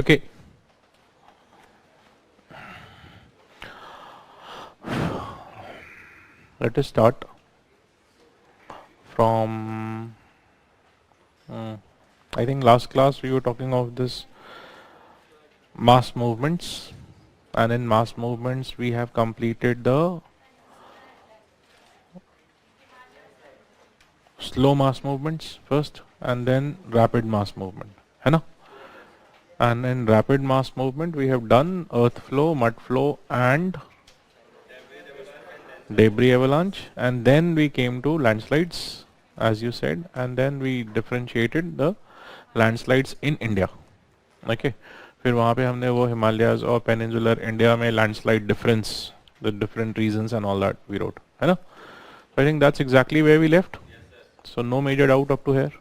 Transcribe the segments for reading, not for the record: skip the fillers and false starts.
Okay. Let us start from. I think last class we were talking of this mass movements, and in mass movements we have completed the slow mass movements first, and then rapid mass movement, है ना? And in rapid mass movement we have done earth flow, mud flow, and debris avalanche, and then we came to landslides, as you said, and then we differentiated the landslides in India. Okay. फिर वहाँ पे हमने वो हिमालयाज और peninsular India में landslide difference, the different regions and all that we wrote, है ना? I think that's exactly where we left. So no major doubt up to here.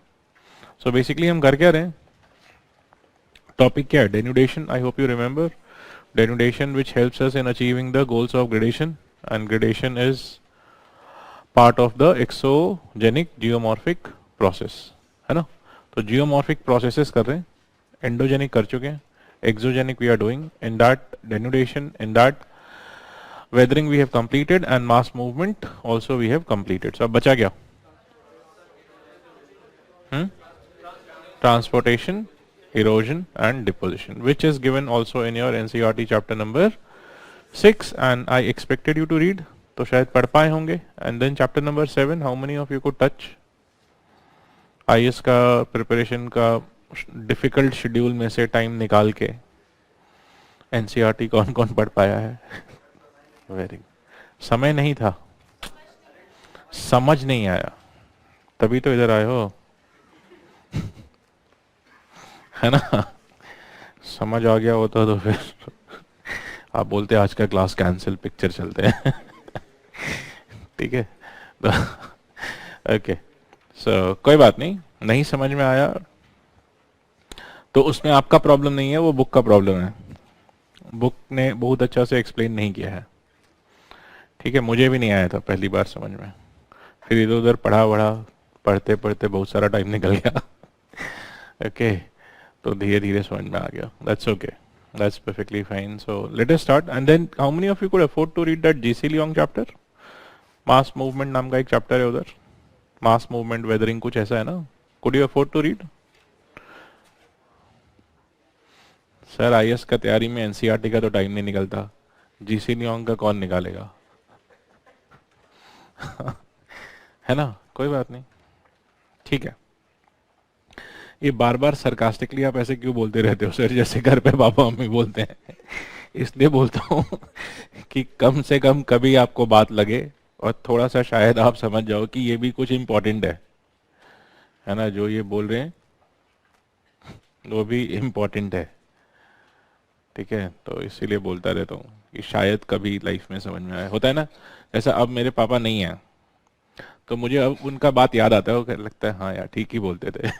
So basically हम कर क्या रहे हैं? टॉपिक क्या है? Denudation. I hope you remember denudation, which helps us in achieving the goals of gradation, and gradation is part of the exogenic geomorphic process, है ना? तो geomorphic processes कर रहे हैं, endogenic कर चुके हैं, exogenic we are doing. In that denudation, in that weathering we have completed, and mass movement also we have completed. So अब बचा क्या? Transportation, erosion and deposition, which is given also in your NCERT chapter number 6, and I expected you to read, तो शायद पढ़ पाए होंगे. And then chapter number 7, how many of you could touch? IS का preparation का difficult schedule में से time निकाल के NCERT कौन कौन पढ़ पाया है? वेरी. समय नहीं था, समझ नहीं आया, तभी तो इधर आए हो, है ना? समझ आ गया होता तो फिर आप बोलते आज का क्लास कैंसिल, पिक्चर चलते हैं. ठीक है. ओके. सो कोई बात नहीं, नहीं समझ में आया तो उसमें आपका प्रॉब्लम नहीं है, वो बुक का प्रॉब्लम है. बुक ने बहुत अच्छा से एक्सप्लेन नहीं किया है. ठीक है, मुझे भी नहीं आया था पहली बार समझ में, फिर इधर उधर पढ़ा पढ़ते पढ़ते बहुत सारा टाइम निकल गया. ओके. तो धीरे धीरे समझ में आ गया. That's okay, that's perfectly fine. So let us start. And then how many of you could afford to read that GC Leong chapter? Mass movement नाम का एक चैप्टर है उधर, मास मूवमेंट वेदरिंग, कुछ ऐसा है ना. Could you afford to read? Sir IAS का तैयारी में एनसीईआरटी का तो टाइम नहीं निकलता, जीसी लियोंग का कौन निकालेगा? है ना? कोई बात नहीं, ठीक है. ये बार बार सरकास्टिकली आप ऐसे क्यों बोलते रहते हो सर, जैसे घर पे पापा मम्मी बोलते हैं? इसलिए बोलता हूँ कि कम से कम कभी आपको बात लगे और थोड़ा सा शायद आप समझ जाओ कि ये भी कुछ इम्पोर्टेंट है ना? जो ये बोल रहे हैं वो भी इम्पोर्टेंट है. ठीक है, तो इसीलिए बोलता रहता हूँ कि शायद कभी लाइफ में समझ में आए. होता है ना, जैसा अब मेरे पापा नहीं है तो मुझे अब उनका बात याद आता है, वो लगता है हाँ यार ठीक ही बोलते थे.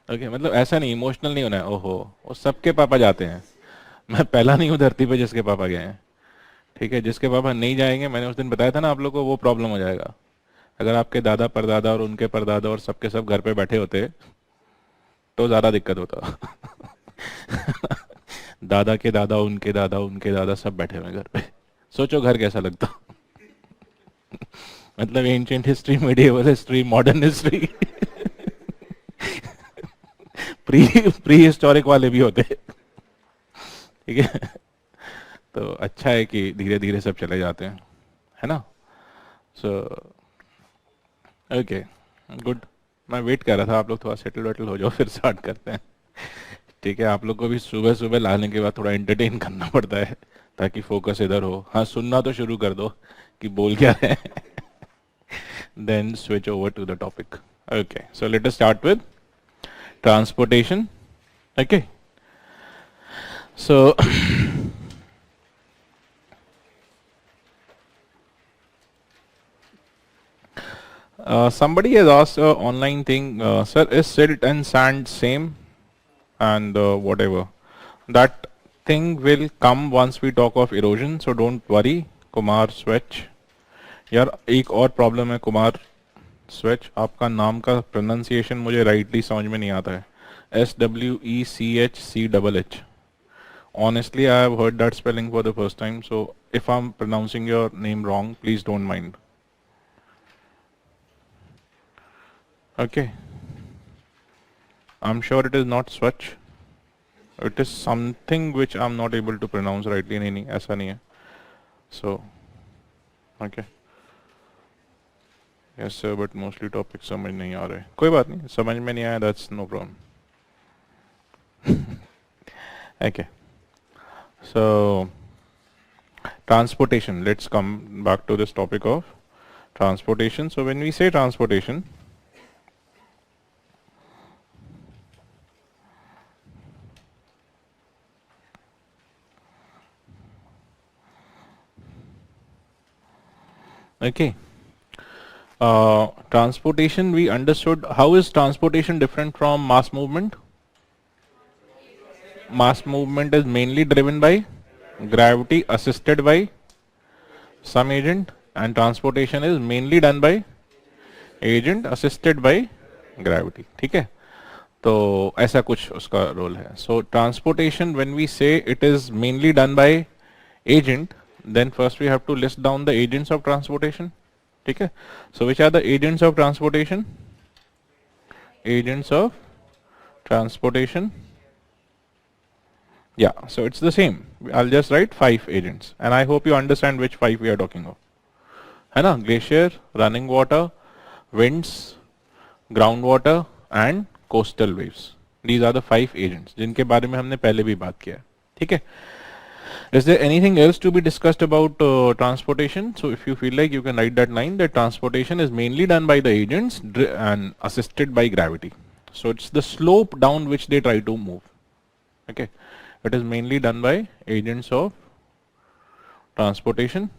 ओके, मतलब ऐसा नहीं, इमोशनल नहीं होना है. ओहो, वो सबके पापा जाते हैं, मैं पहला नहीं हूँ धरती पे जिसके पापा गए हैं. ठीक है, जिसके पापा नहीं जाएंगे, मैंने उस दिन बताया था ना आप लोग को, वो प्रॉब्लम हो जाएगा. अगर आपके दादा परदादा और उनके परदादा और सबके सब घर पे बैठे होते तो ज़्यादा दिक्कत होता. दादा के दादा, उनके दादा, उनके दादा, सब बैठे हुए घर पे. सोचो घर कैसा लगता. मतलब ancient history, medieval history, modern history, pre historic वाले भी होते. ठीक है, तो अच्छा है कि धीरे धीरे सब चले जाते हैं, है ना? So okay, good. मैं वेट कर रहा था आप लोग थोड़ा सेटल वेटल हो जाओ, फिर स्टार्ट करते हैं. ठीक है, आप लोग को भी सुबह सुबह लाने के बाद थोड़ा एंटरटेन करना पड़ता है ताकि फोकस इधर हो. हाँ, सुनना तो शुरू कर दो कि बोल क्या रहे हैं. Then switch over to the topic. Okay, so let us start with transportation. Okay, so somebody has asked online thing, sir, is silt and sand same? And whatever, that thing will come once we talk of erosion, so don't worry. Kumar स्वेच। यार एक और problem है कुमार स्वेच, आपका नाम का pronunciation मुझे rightly समझ में नहीं आता है। SWECHCH। Honestly, I have heard that spelling for the first time, so if I'm pronouncing your name wrong, please don't mind. Okay. I'm sure it is not Swach. It is something which I'm not able to pronounce rightly. नहीं नहीं ऐसा नहीं है. So, okay. Yes sir, but mostly topics समझ नहीं आ रहे. कोई बात नहीं, समझ में नहीं आया, that's no problem. Okay. So, transportation. Let's come back to this topic of transportation. So when we say transportation, okay, transportation, we understood. How is transportation different from mass movement? Mass movement is mainly driven by gravity assisted by some agent, and transportation is mainly done by agent assisted by gravity. ठीक है, तो ऐसा कुछ उसका role है. So transportation, when we say it is mainly done by agent, then first we have to list down the agents of transportation. ठीक है, so which are the agents of transportation? Agents of transportation. Yeah, so it's the same. I'll just write 5 agents, and I hope you understand which 5 we are talking of. है ना, glacier, running water, winds, groundwater and coastal waves. These are the 5 agents जिनके बारे में हमने पहले भी बात किया है. ठीक है. Is there anything else to be discussed about transportation? So if you feel like, you can write that line, that transportation is mainly done by the agents and assisted by gravity. So it's the slope down which they try to move. Okay, it is mainly done by agents of transportation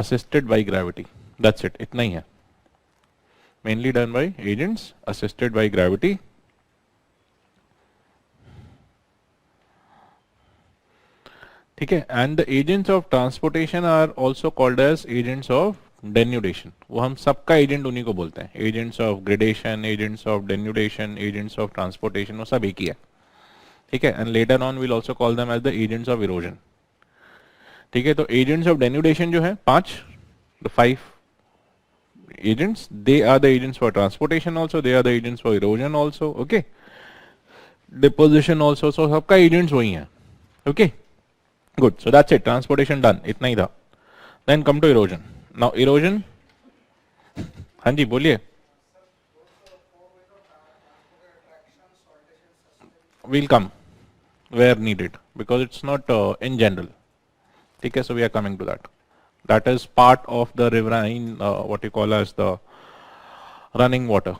assisted by gravity. That's it. इतना ही है. Mainly done by agents assisted by gravity. ठीक है, and the agents of transportation are also called as agents of denudation. वो हम सबका agent उन्हीं को बोलते हैं. Agents of gradation, agents of denudation, agents of transportation, वो सब एक ही है. ठीक है, and later on we'll also call them as the agents of erosion. ठीक है, तो agents of denudation जो है 5, the 5 agents, they are the agents for transportation also, they are the agents for erosion also. Okay, deposition also. So सबका agents वही हैं. Okay, good. So that's it, transportation done, इतना ही था. Then come to erosion. Now erosion, हाँ जी बोलिए. We'll come where needed because it's not in general. ठीक है, so we are coming to that. That is part of the riverine, what you call as the running water.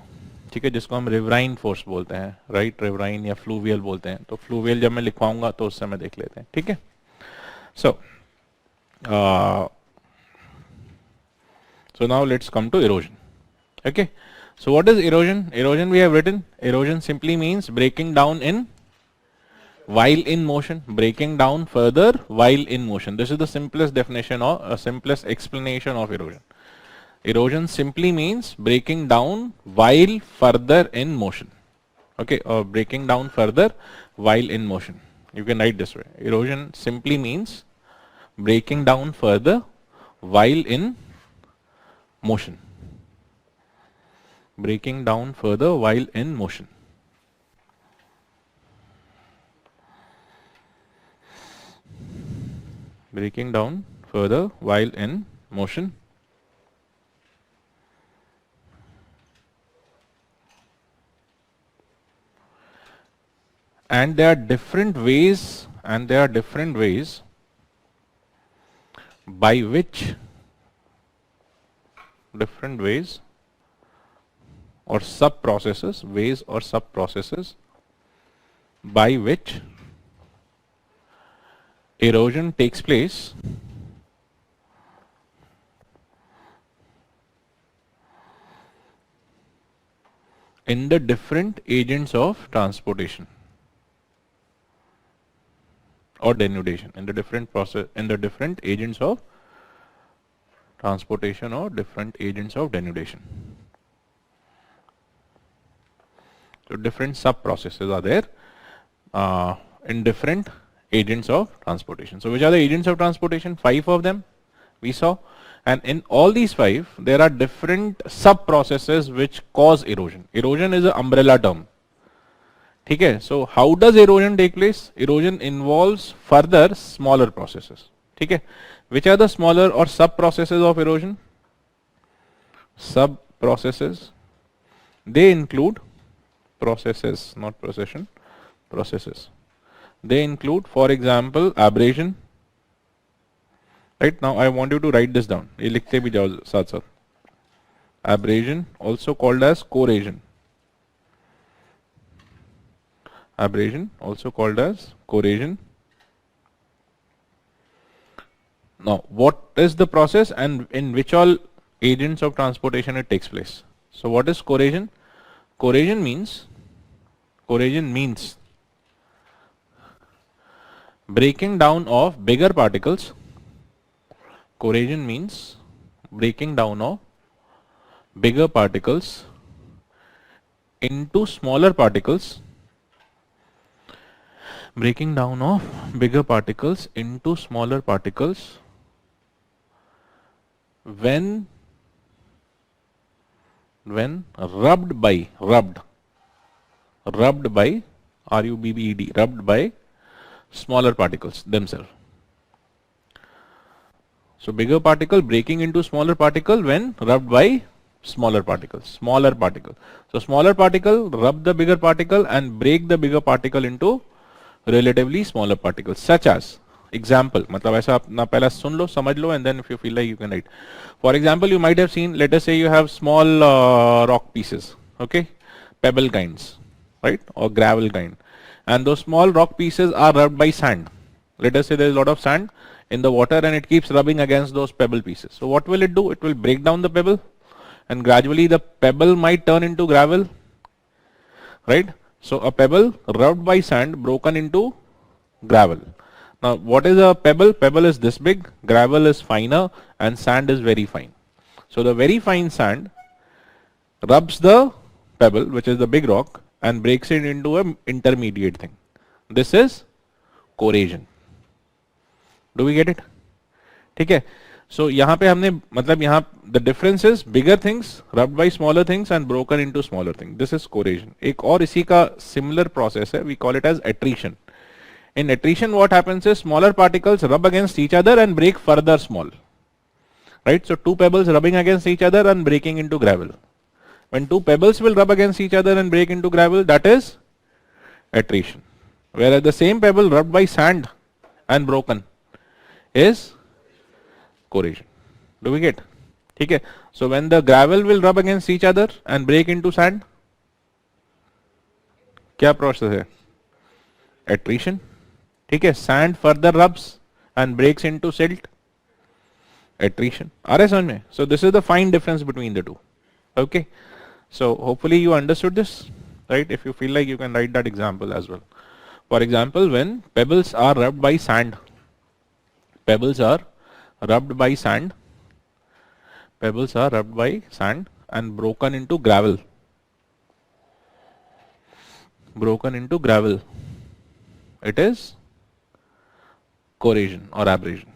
ठीक है, जिसको हम riverine force बोलते हैं, right? Riverine या fluvial बोलते हैं. तो fluvial जब मैं लिखवाऊंगा तो उस समय देख लेते हैं. ठीक है. So now let's come to erosion. Okay. So what is erosion? Erosion we have written. Erosion simply means breaking down in while in motion, breaking down further while in motion. This is the simplest definition or simplest explanation of erosion. Erosion simply means breaking down while further in motion. Okay, or breaking down further while in motion. You can write this way. Erosion simply means breaking down further while in motion. Breaking down further while in motion. Breaking down further while in motion. And there are different ways, by which or sub processes by which erosion takes place in the different agents of transportation or denudation, in the different agents of transportation or different agents of denudation. So different sub processes are there in different agents of transportation. So which are the agents of transportation? 5 of them we saw, and in all these 5 there are different sub processes which cause erosion. Erosion is an umbrella term. Okay, so how does erosion take place? Erosion involves further smaller processes. Okay, which are the smaller or sub processes of erosion? Sub processes, they include processes, not procession, processes. They include, for example, abrasion. Right now, I want you to write this down. ये लिखते भी जाओ साथ साथ. Abrasion, also called as corrosion. Abrasion, also called as corrosion. Now, what is the process and in which all agents of transportation it takes place? So, what is corrosion? Corrosion means breaking down of bigger particles. Corrosion means breaking down of bigger particles into smaller particles. Breaking down of bigger particles into smaller particles when rubbed by R-U-B-B-E-D, rubbed by smaller particles themselves. So bigger particle breaking into smaller particle when rubbed by smaller particles. So smaller particle rub the bigger particle and break the bigger particle into relatively smaller particles. Such as, example, मतलब ऐसा अपना पहला सुन लो, समझ लो, and then if you feel like you can write. For example, you might have seen, let us say you have small rock pieces, okay, pebble kinds, right, or gravel kind, and those small rock pieces are rubbed by sand. Let us say there is a lot of sand in the water and it keeps rubbing against those pebble pieces. So what will it do? It will break down the pebble and gradually the pebble might turn into gravel, right? So a pebble rubbed by sand broken into gravel. Now what is a pebble? Pebble is this big, gravel is finer and sand is very fine. So the very fine sand rubs the pebble, which is the big rock, and breaks it into an intermediate thing. This is corrosion. Do we get it? ठीक है. So यहाँ पे हमने मतलब यहाँ the difference is bigger things rubbed by smaller things and broken into smaller things. This is corrosion. एक और इसी का similar process है. We call it as attrition. In attrition, what happens is smaller particles rub against each other and break further small. Right? So two pebbles rubbing against each other and breaking into gravel. When two pebbles will rub against each other and break into gravel, that is attrition. Whereas the same pebble rubbed by sand and broken is corrosion. Do we get? Okay. So when the gravel will rub against each other and break into sand, क्या process है? Attrition. ठीक है. Sand further rubs and breaks into silt. Attrition. आ रहा है समझ में? So this is the fine difference between the two. Okay. So hopefully you understood this, right? If you feel like you can write that example as well. For example, when pebbles are rubbed by sand, pebbles are rubbed by sand and broken into gravel. It is corrosion or abrasion.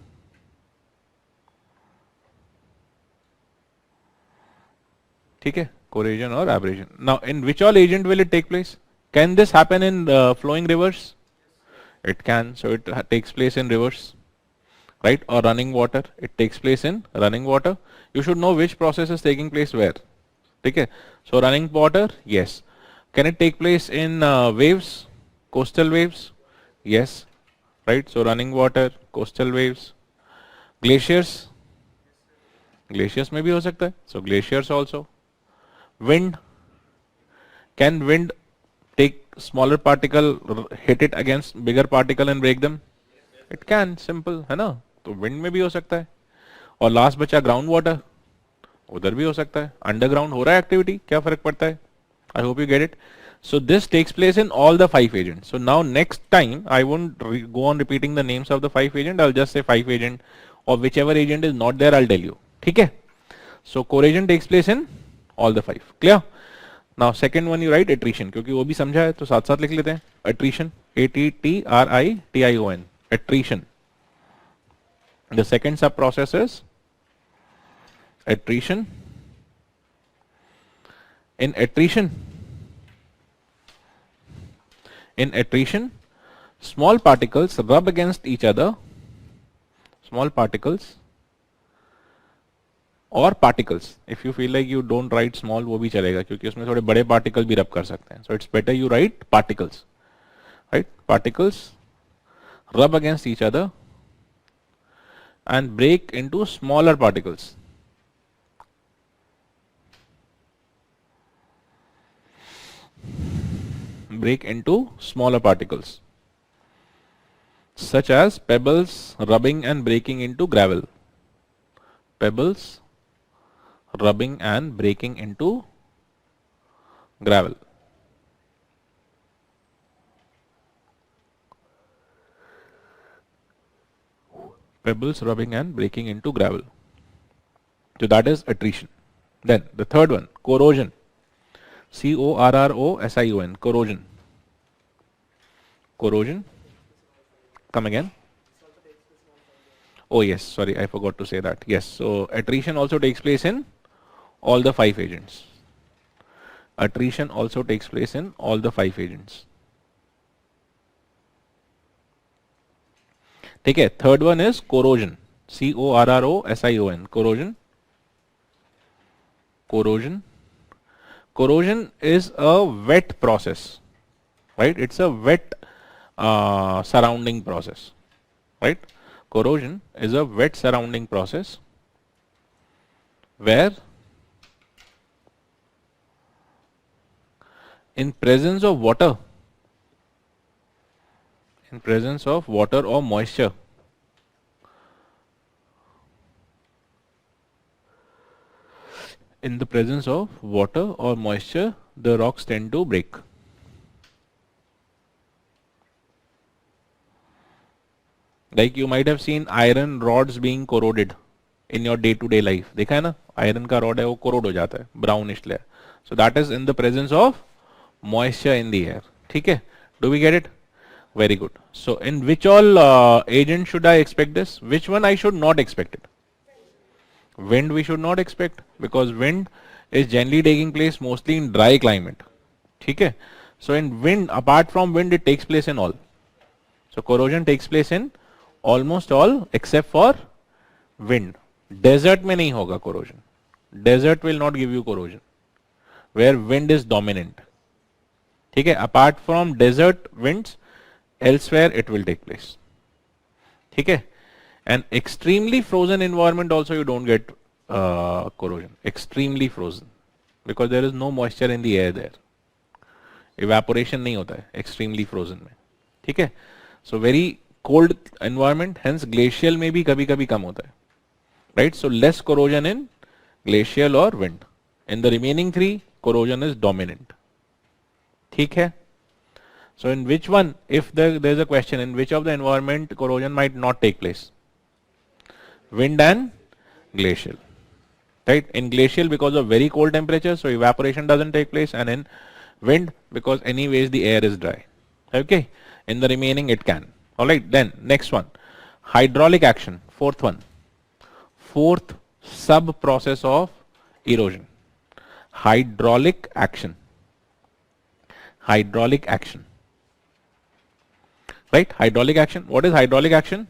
ठीक है, corrosion or abrasion. Now, in which all agent will it take place? Can this happen in flowing rivers? It can. So it takes place in rivers, right? Or running water. It takes place in running water. You should know which process is taking place where. Okay. So running water, yes. Can it take place in waves, coastal waves? Yes, right? So running water, coastal waves, glaciers. Glaciers may be हो सकता है. So glaciers also. Wind. Can wind take smaller particle, hit it against bigger particle and break them? It can. Simple है ना? तो wind में भी हो सकता है. और लास्ट बचा ग्राउंड वाटर, उधर भी हो सकता है. अंडरग्राउंड हो रहा है एक्टिविटी, क्या फर्क पड़ता है? I hope you get it. So this takes place in all the 5 agents. So now next time I won't go on repeating the names of the 5 agents. I'll just say 5 agent, or whichever agent is not there, I'll tell you. ठीक है. So corrosion takes place in all the five. Clear? Now second one you write attrition, क्योंकि वो भी समझा है तो साथ साथ लिख लेते हैं. Attrition, ATTRITION, attrition. The second sub process is attrition. In attrition, small particles rub against each other. Small particles और particles. If you feel like you don't write small, वो भी चलेगा क्योंकि उसमें थोड़े बड़े particle भी rub कर सकते हैं. So it's better you write particles, right? Particles rub against each other and break into smaller particles. Break into smaller particles, such as pebbles rubbing and breaking into gravel. Pebbles rubbing and breaking into gravel. Pebbles rubbing and breaking into gravel. So that is attrition. Then the third one, corrosion. CORROSION, corrosion. Corrosion. Come again. Oh yes, sorry, I forgot to say that. Yes, so attrition also takes place in all the five agents. Attrition also takes place in all the five agents. ठीक है. Third one is corrosion. CORROSION, corrosion. Corrosion. Corrosion is a wet process, right? It's a wet surrounding process, right? Corrosion is a wet surrounding process where in presence of water or moisture, in the presence of water or moisture, the rocks tend to break. Like you might have seen iron rods being corroded in your day-to-day life. देखा है ना, iron का rod है वो corrode हो जाता है, brownish layer. So that is in the presence of moisture in the air. ठीक है? Do we get it? Very good. So in which all agent should I expect this? Which one I should not expect it? Wind we should not expect, because wind is generally taking place mostly in dry climate. ठीक है? So in wind, apart from wind, it takes place in all. So corrosion takes place in almost all except for wind. Desert में नहीं होगा corrosion. Desert will not give you corrosion, where wind is dominant. ठीक है? Apart from desert winds, elsewhere it will take place. ठीक है? And extremely frozen environment also you don't get corrosion. Extremely frozen, because there is no moisture in the air there. Evaporation नहीं होता है extremely frozen में. ठीक है? So very cold environment, hence glacial में भी कभी कभी कम होता है. Right? So less corrosion in glacial or wind. In the remaining three, corrosion is dominant. ठीक है? So in which one, if there is a question, in which of the environment corrosion might not take place? Wind and glacial. Right? In glacial, because of very cold temperature, so evaporation doesn't take place, and in wind, because anyways the air is dry. Okay? In the remaining it can. Alright, then next one. Hydraulic action. Fourth one. Fourth sub process of erosion. Hydraulic action. Hydraulic action. Right? Hydraulic action. What is hydraulic action?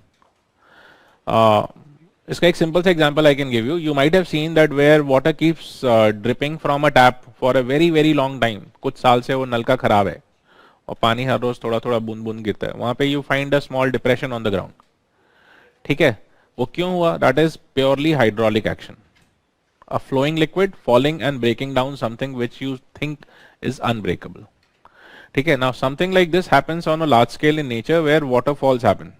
इसका एक simple सा example I can give you. You might have seen that where water keeps dripping from a tap for a very very long time. कुछ साल से वो नल का खराब है और पानी हर रोज थोड़ा थोड़ा बूंद बूंद गिरता है. वहां पे you find a small depression on the ground. ठीक है? वो क्यों हुआ? That is purely hydraulic action. A flowing liquid falling and breaking down something which you think is unbreakable. ठीक है? Now something like this happens on a large scale in nature where waterfalls happen.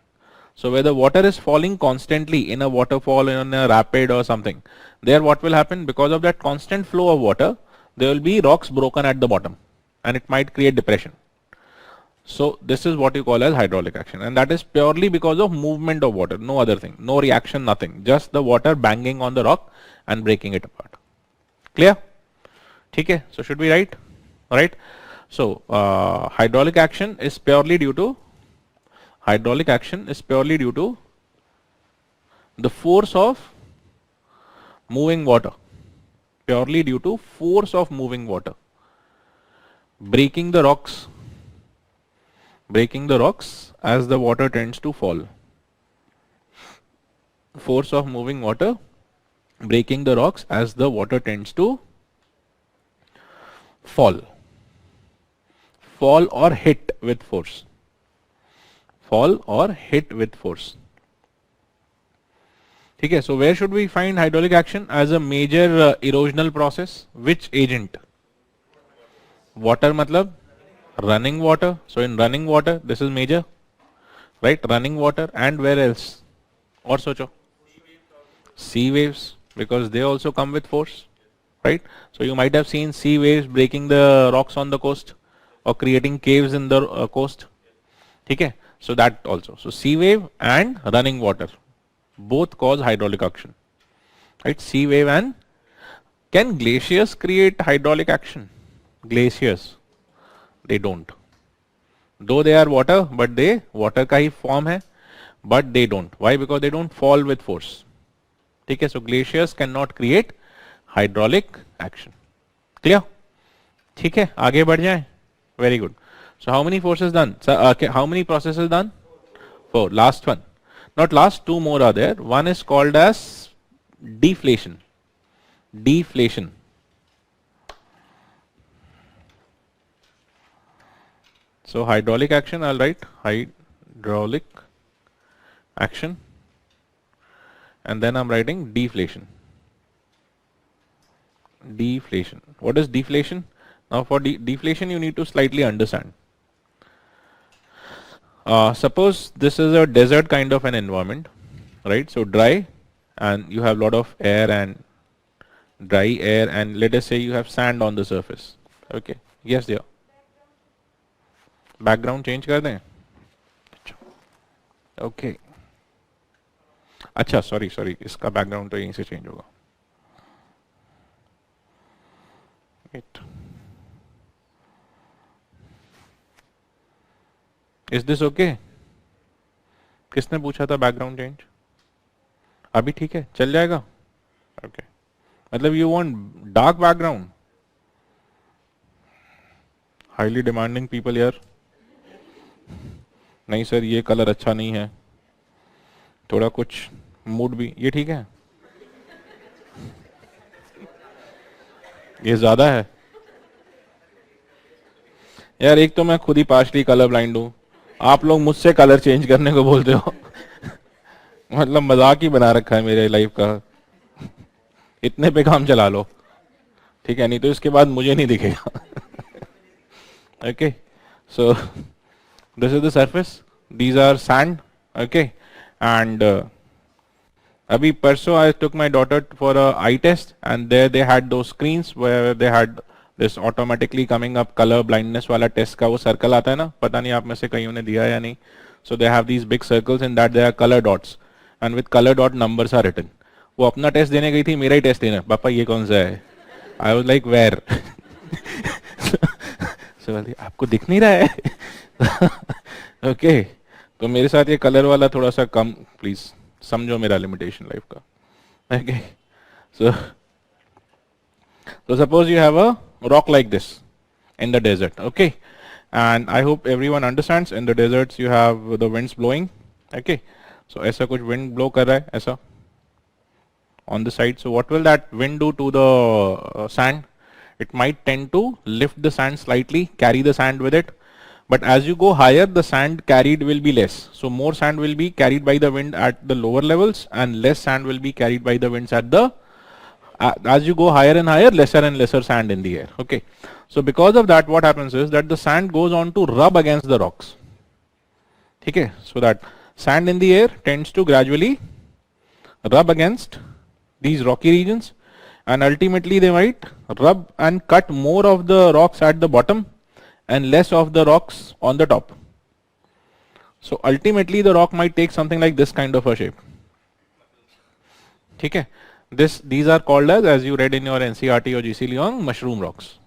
So where the water is falling constantly in a waterfall, in a rapid or something, there what will happen? Because of that constant flow of water, there will be rocks broken at the bottom and it might create depression. So this is what you call as hydraulic action, and that is purely because of movement of water, no other thing, no reaction, nothing, just the water banging on the rock and breaking it apart. Clear? ठीक है? So should we write? All right. So hydraulic action is purely due to the force of moving water, purely due to force of moving water, breaking the rocks as the water tends to fall. Force of moving water breaking the rocks as the water tends to fall or hit with force. ठीक है? So where should we find hydraulic action as a major erosional process? Which agent? Water मतलब running water. So in running water, this is major, right? Running water, and where else? और सोचो. Sea waves, because they also come with force, right? So you might have seen sea waves breaking the rocks on the coast or creating caves in the coast. ठीक है? So that also. So sea wave and running water both cause hydraulic action, right? Sea wave and can glaciers create hydraulic action? Glaciers, they don't. Though they are water, but they water का ही form है, but they don't. Why? Because they don't fall with force. ठीक है? So glaciers cannot create hydraulic action. Clear? ठीक है? आगे बढ़ जाएं. Very good. So how many forces done? So, how many processes done? 4. Last one. Not last, 2 more are there. One is called as deflation. Deflation. So hydraulic action, I'll write hydraulic action, and then I'm writing deflation. Deflation. What is deflation? Now for deflation you need to slightly understand. Suppose this is a desert kind of an environment, right? So dry, and you have lot of air and dry air, and let us say you have sand on the surface. Okay. Yes, dear. Background change कर दें. Okay. अच्छा, sorry, इसका background तो यहीं से change होगा. Wait. Is this okay? किसने पूछा था background change? अभी ठीक है, चल जाएगा. Okay. मतलब you want dark background? Highly demanding people here. नहीं सर, ये कलर अच्छा नहीं है, थोड़ा कुछ मूड भी. ये ठीक है? ये ज्यादा है यार. एक तो मैं खुद ही पार्शली कलर ब्लाइंड हूं, आप लोग मुझसे कलर चेंज करने को बोलते हो. मतलब मजाक ही बना रखा है मेरे लाइफ का. इतने पे काम चला लो, ठीक है? नहीं तो इसके बाद मुझे नहीं दिखेगा. Okay, so this is the surface. These are sand. Okay, and abhi parso I took my daughter for a eye test, and there they had those screens where they had this automatically coming up color blindness वाला test का वो circle आता है ना. पता नहीं आप में से कईयों ने दिया या नहीं. So they have these big circles in that there are color dots, and with color dot numbers are written. वो अपना टेस्ट देने गई थी, मेरा ही टेस्ट देना. पापा ये कौन सा है? I was like where? आपको दिख नहीं रहा है? ओके, तो मेरे साथ ये कलर वाला थोड़ा सा कम, प्लीज समझो मेरा लिमिटेशन लाइफ का. Okay, so suppose you have a rock like this in the desert. Okay, and I hope everyone understands, in the deserts you have the winds blowing. Okay, so ऐसा कुछ wind blow कर रहा है ऐसा on the side. So what will that wind do to the sand? It might tend to lift the sand slightly, carry the sand with it. But as you go higher, the sand carried will be less. So more sand will be carried by the wind at the lower levels, and less sand will be carried by the winds at the, as you go higher and higher, lesser and lesser sand in the air. Okay. So because of that, what happens is that the sand goes on to rub against the rocks. Okay. So that sand in the air tends to gradually rub against these rocky regions, and ultimately they might rub and cut more of the rocks at the bottom and less of the rocks on the top. So ultimately the rock might take something like this kind of a shape. ठीक है, these are called as you read in your NCERT or GC Leong, mushroom rocks.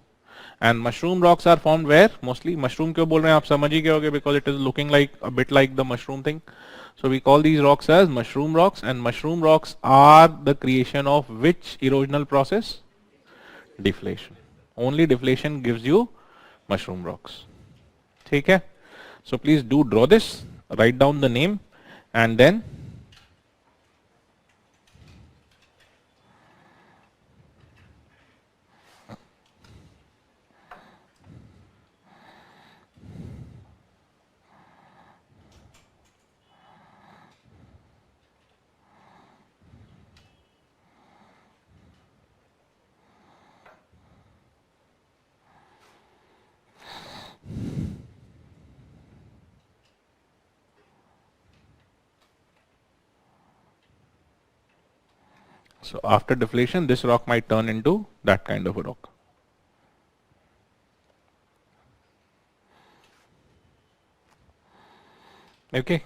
And mushroom rocks are formed where? Mostly mushroom क्यों बोल रहे हैं आप समझ ही गए होंगे, because it is looking like a bit like the mushroom thing. So we call these rocks as mushroom rocks, and mushroom rocks are the creation of which erosional process? Deflation. Only deflation gives you mushroom rocks. ठीक है? So please do draw this, write down the name, and then so after deflation, this rock might turn into that kind of a rock. Okay.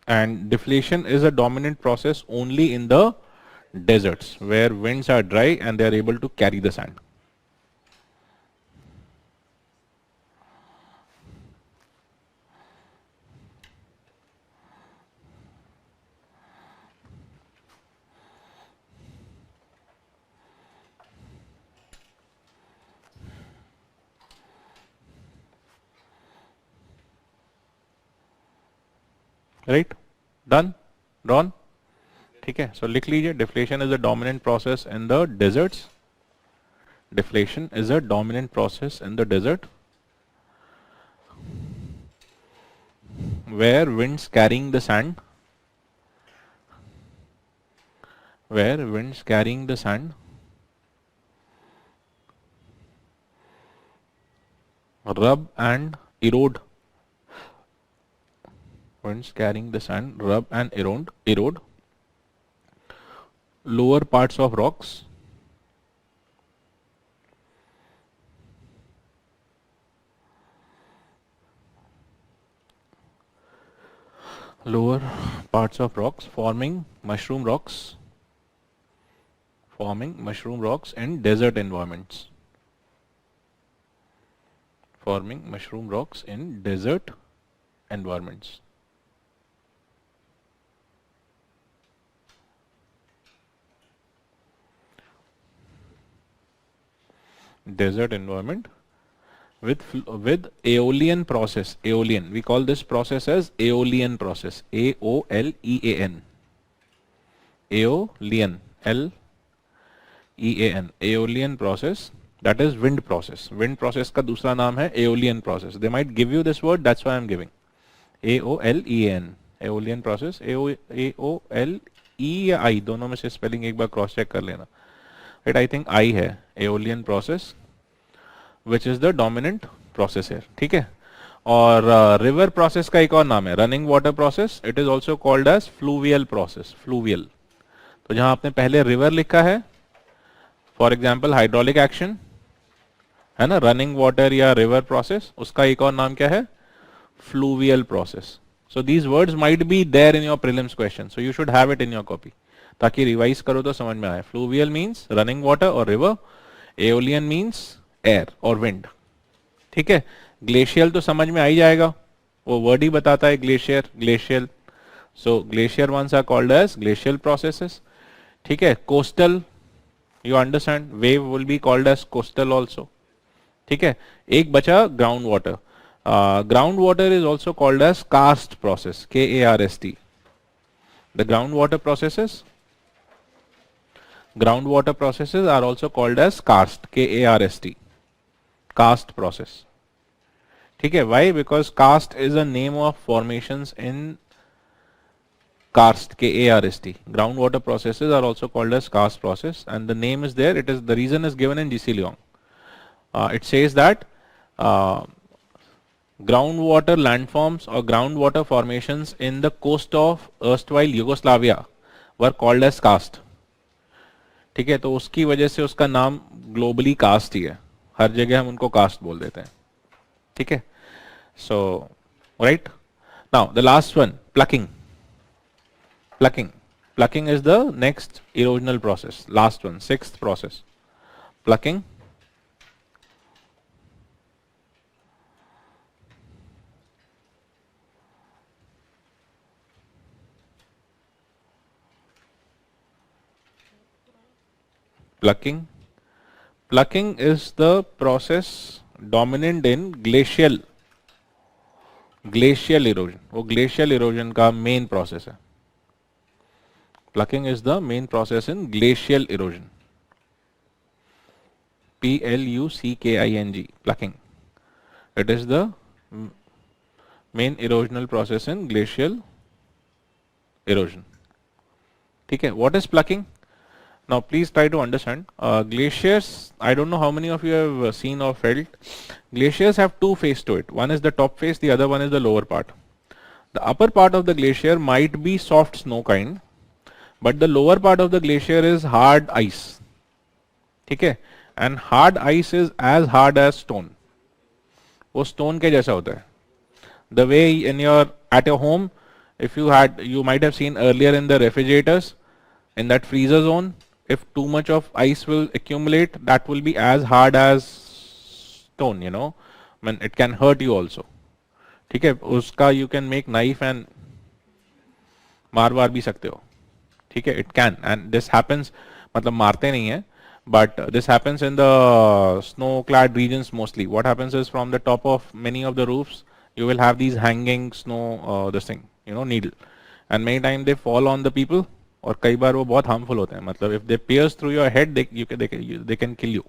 And deflation is a dominant process only in the deserts where winds are dry and they are able to carry the sand. Right? Done? Drawn? ठीक है, so लिख लीजिए, deflation is a dominant process in the deserts. Deflation is a dominant process in the desert where winds carrying the sand rub and erode. Winds carrying the sand rub and erode lower parts of rocks forming mushroom rocks in desert environments. Desert environment with aeolian process. Aeolian, we call this process as aeolian process. AOLEAN. Aeolian. LEAN. Aeolian process. That is wind process. Wind process का दूसरा नाम है aeolian process. They might give you this word, that's why I'm giving. AOLEAN. Aeolian process. AOLE या I, दोनों में से spelling एक बार cross check कर लेना. Right, I think I है aeolian process, which is the dominant process here. ठीक है. और river process का एक और नाम है running water process. It is also called as fluvial process. Fluvial. तो जहां आपने पहले river लिखा है, for example hydraulic action, है ना, running water या river process, उसका एक और नाम क्या है? Fluvial process. So these words might be there in your prelims question. So you should have it in your copy. ताकि रिवाइज करो तो समझ में आए. फ्लूवियल मीन्स रनिंग वाटर और रिवर, एओलियन मीन्स एयर और विंड. ठीक है. ग्लेशियल तो समझ में आ ही जाएगा, वो वर्ड ही बताता है glacier, glacial. So glacier ones are called as glacial processes. ठीक है. Coastal, you understand, wave will be called as coastal also. ठीक है. एक बचा ground water. Ground water is also called as karst process, KARST. The groundwater processes are also called as karst, KARST, karst process. ठीक है. Why? Because karst is a name of formations in karst, KARST. Groundwater processes are also called as karst process, and the name is there. It is, the reason is given in GC Leong. It says that groundwater landforms or groundwater formations in the coast of erstwhile Yugoslavia were called as karst. ठीक है. तो उसकी वजह से उसका नाम globally cast ही है, हर जगह हम उनको कास्ट बोल देते हैं. ठीक है. So right now the last one, plucking. Plucking is the next erosional process, last one, sixth process. Plucking. Plucking is the process dominant in glacial erosion. वो glacial erosion का main process है. Plucking is the main process in glacial erosion. Plucking. Plucking. It is the main erosional process in glacial erosion. ठीक है. What is plucking? Now please try to understand. Glaciers, I don't know how many of you have seen or felt. Glaciers have two faces to it. One is the top face, the other one is the lower part. The upper part of the glacier might be soft snow kind, but the lower part of the glacier is hard ice. Okay? And hard ice is as hard as stone. वो stone के जैसा होता है. The way at your home, if you might have seen earlier in the refrigerators, in that freezer zone, if too much of ice will accumulate, that will be as hard as stone, you know. I mean, it can hurt you also. ठीक है, उसका you can make knife and मार भी सकते हो. ठीक है, it can, and this happens, मतलब मारते नहीं है, but this happens in the snow-clad regions mostly. What happens is from the top of many of the roofs, you will have these hanging snow, this thing, you know, needle, and many times they fall on the people. और कई बार वो बहुत harmful होते हैं. मतलब if they pierce through your head, they can kill you.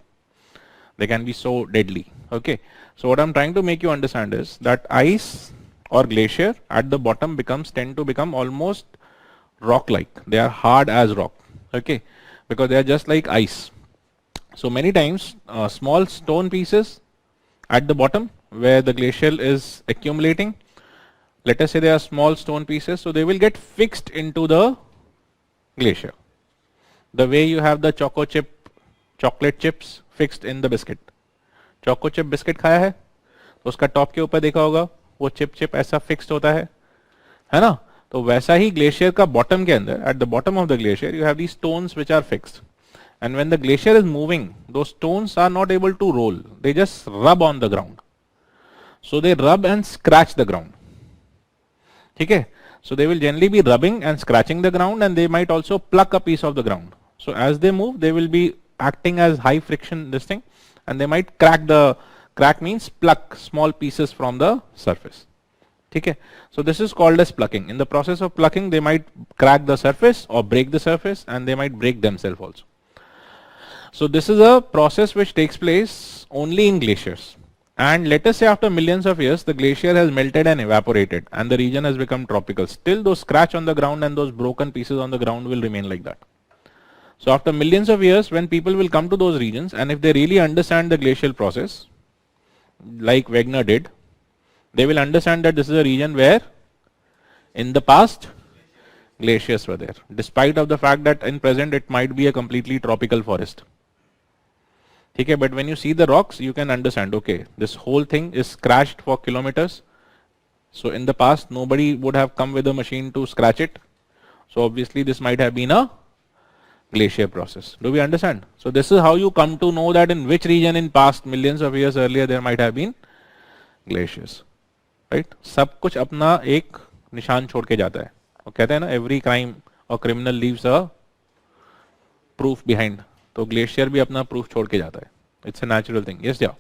They can be so deadly. Okay. So what I'm trying to make you understand is that ice or glacier at the bottom tend to become almost rock-like. They are hard as rock. Okay. Because they are just like ice. So many times small stone pieces at the bottom where the glacier is accumulating, let us say they are small stone pieces, so they will get fixed into the glacier. The way you have the chocolate chips fixed in the biscuit. Choco chip biscuit खाया है, तो उसका top के ऊपर देखा होगा, वो chip ऐसा फिक्स्ड होता है ना? तो वैसा ही ग्लेशियर का बॉटम के अंदर, at the bottom of the glacier, you have these stones which are fixed. And when the glacier is moving, those stones are not able to roll. They just rub on the ground. So they rub and scratch the ground. ठीक है? So they will generally be rubbing and scratching the ground, and they might also pluck a piece of the ground. So as they move, they will be acting as high friction this thing, and they might crack means pluck small pieces from the surface. Okay? So this is called as plucking. In the process of plucking, they might crack the surface or break the surface, and they might break themselves also. So this is a process which takes place only in glaciers. And let us say after millions of years, the glacier has melted and evaporated, and the region has become tropical. Still those scratch on the ground and those broken pieces on the ground will remain like that. So after millions of years, when people will come to those regions, and if they really understand the glacial process, like Wegener did, they will understand that this is a region where in the past glaciers were there, despite of the fact that in present it might be a completely tropical forest. Okay, but when you see the rocks, you can understand, okay, this whole thing is scratched for kilometers. So in the past, nobody would have come with a machine to scratch it. So obviously this might have been a glacier process. Do we understand? So this is how you come to know that in which region in past millions of years earlier there might have been glaciers. Right? सब कुछ अपना एक निशान छोड़ के जाता है. और कहते हैं ना, every crime or criminal leaves a proof behind. तो ग्लेशियर भी अपना प्रूफ छोड़ के जाता है. It's a natural thing. Yes या.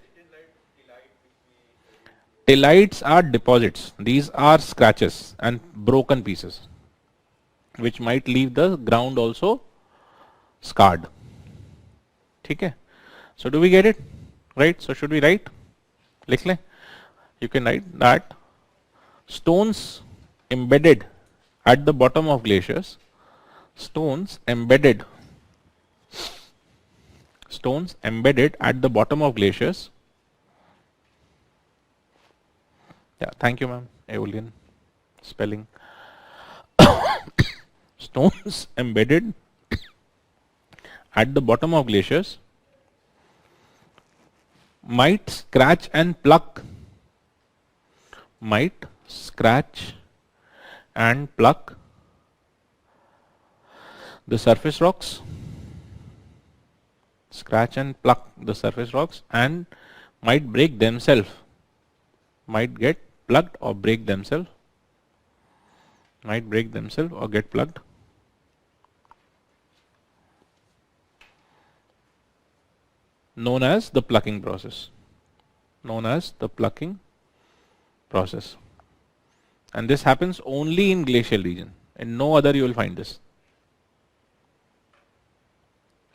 Tillites are deposits. These are scratches and broken pieces which might leave the ground also scarred. ठीक है? So do we get it? Right? So should we write? लिख लें? You can write that stones embedded at the bottom of glaciers, stones embedded at the bottom of glaciers. Yeah, thank you, ma'am. Aeolian spelling. Stones embedded at the bottom of glaciers might scratch and pluck might scratch and pluck the surface rocks, and might break themselves, might get plugged or break themselves, or get plugged. Known as the plucking process. And this happens only in glacial region. In no other you will find this.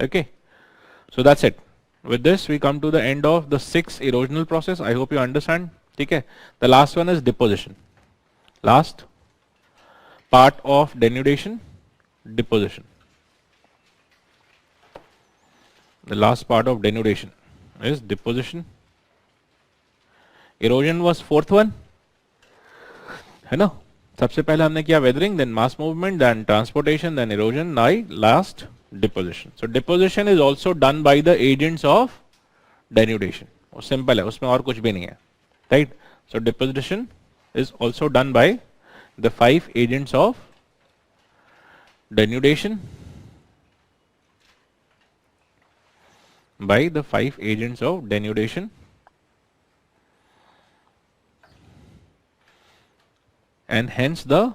Okay. So that's it. With this we come to the end of the 6th erosional process. I hope you understand. Okay. The last one is deposition. Last part of denudation, deposition. The last part of denudation is deposition. Erosion was 4th one, है ना? सबसे पहले हमने किया weathering, then mass movement, then transportation, then erosion, now last deposition. So deposition is also done by the agents of denudation. वो simple है, उसमें और कुछ भी नहीं है, right? So deposition is also done by the 5 agents of denudation. And hence the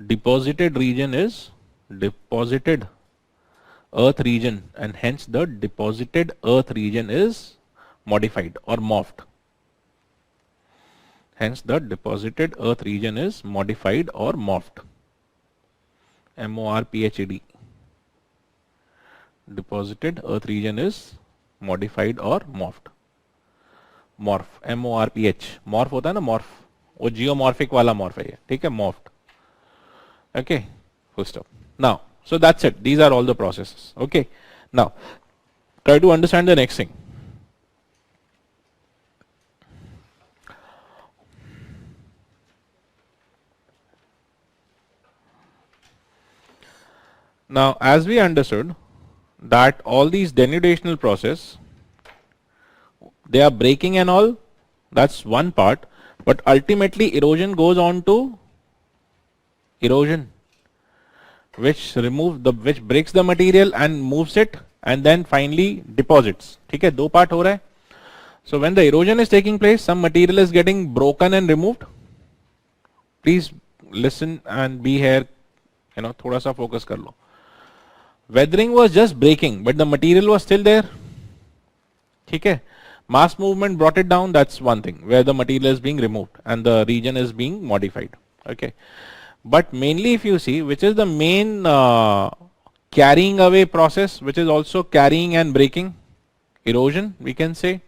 deposited region is deposited earth region, and hence the deposited earth region is modified or morphed. Hence the deposited earth region is modified or morphed. MORPHED. Deposited earth region is modified or morphed. Morph, MORPH. Morph होता है ना, morph. वो geomorphic वाला morph है ये, ठीक है, morphed. Okay, full stop. Now, so that's it. These are all the processes. Okay. Now, try to understand the next thing. Now, as we understood that all these denudational process, they are breaking and all, that's one part, but ultimately erosion goes on to erosion, which breaks the material and moves it, and then finally deposits. ठीक है, दो part हो रहा है. So when the erosion is taking place, some material is getting broken and removed. Please listen and be here, थोड़ा सा focus कर लो. Weathering was just breaking, but the material was still there. ठीक है. Mass movement brought it down, that's one thing, where the material is being removed and the region is being modified. Okay. But mainly if you see, which is the main carrying away process, which is also carrying and breaking? Erosion, we can say.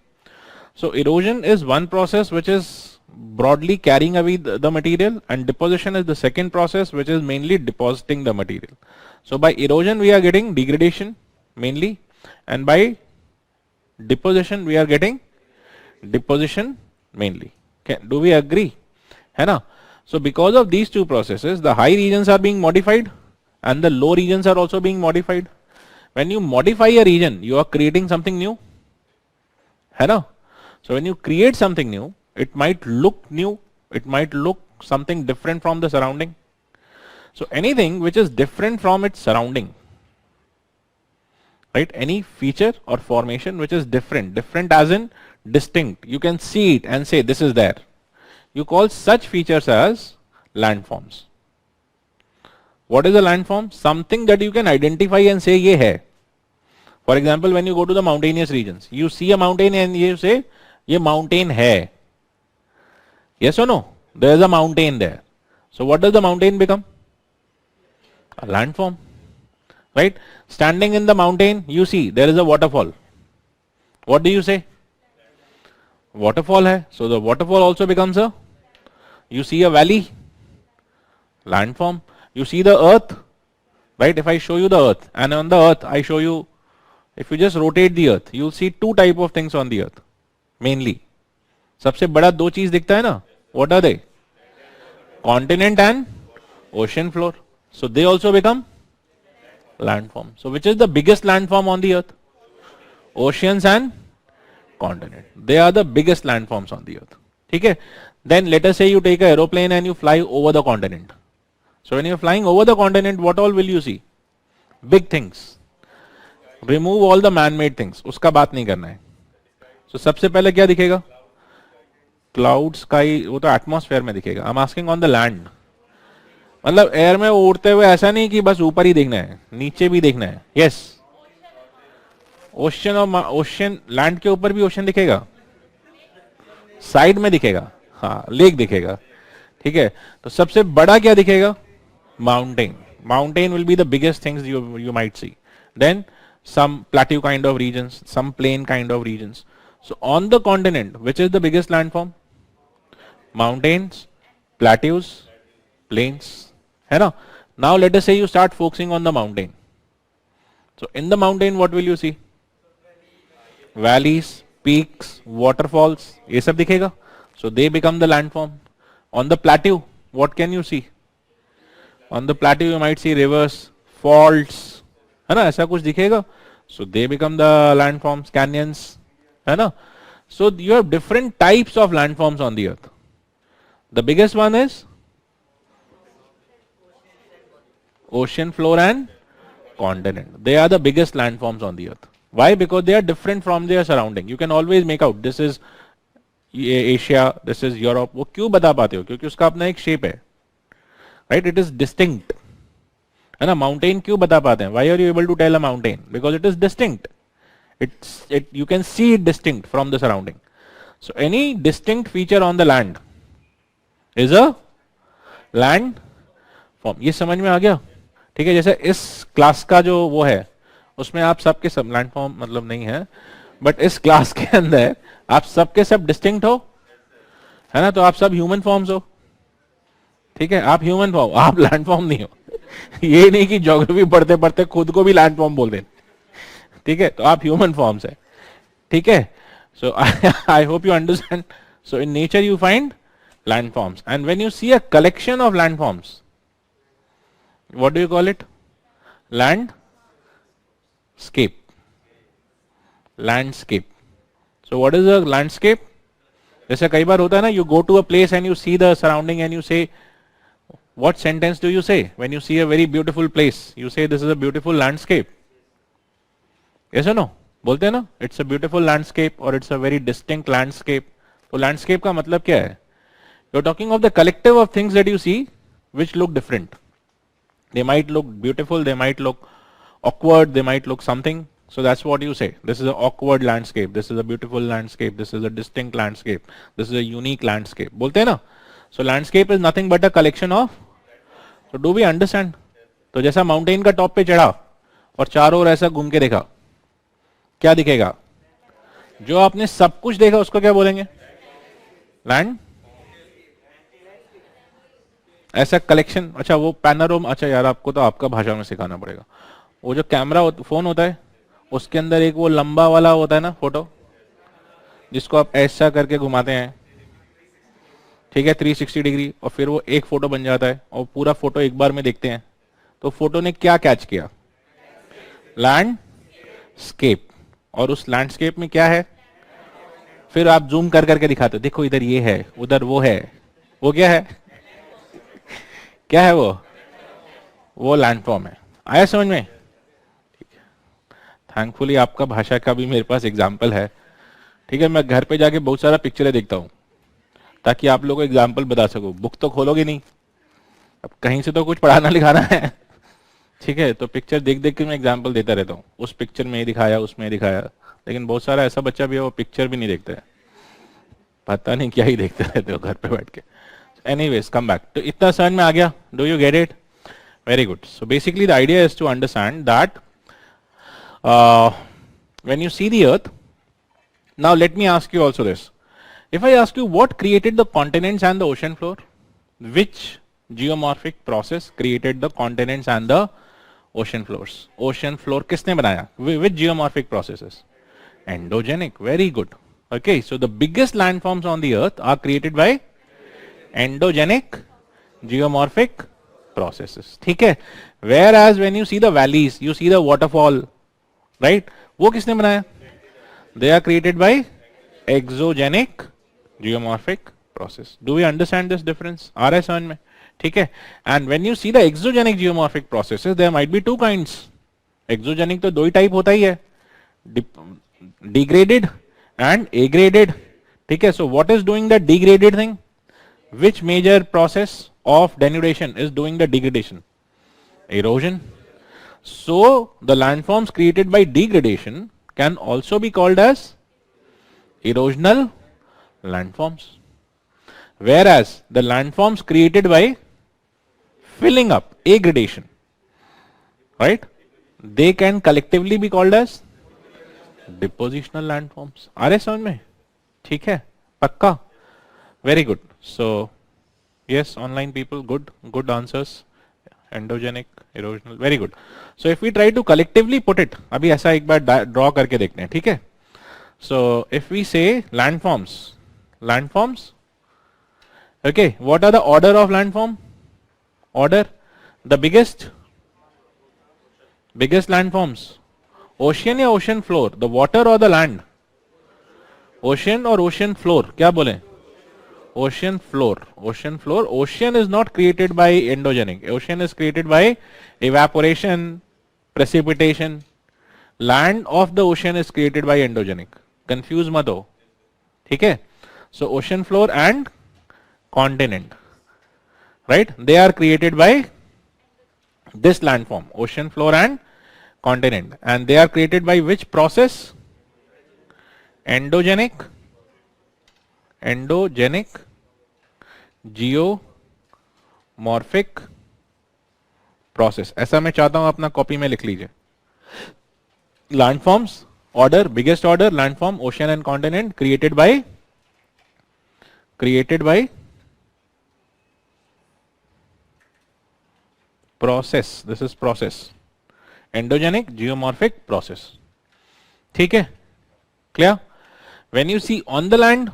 So erosion is one process which is broadly carrying away the material, and deposition is the second process which is mainly depositing the material. So by erosion we are getting degradation mainly, and by deposition we are getting deposition mainly. Okay, do we agree? है ना? So because of these two processes, the high regions are being modified and the low regions are also being modified. When you modify a region, you are creating something new. है ना? So when you create something new, it might look new, it might look something different from the surrounding. So anything which is different from its surrounding, right? Any feature or formation which is different as in distinct, you can see it and say this is there. You call such features as landforms. What is a landform? Something that you can identify and say ye hai. For example, when you go to the mountainous regions, you see a mountain and you say ye mountain hai. Yes or no? There is a mountain there. So what does the mountain become? A landform. Right? Standing in the mountain, you see there is a waterfall. What do you say? Waterfall hai. So the waterfall also becomes a, you see a valley, landform. You see the earth, right? If I show you the earth, and on the earth I show you, if you just rotate the earth, you'll see two type of things on the earth mainly. सबसे बड़ा दो चीज दिखता है ना, what are they? Continent and ocean floor. So they also become landform. So which is the biggest landform on the earth? Oceans and continent. They are the biggest landforms on the earth. ठीक है? Then let us say you take an aeroplane and you fly over the continent. So when you're flying over the continent, what all will you see? Big things. Remove all the man-made things. उसका बात नहीं करना है. So सबसे पहले क्या दिखेगा? Cloud sky, वो तो एटमॉस्फेयर में दिखेगा. I'm asking on the land. मतलब एयर में उड़ते हुए ऐसा नहीं कि बस ऊपर ही देखना है, नीचे भी देखना है. यस. ओशन और ओशन, लैंड के ऊपर भी ओशन दिखेगा, साइड में दिखेगा, हाँ लेक दिखेगा. ठीक है. तो सबसे बड़ा क्या दिखेगा? Mountain. Mountain will be the biggest things you might see. Then some plateau kind of regions, some plain kind of regions. So on the continent, which is the biggest landform? Mountains, plateaus, plains. है ना? Now let us say you start focusing on the mountain. So in the mountain, what will you see? Valleys, peaks, waterfalls. ये सब दिखेगा. So they become the landform. On the plateau, what can you see? On the plateau, you might see rivers, faults. है ना? ऐसा कुछ दिखेगा. So they become the landforms, canyons. है ना? So you have different types of landforms on the earth. The biggest one is ocean floor and continent. They are the biggest landforms on the earth. Why? Because they are different from their surrounding. You can always make out this is Asia, this is Europe. वो क्यों बता पाते हो? क्योंकि उसका अपना एक shape है. Right? It is distinct. है ना? Mountain क्यों बता पाते हैं? Why are you able to tell a mountain? Because it is distinct. You can see it distinct from the surrounding. So any distinct feature on the land is a land form. ये समझ में आ गया? ठीक है. जैसे इस class का जो वो है उसमें आप सबके सब लैंड फॉर्म मतलब नहीं है, बट इस क्लास के अंदर आप सबके सब डिस्टिंक्ट हो, है ना? तो आप सब ह्यूमन फॉर्म्स हो. ठीक है. आप ह्यूमन फॉर्म, आप लैंड फॉर्म नहीं हो. ये नहीं कि ज्योग्राफी पढ़ते पढ़ते खुद को भी लैंड फॉर्म बोल दें. ठीक है. तो आप ह्यूमन फॉर्म्स है. ठीक है. So I hope you understand. So in nature you find landforms, and when you see a collection of landforms, what do you call it? Landscape. Landscape. So what is a landscape? जैसे कई बार होता है ना, you go to a place and you see the surrounding and you say, what sentence do you say when you see a very beautiful place? You say this is a beautiful landscape. Yes or no? बोलते हैं ना, it's a beautiful landscape or it's a very distinct landscape. तो landscape का मतलब क्या है? You're talking of the collective of things that you see which look different. They might look beautiful, they might look awkward, they might look something. So that's what you say. This is an awkward landscape, this is a beautiful landscape, this is a distinct landscape, this is a unique landscape. बोलते हैं ना? So landscape is nothing but a collection of. So do we understand? तो जैसा mountain का top पे चढ़ा और चारों ओर ऐसा घूम के देखा, क्या दिखेगा? जो आपने सब कुछ देखा उसको क्या बोलेंगे? लैंड. ऐसा कलेक्शन. अच्छा वो पैनोरामा, अच्छा यार आपको तो आपका भाषा में सिखाना पड़ेगा. वो जो कैमरा फोन होता है उसके अंदर एक वो लंबा वाला होता है ना फोटो, जिसको आप ऐसा करके घुमाते हैं. ठीक है. 360 डिग्री, और फिर वो एक फोटो बन जाता है और पूरा फोटो एक बार में देखते हैं. तो फोटो ने क्या कैच किया? लैंडस्केप. और उस लैंडस्केप में क्या है? फिर आप जूम कर करके दिखाते हो, देखो इधर ये है, उधर वो है. वो क्या है? क्या है वो लैंडफॉर्म है. आया समझ में? थैंकफुली आपका भाषा का भी मेरे पास एग्जाम्पल है. ठीक है. मैं घर पे जाके बहुत सारा पिक्चरें देखता हूँ ताकि आप लोगों को एग्जाम्पल बता सकूं. बुक तो खोलोगे नहीं, अब कहीं से तो कुछ पढ़ाना लिखाना है. ठीक है. तो पिक्चर देख देख के मैं एग्जाम्पल देता रहता हूँ. उस पिक्चर में दिखाया, उसमें दिखाया. लेकिन बहुत सारा ऐसा बच्चा भी है वो पिक्चर भी नहीं देखता है. पता नहीं क्या ही देखते रहते हो घर पे बैठ के. Anyways, come back. तो इतना समझ में आ गया? Do you get it? Very good. So basically the idea is to understand that when you see the earth, now let me ask you also this. If I ask you what created the continents and the ocean floor, which geomorphic process created the continents and the ocean floors? Ocean floor किसने बनाया? Which geomorphic processes? Endogenic. Very good. Okay, so the biggest landforms on the earth are created by endogenic geomorphic processes. ठीक है. Whereas when you see the valleys, you see the waterfall, right? वो किसने बनाया? They are created by exogenic geomorphic process. Do we understand this difference? आ रहा है समझ में? ठीक है. And when you see the exogenic geomorphic processes, there might be two kinds. Exogenic तो दो ही टाइप होता ही है, degraded and agraded. ठीक है. So what is doing the degraded thing? Which major process of denudation is doing the degradation? Erosion. So the landforms created by degradation can also be called as erosional landforms, whereas the landforms created by filling up, aggradation, right, they can collectively be called as depositional landforms. आ रहे समझ में? ठीक है, पक्का? Very good. So yes, online people, good answers. Endogenic, erosional, very good. So if we try to collectively put it, अभी ऐसा एक बार draw करके देखते हैं, ठीक है? So if we say landforms, okay, what are the order of landform? Order, the biggest landforms, ocean या ocean floor, the water or the land? Ocean or ocean floor? क्या बोले? Ocean floor. Ocean is not created by endogenic. Ocean is created by evaporation, precipitation. Land of the ocean is created by endogenic. Confuse मत हो, ठीक है? So ocean floor and continent, right? They are created by this landform, ocean floor and continent, and they are created by which process? Endogenic geomorphic process. ऐसा मैं चाहता हूं अपना copy में लिख लीजिए. Landforms, order, biggest order, landform, ocean and continent, created by process. This is process. Endogenic geomorphic process. ठीक है? Clear? When you see on the land,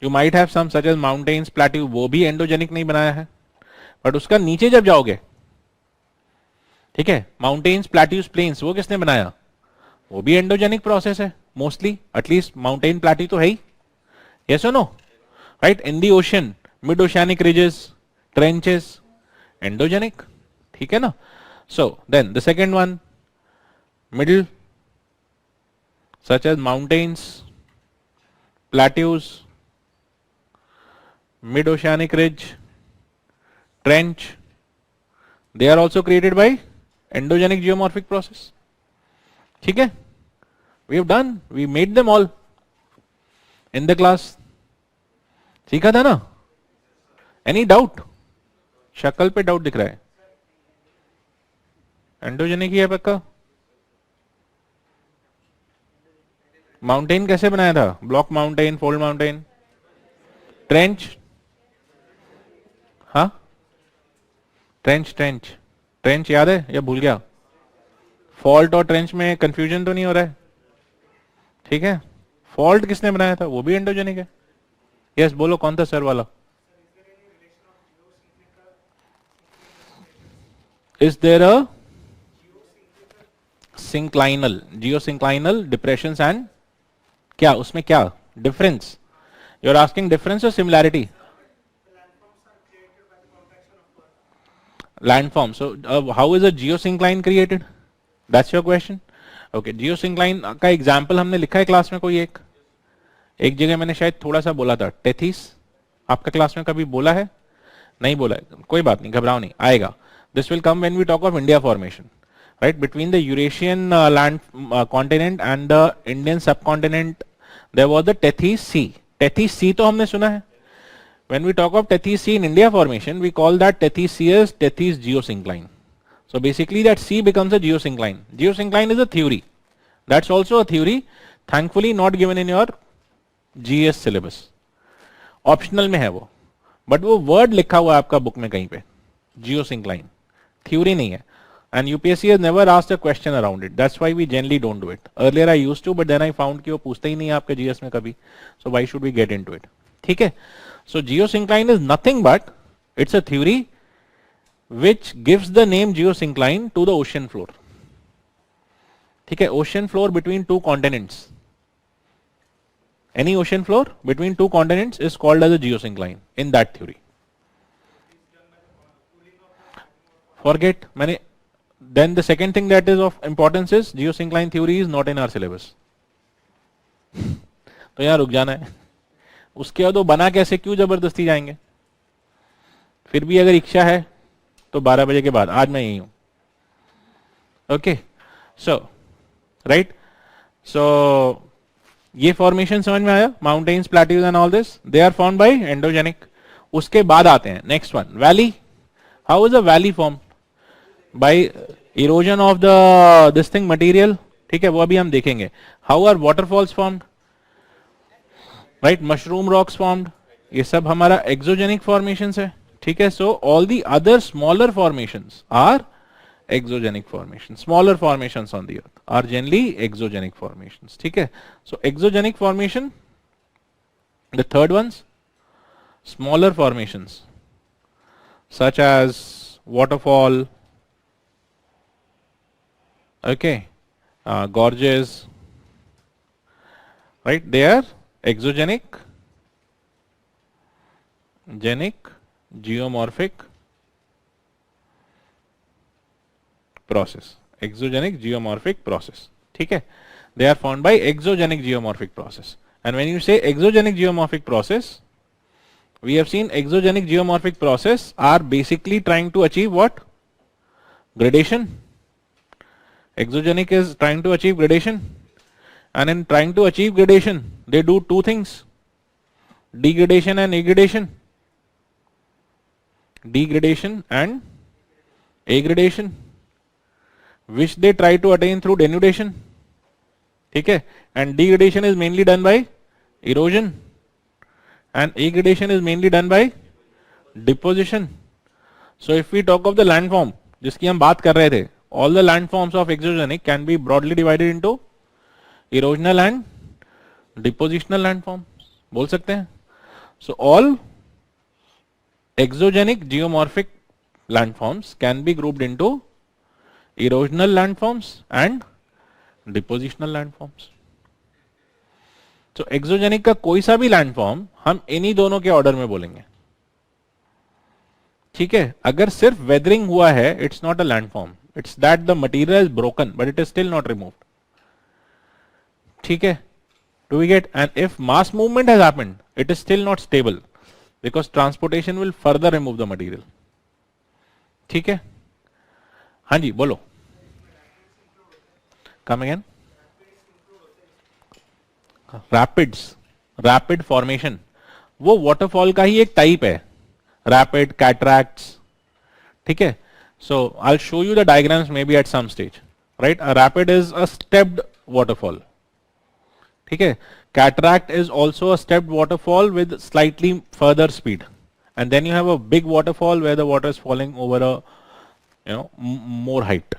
you might have some such as mountains, plateau, वो भी endogenic नहीं बनाया है, but उसका नीचे जब जाओगे, ठीक है, माउंटेन्स, प्लेट्यूज, प्लेन्स, वो किसने बनाया? वो भी एंडोजेनिक प्रोसेस है मोस्टली, एटलीस्ट माउंटेन प्लेट्यू तो है ही. यस और no? Right? In the ocean, mid oceanic ridges, trenches, endogenic. ठीक है ना? So then the second one, middle, such as mountains, plateaus, mid oceanic ridge, trench, they are also created by endogenic geomorphic process. ठीक है? We have done, we made them all in the class. सीखा था ना? Any doubt? शक्ल पे doubt दिख रहा है. एंडोजेनिक ही है पक्का? माउंटेन कैसे बनाया था? Block mountain, fold mountain, trench, हाँ, ट्रेंच याद है या भूल गया? फॉल्ट और ट्रेंच में कंफ्यूजन तो नहीं हो रहा है? ठीक है. फॉल्ट किसने बनाया था? वो भी एंडोजेनिक है. यस, बोलो कौन था सर वाला? Is there a synclinal, geosynclinal depressions and क्या उसमें क्या difference? You are asking difference और similarity? Landform. So how is a geosyncline created? That's your question. Okay, geosyncline का एग्जाम्पल हमने लिखा है क्लास में कोई एक जगह मैंने शायद थोड़ा सा बोला था, टेथिस. आपका क्लास में कभी बोला है? नहीं बोला है, कोई बात नहीं, घबराओ नहीं, आएगा. This will come when we talk of India formation, right? Between the Eurasian land continent and the Indian subcontinent there was the Tethys sea. Tethys sea तो हमने सुना है. When we talk of Tethys Sea in India formation, we call that Tethys Sea as Tethys geosyncline. So basically that sea becomes a geosyncline. Geosyncline is a theory. That's also a theory. Thankfully not given in your GS syllabus. Optional में है वो. But वो word लिखा हुआ है आपका book में कहीं पे. Geosyncline. Theory नहीं है. And UPSC has never asked a question around it. That's why we generally don't do it. Earlier I used to, but then I found कि वो पूछते ही नहीं है आपके GS में कभी. So why should we get into it? ठीक है? So geosyncline is nothing but it's a theory which gives the name geosyncline to the ocean floor. ठीक है? Ocean floor between two continents. any ocean floor between two continents is called as a geosyncline in that theory. Forget मैंने then the second thing that is of importance is geosyncline theory is not in our syllabus. तो यहाँ रुक जाना है. उसके बाद वो बना कैसे, क्यों जबरदस्ती जाएंगे. फिर भी अगर इच्छा है तो 12 बजे के बाद, आज मैं यही हूं. ओके, सो राइट, सो ये फॉर्मेशन समझ में आया. Mountains, plateaus and all this, they are formed by endogenic. उसके बाद आते हैं next one, valley. How is a valley form? By erosion of the this thing material. ठीक है, वो अभी हम देखेंगे. How are waterfalls formed? Right, mushroom rocks formed. ये सब हमारा एक्सोजेनिक फॉर्मेशंस है. ठीक है, so all the other smaller formations are exogenic formations. Smaller formations on the earth are generally exogenic formations. ठीक है, so exogenic formation, the third ones, smaller formations such as waterfall, okay, gorges, right, they are exogenic geomorphic process. Exogenic geomorphic process. ठीक है, they are formed by exogenic geomorphic process. And when you say exogenic geomorphic process, we have seen exogenic geomorphic process are basically trying to achieve what? Gradation. Exogenic is trying to achieve gradation, and in trying to achieve gradation they do two things: degradation and aggradation. Degradation and aggradation, which they try to attain through denudation. ठीक है, and degradation is mainly done by erosion and aggradation is mainly done by deposition. So if we talk of the landform जिसकी हम बात कर रहे थे, all the landforms of exogenic can be broadly divided into erosional and depositional landforms. बोल सकते हैं. So all exogenic geomorphic landforms can be grouped into erosional landforms and depositional landforms. तो exogenic का कोई सा भी landform हम इन्हीं दोनों के ऑर्डर में बोलेंगे. ठीक है, अगर सिर्फ weathering हुआ है, it's not a landform. It's that the material is broken, but it is still not removed. ठीक है, do we get? And if mass movement has happened, it is still not stable because transportation will further remove the material. ठीक है, हाँ जी बोलो. Come again. Rapids, rapid formation, वो waterfall का ही एक type है. Rapid, cataracts. ठीक है, so I'll show you the diagrams maybe at some stage. Right, a rapid is a stepped waterfall. ठीक है, cataract is also a stepped waterfall with slightly further speed, and then you have a big waterfall where the water is falling over a more height.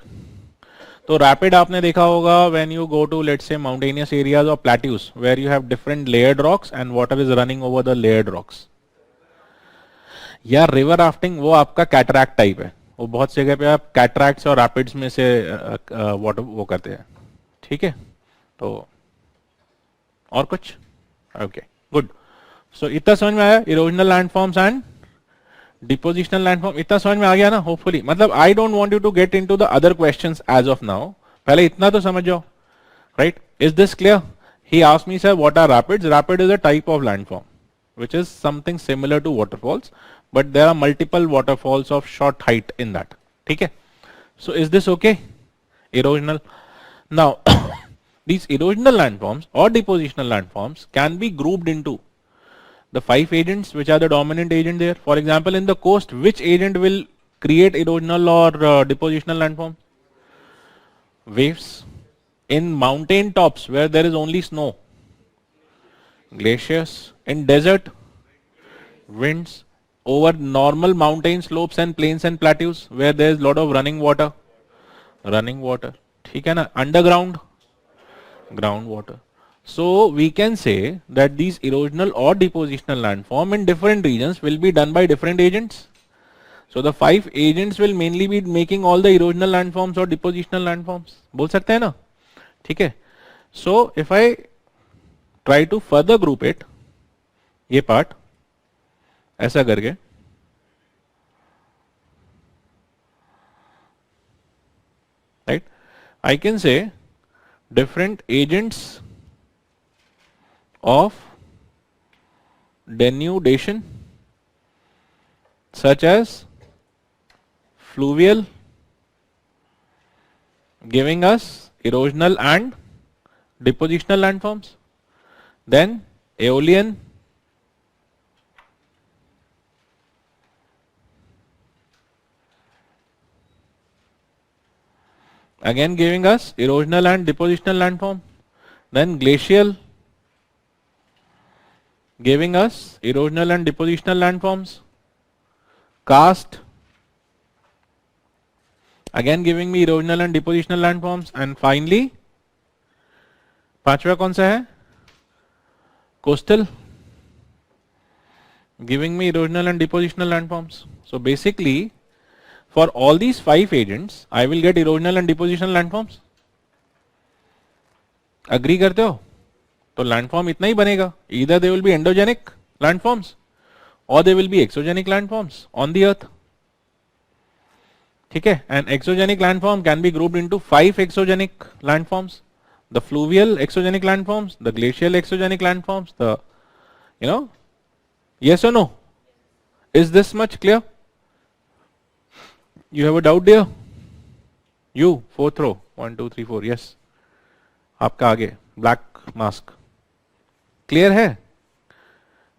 तो rapid आपने देखा होगा when you go to let's say mountainous areas or plateaus where you have different layered rocks and water is running over the layered rocks. या river rafting, वो आपका cataract type है. वो बहुत जगह पे आप कैटरैक्ट्स और रैपिड्स में से वाटर वो करते हैं. ठीक है, तो और कुछ? Okay, good. सो इतना समझ में आया, erosional landforms and depositional landform. इतना समझ में आ गया ना, होपफुली. मतलब I don't want you to get into the other questions as of now. पहले इतना तो समझ जाओ. Right, is this clear? He asked me sir what are rapids. Rapid is a type of landform which is something similar to waterfalls, but there are multiple waterfalls of short height in that. ठीक है, so is this okay? Erosional. Now these erosional landforms or depositional landforms can be grouped into the 5 agents which are the dominant agent there. For example, in the coast, which agent will create erosional or depositional landform? Waves. In mountain tops where there is only snow, glaciers. In desert, winds. Over normal mountain slopes and plains and plateaus where there is lot of running water. ठीक है ना? Underground, groundwater. So we can say that these erosional or depositional landform in different regions will be done by different agents. So the 5 agents will mainly be making all the erosional landforms or depositional landforms. बोल सकते हैं ना? ठीक है. So if I try to further group it, ये part ऐसा करके, right? I can say different agents of denudation such as fluvial giving us erosional and depositional landforms, then aeolian again giving us erosional and depositional landform, then glacial giving us erosional and depositional landforms, karst again giving me erosional and depositional landforms, and finally पांचवा कौन सा है, coastal giving me erosional and depositional landforms. So basically for all these 5 agents I will get erosional and depositional landforms. Agree करते हो? तो landform इतना ही बनेगा. Either they will be endogenic landforms or they will be exogenic landforms on the earth. ठीक है? An exogenic landform can be grouped into 5 exogenic landforms. The fluvial exogenic landforms, the glacial exogenic landforms, the, yes or no? Is this much clear? You have a doubt there? You, 4th row, 1, 2, 3, 4, yes. आपका आगे, black mask. Clear है?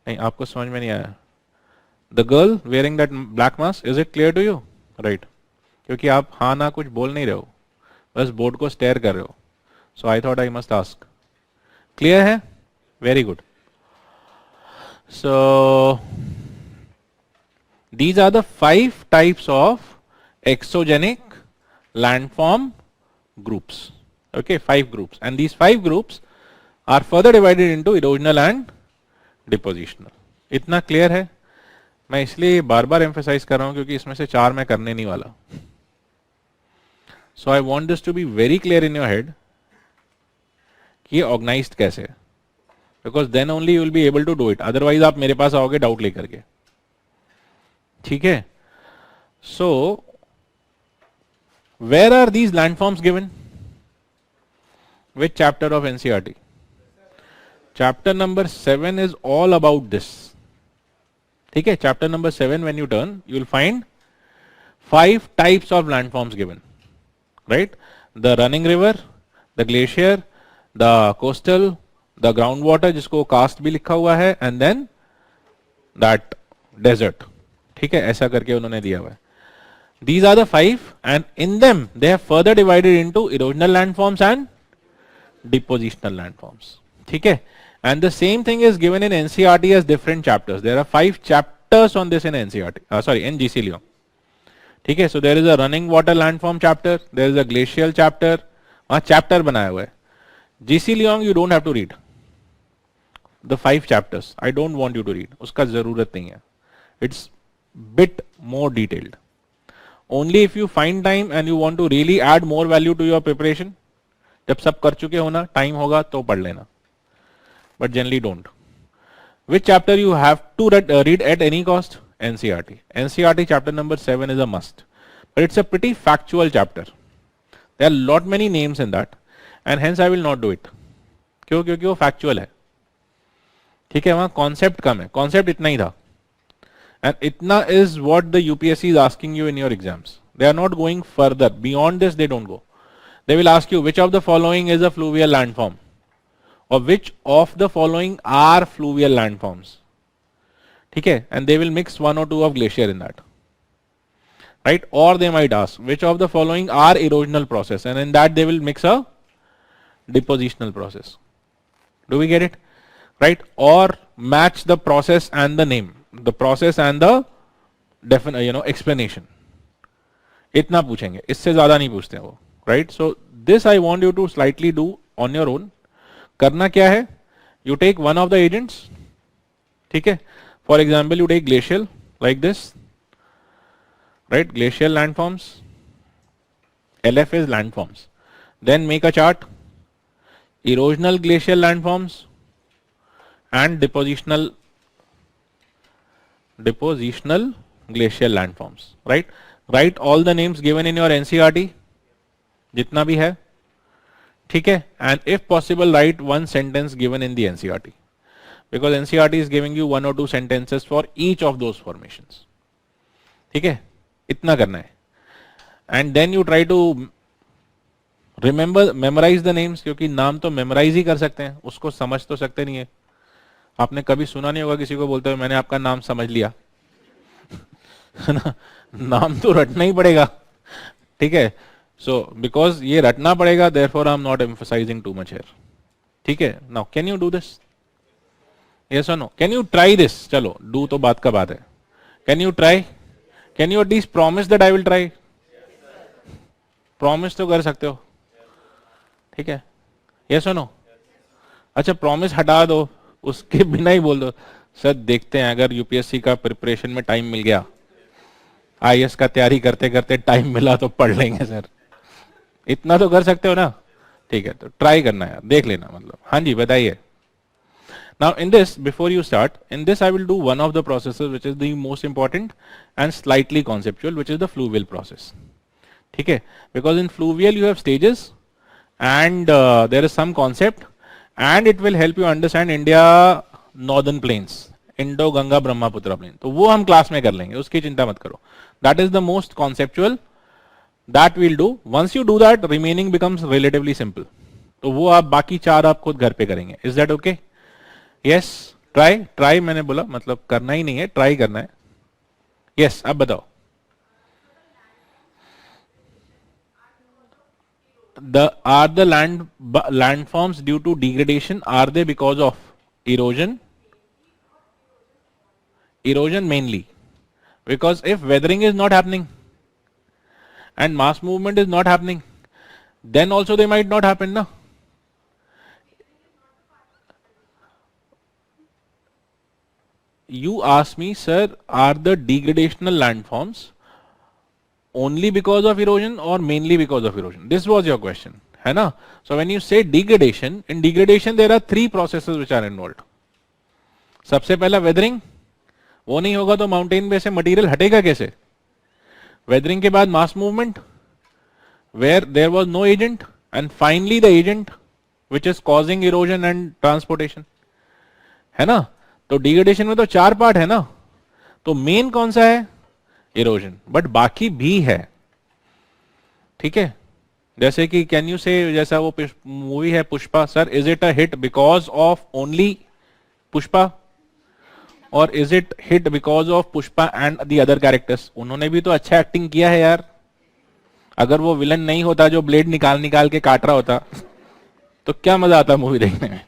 नहीं, आपको समझ में नहीं आया. The girl wearing that black mask, is it clear to you? Right. क्योंकि आप हाँ ना कुछ बोल नहीं रहे हो, बस बोर्ड को स्टेयर कर रहे हो. So I thought I must ask. Clear है? Very good. So these are the 5 types of exogenic landform groups. Okay, 5 groups, and these 5 groups are further divided into erosional and depositional. इतना clear है? मैं इसलिए बार बार emphasize कर रहा हूँ क्योंकि इसमें से 4 मैं करने नहीं वाला. So I want this to be very clear in your head कि ये ऑर्गेनाइज्ड कैसे है, because then only you will be able to do it. Otherwise आप मेरे पास आओगे डाउट लेकर के. ठीक है? So where are these landforms given? Which chapter of NCERT? Chapter number 7 is all about this. ठीक है? Chapter number 7 when you turn you will find 5 types of landforms given, right? The running river, the glacier, the coastal, the groundwater जिसको karst भी लिखा हुआ है, and then that desert. ठीक है? ऐसा करके उन्होंने दिया हुआ है. These are the 5, and in them they have further divided into erosional landforms and depositional landforms. ठीक है? And the same thing is given in NCERT as different chapters. There are 5 chapters on this in NCERT. In GC Leong. ठीक है? So there is a running water landform chapter, there is a glacial chapter. वहाँ chapter बनाया हुआ है. GC Leong you don't have to read the 5 chapters. I don't want you to read. उसका जरूरत नहीं है. It's bit more detailed. Only if you find time and you want to really add more value to your preparation, जब सब कर चुके हो ना, टाइम होगा तो पढ़ लेना. But generally don't. Which chapter you have to read at any cost? NCERT. NCERT chapter number 7 is a must. But it's a pretty factual chapter. There are lot many names in that. And hence I will not do it. क्यों? क्योंकि वो factual है. ठीक है? वहां concept कम है. Concept इतना ही था. एंड इतना is what the UPSC is asking you in your exams. They are not going further. Beyond this they don't go. They will ask you which of the following is a fluvial landform, और which of the following are fluvial landforms. ठीक है? And they will mix 1 or 2 of glacier in that. Right? Or they might ask which of the following are erosional process, and in that they will mix a depositional process. Do we get it? Right? Or match the process and the name, the process and the explanation. इतना पूछेंगे, इससे ज्यादा नहीं पूछते हैं वो. Right? So this I want you to slightly do on your own. करना क्या है? You take one of the agents. ठीक है? For example, you take glacial like this. Right? Glacial landforms. LF is landforms. Then make a chart. Erosional glacial landforms, and depositional glacial landforms. Right? Write all the names given in your NCERT, जितना भी है, ठीक है, and if possible write one sentence given in the NCERT, because NCERT is giving you 1 or 2 sentences for each of those formations. ठीक है, इतना करना है, and then you try to memorize the names, क्योंकि नाम तो memorize ही कर सकते हैं, उसको समझ तो सकते नहीं है. आपने कभी सुना नहीं होगा किसी को बोलते हुए मैंने आपका नाम समझ लिया, है ना. नाम तो रटना ही पड़ेगा, ठीक है. So because ये रटना पड़ेगा, therefore I am not emphasizing too much here. ठीक है. Now can you do this? Yes or no? Can you try this? चलो, do तो बात का बात है. Can you try? Can you at least promise that I will try? Promise तो कर सकते हो, ठीक है. Yes or no? अच्छा, promise हटा दो, उसके बिना ही बोल दो सर देखते हैं, अगर यूपीएससी का प्रिपरेशन में टाइम मिल गया, आईएएस का तैयारी करते करते टाइम मिला तो पढ़ लेंगे सर. इतना तो कर सकते हो ना, ठीक है. तो ट्राई करना है, देख लेना, मतलब. हाँ जी, बताइए. Now in this, before you start, in this I will do one of the processes which is the most important and slightly conceptual, which is the fluvial process. ठीक है, because in fluvial you have stages and there is some concept and it will help you understand India northern plains, Indo Ganga Brahmaputra plain. तो वो हम class में कर लेंगे, उसकी चिंता मत करो. That is the most conceptual. That we'll do. Once you do that, remaining becomes relatively simple. तो वो आप बाकी 4 आप खुद घर पे करेंगे. Is that okay? Yes. Try मैंने बोला, मतलब करना ही नहीं है, try करना है. Yes. अब बताओ. Are the landforms due to degradation? Are they because of erosion? Erosion mainly. Because if weathering is not happening and mass movement is not happening, then also they might not happen, na. You ask me, sir, are the degradational landforms only because of erosion or mainly because of erosion? This was your question, है ना. So when you say degradation, in degradation there are 3 processes which are involved. सबसे पहला weathering, वो नहीं होगा तो mountain में से मटेरियल हटेगा कैसे. वेदरिंग के बाद mass movement, where there was no agent, and finally the agent which is causing erosion and transportation, है ना. तो डिग्रेडेशन में तो 4 पार्ट है ना. तो मेन कौन सा है? इरोजन. बट बाकी भी है, ठीक है. जैसे कि कैन यू से, जैसा वो मूवी है Pushpa, sir is it a hit because of only Pushpa और is it hit because of Pushpa and the other characters? उन्होंने भी तो अच्छा एक्टिंग किया है यार. अगर वो विलन नहीं होता जो ब्लेड निकाल निकाल के काट रहा होता तो क्या मजा आता मूवी देखने में.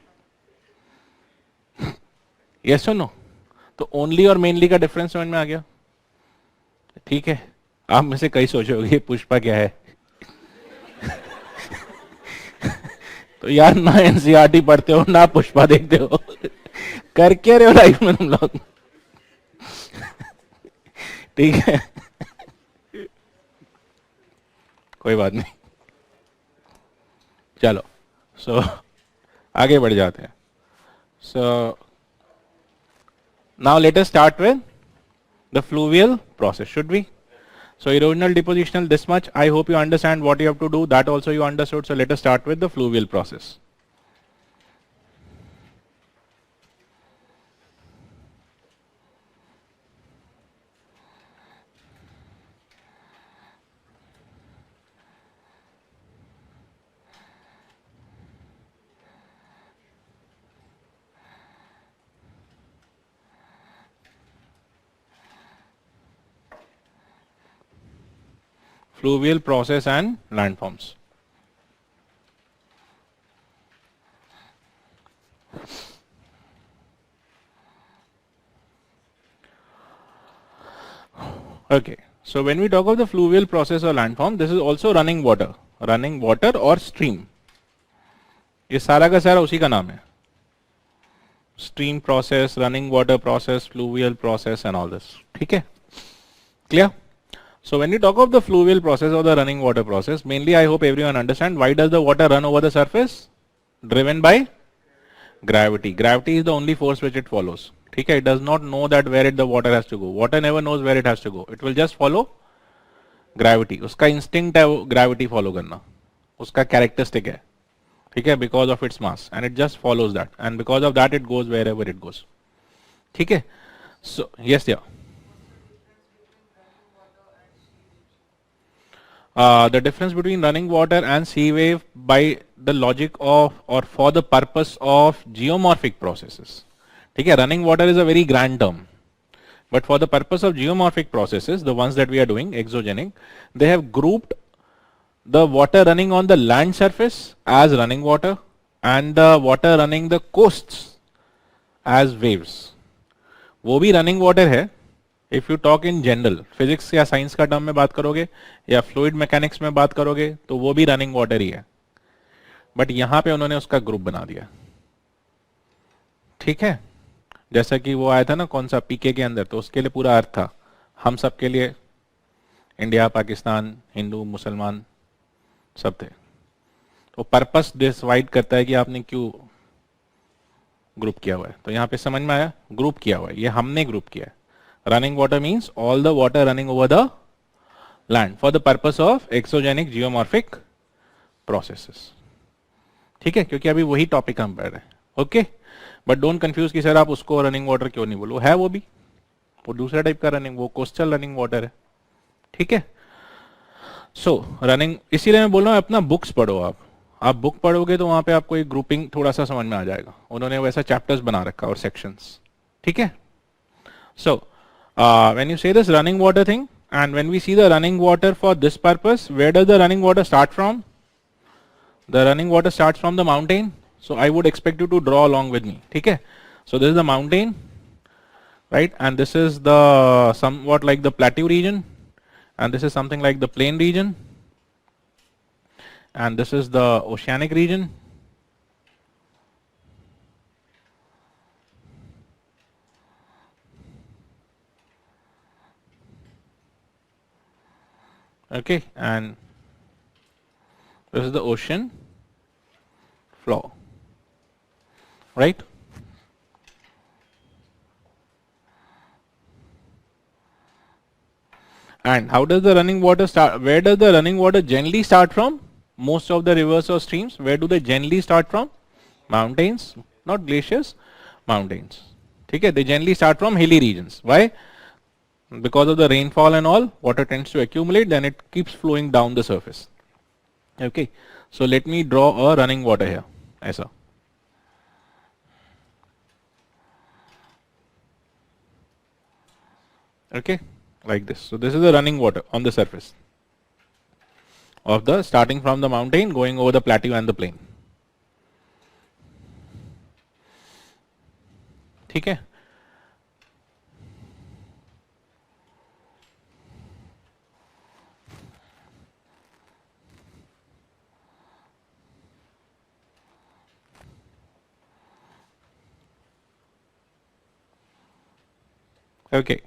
यस और नो? तो ओनली और मेनली का डिफरेंस समझ में आ गया, ठीक है. आप में से कई सोचोगे पुष्पा क्या है. तो यार ना एनसीईआरटी पढ़ते हो ना पुष्पा देखते हो, कर क्या रहे हो लाइफ में तुम लोग. ठीक है, कोई बात नहीं. चलो, सो आगे बढ़ जाते हैं. So now let us start with the fluvial process. Should we? So erosional, depositional, this much. I hope you understand what you have to do. That also you understood. So let us start with the fluvial process. Fluvial process and landforms. Okay, so when we talk of the fluvial process or landform, this is also running water or stream. ये सारा का सारा उसी का नाम है. Stream process, running water process, fluvial process and all this. ठीक है? Clear? So when we talk of the fluvial process or the running water process, mainly I hope everyone understand why does the water run over the surface? Driven by Gravity is the only force which it follows. ठीक है, it does not know that where the water has to go. Water never knows where it has to go. It will just follow gravity. उसका instinct है वो gravity follow करना, उसका characteristic है, ठीक है, because of its mass, and it just follows that, and because of that it goes wherever it goes. ठीक है, so yes, yeah. The difference between running water and sea wave by the logic of or for the purpose of geomorphic processes. ठीक है, running water is a very grand term, but for the purpose of geomorphic processes, the ones that we are doing, exogenic, they have grouped the water running on the land surface as running water and the water running the coasts as waves. वो भी running water है. If you talk in general physics या science का term में बात करोगे या fluid mechanics में बात करोगे तो वो भी रनिंग वाटर ही है, बट यहां पे उन्होंने उसका ग्रुप बना दिया. ठीक है, जैसा कि वो आया था ना कौन सा पीके के अंदर, तो उसके लिए पूरा अर्थ था, हम सब के लिए, इंडिया, पाकिस्तान, हिंदू, मुसलमान सब थे. तो पर्पस डिसाइड करता है कि आपने क्यों ग्रुप किया हुआ है. तो यहाँ पे समझ में आया, ग्रुप किया हुआ है, ये हमने ग्रुप किया है. Running water means all the water running over the land for the purpose of exogenic geomorphic processes. ठीक है, क्योंकि अभी वही टॉपिक हम पढ़ रहे हैं. ओके, बट डोंट कंफ्यूज कि सर आप उसको रनिंग वाटर क्यों नहीं बोलो, है वो भी, वो दूसरा टाइप का रनिंग, वो कोस्टल रनिंग वाटर है. ठीक है, सो रनिंग, इसीलिए मैं बोल रहा हूँ अपना बुक्स पढ़ो. आप बुक पढ़ोगे तो वहां पे आपको एक ग्रुपिंग थोड़ा सा समझ में आ जाएगा. उन्होंने वैसा चैप्टर्स बना रखा और सेक्शंस. ठीक है, सो when you say this running water thing, and when we see the running water for this purpose, where does the running water start from? The running water starts from the mountain. So I would expect you to draw along with me. Okay, so this is the mountain, right? And this is the somewhat like the plateau region, and this is something like the plain region, and this is the oceanic region. Okay, and this is the ocean floor, right? And how does the running water start? Where does the running water generally start from? Most of the rivers or streams, where do they generally start from? Mountains, not glaciers, mountains. Okay, they generally start from hilly regions. Why? Because of the rainfall and all, water tends to accumulate, then it keeps flowing down the surface. Okay, so let me draw a running water here, ऐसा. Okay, like this. So this is the running water on the surface of the, starting from the mountain, going over the plateau and the plain. ठीक है, okay.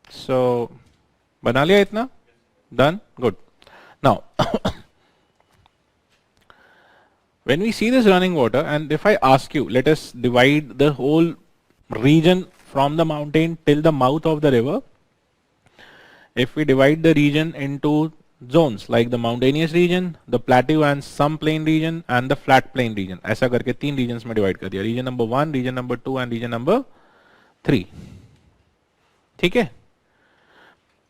So बना लिया इतना, done, good. Now when we see this running water, and if I ask you, let us divide the whole region from the mountain till the mouth of the river. If we divide the region into zones like the mountainous region, the plateau and some plain region, and the flat plain region, ऐसा करके 3 regions में divide कर दिया, region number 1, region number 2 and region number 3. ठीक है,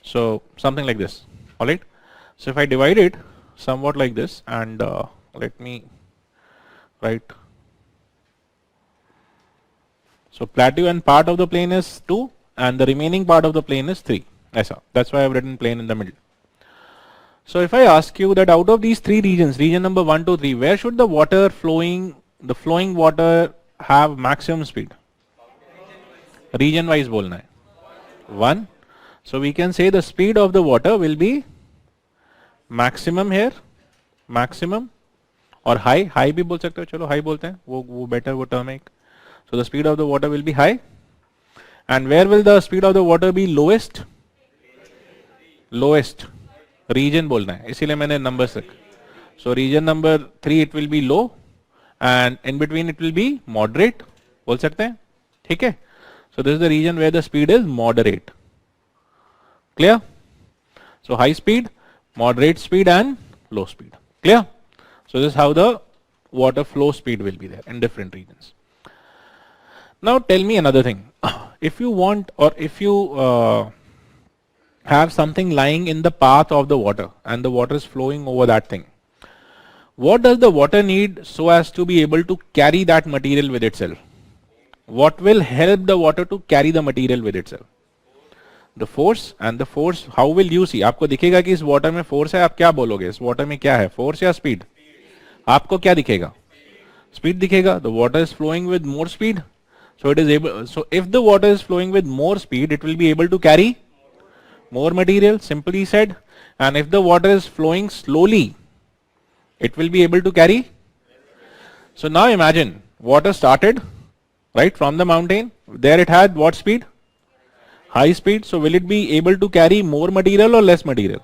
so something like this. All right, so if I divide it somewhat like this, and let me write, so plateau and part of the plain is 2 and the remaining part of the plain is 3. ऐसा, that's why I've written plain in the middle. So if I ask you that out of these 3 regions, region number 1 to 3, where should the water flowing, the flowing water have maximum speed? Region wise बोलना है, 1. So we can say the speed of the water will be maximum here, maximum, और high भी बोल सकते हो, चलो high बोलते हैं, वो better, वो term है. So the speed of the water will be high. And where will the speed of the water be lowest? Lowest. Region बोलना है, इसीलिए मैंने नंबर से. So region number 3 it will be low and in between it will be moderate, बोल सकते हैं. ठीक है. So this is the region where the speed is moderate. Clear? So high speed, moderate speed and low speed. Clear? So this is how the water flow speed will be there in different regions. Now tell me another thing. If you want, or if you have something lying in the path of the water and the water is flowing over that thing, what does the water need so as to be able to carry that material with itself? What will help the water to carry the material with itself? The force. And the force, how will you see? आपको दिखेगा कि इस water में force है, आप क्या बोलोगे? इस वाटर में क्या है, फोर्स या स्पीड? आपको क्या दिखेगा? स्पीड दिखेगा. The water is flowing with more speed, so it is able. So if the water is flowing with more speed, it will be able to carry more material, simply said. And if the water is flowing slowly, it will be able to carry. So now imagine water started right from the mountain. There it had what speed? High speed. So will it be able to carry more material or less material?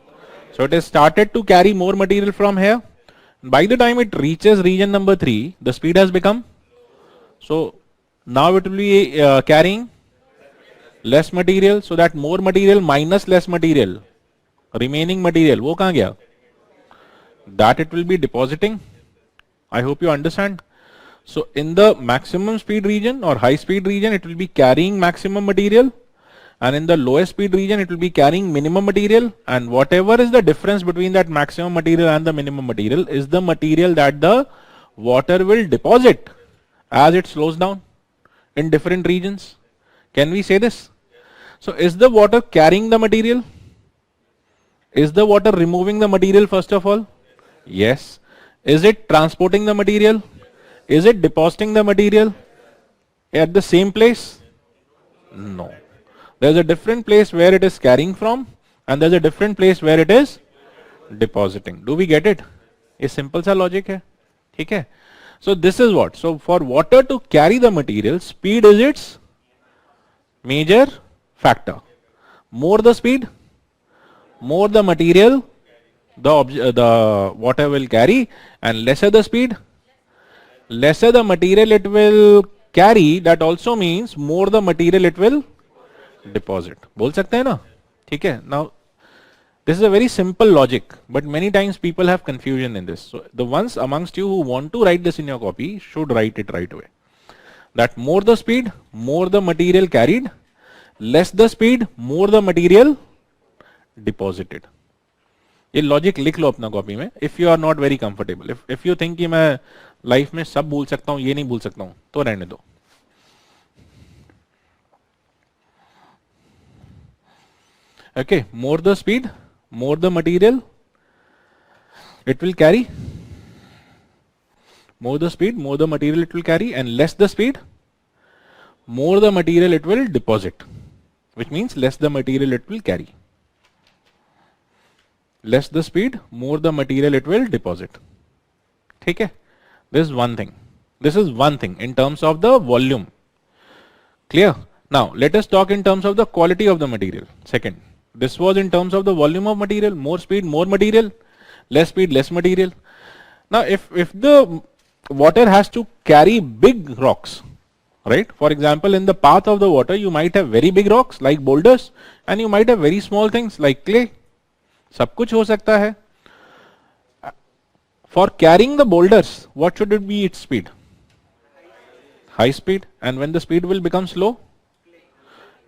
So it has started to carry more material from here. By the time it reaches region number 3, the speed has become. So now it will be carrying less material. So that more material minus less material, remaining material, wo kahan gaya? That it will be depositing. I hope you understand. So in the maximum speed region or high speed region, it will be carrying maximum material. And in the lowest speed region, it will be carrying minimum material, and whatever is the difference between that maximum material and the minimum material is the material that the water will deposit as it slows down in different regions. Can we say this? So is the water carrying the material? Is the water removing the material first of all? Yes. Is it transporting the material? Is it depositing the material at the same place? No. There's a different place where it is carrying from, and there's a different place where it is depositing. Do we get it? A simple sa logic hai. ठीक है? So this is what. So for water to carry the material, speed is its major factor. More the speed, more the material the water will carry, and lesser the speed, lesser the material it will carry. That also means more the material it will deposit. बोल सकते हैं ना? ठीक है. Now this is a very simple logic, but many times people have confusion in this. So the ones amongst you who want to write this in your copy should write it right away. That more the speed, more the material carried, less the speed, more the material deposited. ये logic लिख लो अपना copy में. If you are not very comfortable, if you think कि मैं life में सब भूल सकता हूं, ये नहीं भूल सकता हूं, तो रहने दो. Okay, more the speed, more the material it will carry. More the speed, more the material it will carry, and less the speed, more the material it will deposit, which means less the material it will carry. Less the speed, more the material it will deposit. ठीक है? This is one thing. This is one thing in terms of the volume. Clear? Now let us talk in terms of the quality of the material. Second. This was in terms of the volume of material, more speed, more material, less speed, less material. Now, if the water has to carry big rocks, right? For example, in the path of the water, you might have very big rocks like boulders, and you might have very small things like clay. सब कुछ हो सकता है. For carrying the boulders, what should it be its speed? High speed. And when the speed will become slow,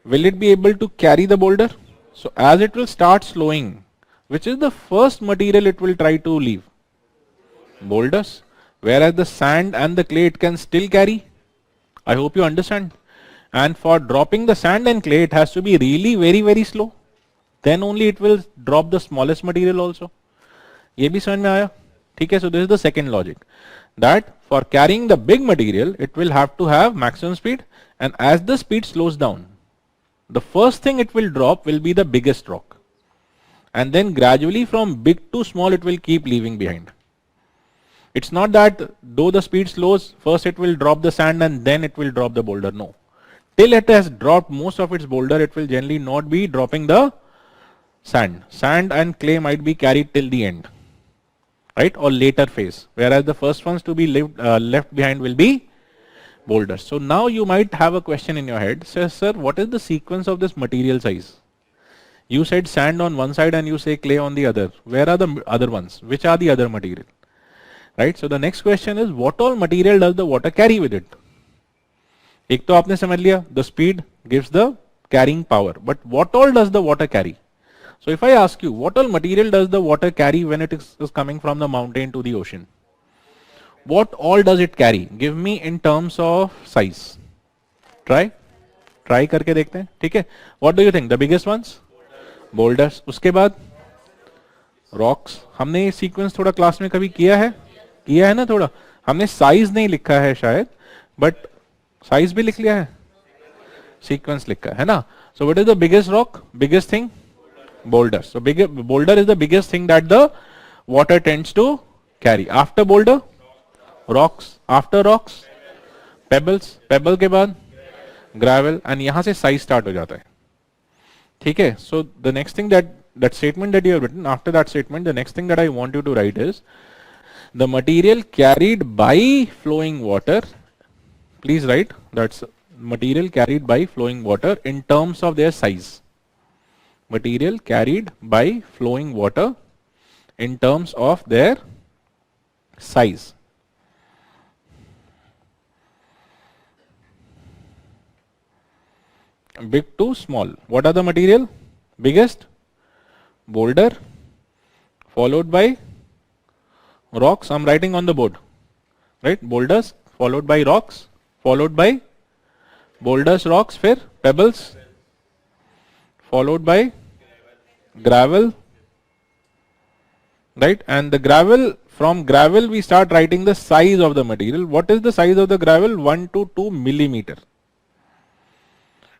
will it be able to carry the boulder? So as it will start slowing, which is the first material it will try to leave? Boulders. Whereas the sand and the clay it can still carry. I hope you understand. And for dropping the sand and clay, it has to be really very very slow. Then only it will drop the smallest material also. ये भी समझ में आया? ठीक है. So this is the second logic. That for carrying the big material, it will have to have maximum speed, and as the speed slows down, the first thing it will drop will be the biggest rock, and then gradually from big to small it will keep leaving behind. It's not that though the speed slows, first it will drop the sand and then it will drop the boulder. No. Till it has dropped most of its boulder, it will generally not be dropping the Sand and clay might be carried till the end, right, or later phase, whereas the first ones to be left behind will be boulders. So now you might have a question in your head, says, sir, what is the sequence of this material size? You said sand on one side and you say clay on the other. Where are the other ones? Which are the other material? Right? So the next question is, what all material does the water carry with it? एक तो आपने समझ लिया, the speed gives the carrying power, but what all does the water carry? So if I ask you, what all material does the water carry when it is coming from the mountain to the ocean? What all does it carry? Give me in terms of size. Try करके देखते हैं, ठीक है? What do you think? The biggest ones? Boulders. उसके बाद rocks. हमने ये sequence थोड़ा क्लास में कभी किया है ना थोड़ा. हमने साइज नहीं लिखा है शायद, बट साइज भी लिख लिया है, सीक्वेंस लिखा है ना. So what is the biggest rock? Biggest thing? Boulder. So boulder is the biggest thing that the water tends to carry. After boulder, rocks. After rocks, pebbles. Pebble के बाद gravel, and यहाँ से size start हो जाता है. ठीक है? So the next thing that statement that you have written, after that statement, the next thing that I want you to write is the material carried by flowing water. Please write that's material carried by flowing water in terms of their size. Material carried by flowing water in terms of their size. Big to small. What are the material? Biggest? Boulder, followed by rocks. I'm writing on the board, right? Boulders, followed by rocks, followed by boulders, rocks, फिर pebbles, followed by gravel, right? And the gravel, from gravel we start writing the size of the material. What is the size of the gravel? 1 to 2 millimeter.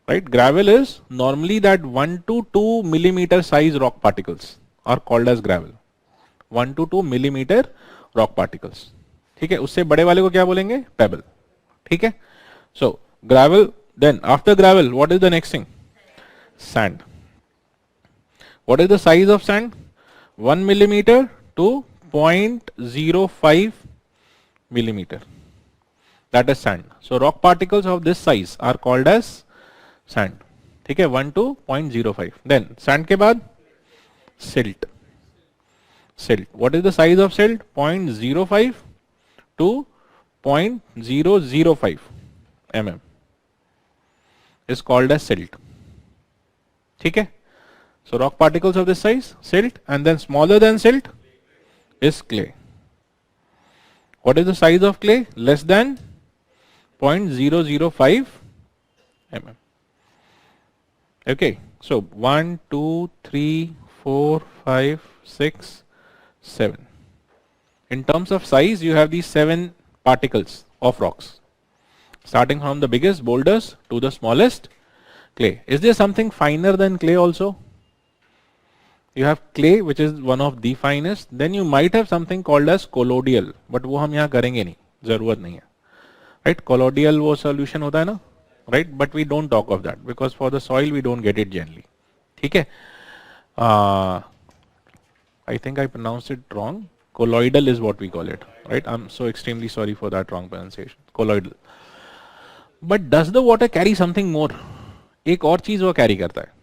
Right? Gravel is normally that 1 to 2 millimeter size rock particles are called as gravel. 1 to 2 millimeter rock particles. ठीक है? उससे बड़े वाले को क्या बोलेंगे? Pebble. ठीक है? So gravel. Then after gravel, what is the next thing? Sand. What is the size of sand? 1 millimeter to 0.05 millimeter. That is sand. So rock particles of this size are called as sand. ठीक है? 1 to 0.05. Then sand के बाद silt. Silt. What is the size of silt? 0.05 to 0.005 mm is called as silt. ठीक है? So rock particles of this size, silt, and then smaller than silt is clay. What is the size of clay? Less than 0.005 mm. Okay, so 1, 2, 3, 4, 5, 6, 7. In terms of size, you have these 7 particles of rocks, starting from the biggest boulders to the smallest clay. Is there something finer than clay also? You have clay, which is one of the finest. Then you might have something called as colloidal, but वो हम यहाँ करेंगे नहीं, जरूरत नहीं है, right? Colloidal वो solution होता है ना, right? But we don't talk of that because for the soil we don't get it generally. ठीक है? I think I pronounced it wrong. Colloidal is what we call it, right? I'm so extremely sorry for that wrong pronunciation. Colloidal. But does the water carry something more? एक और चीज वो carry करता है.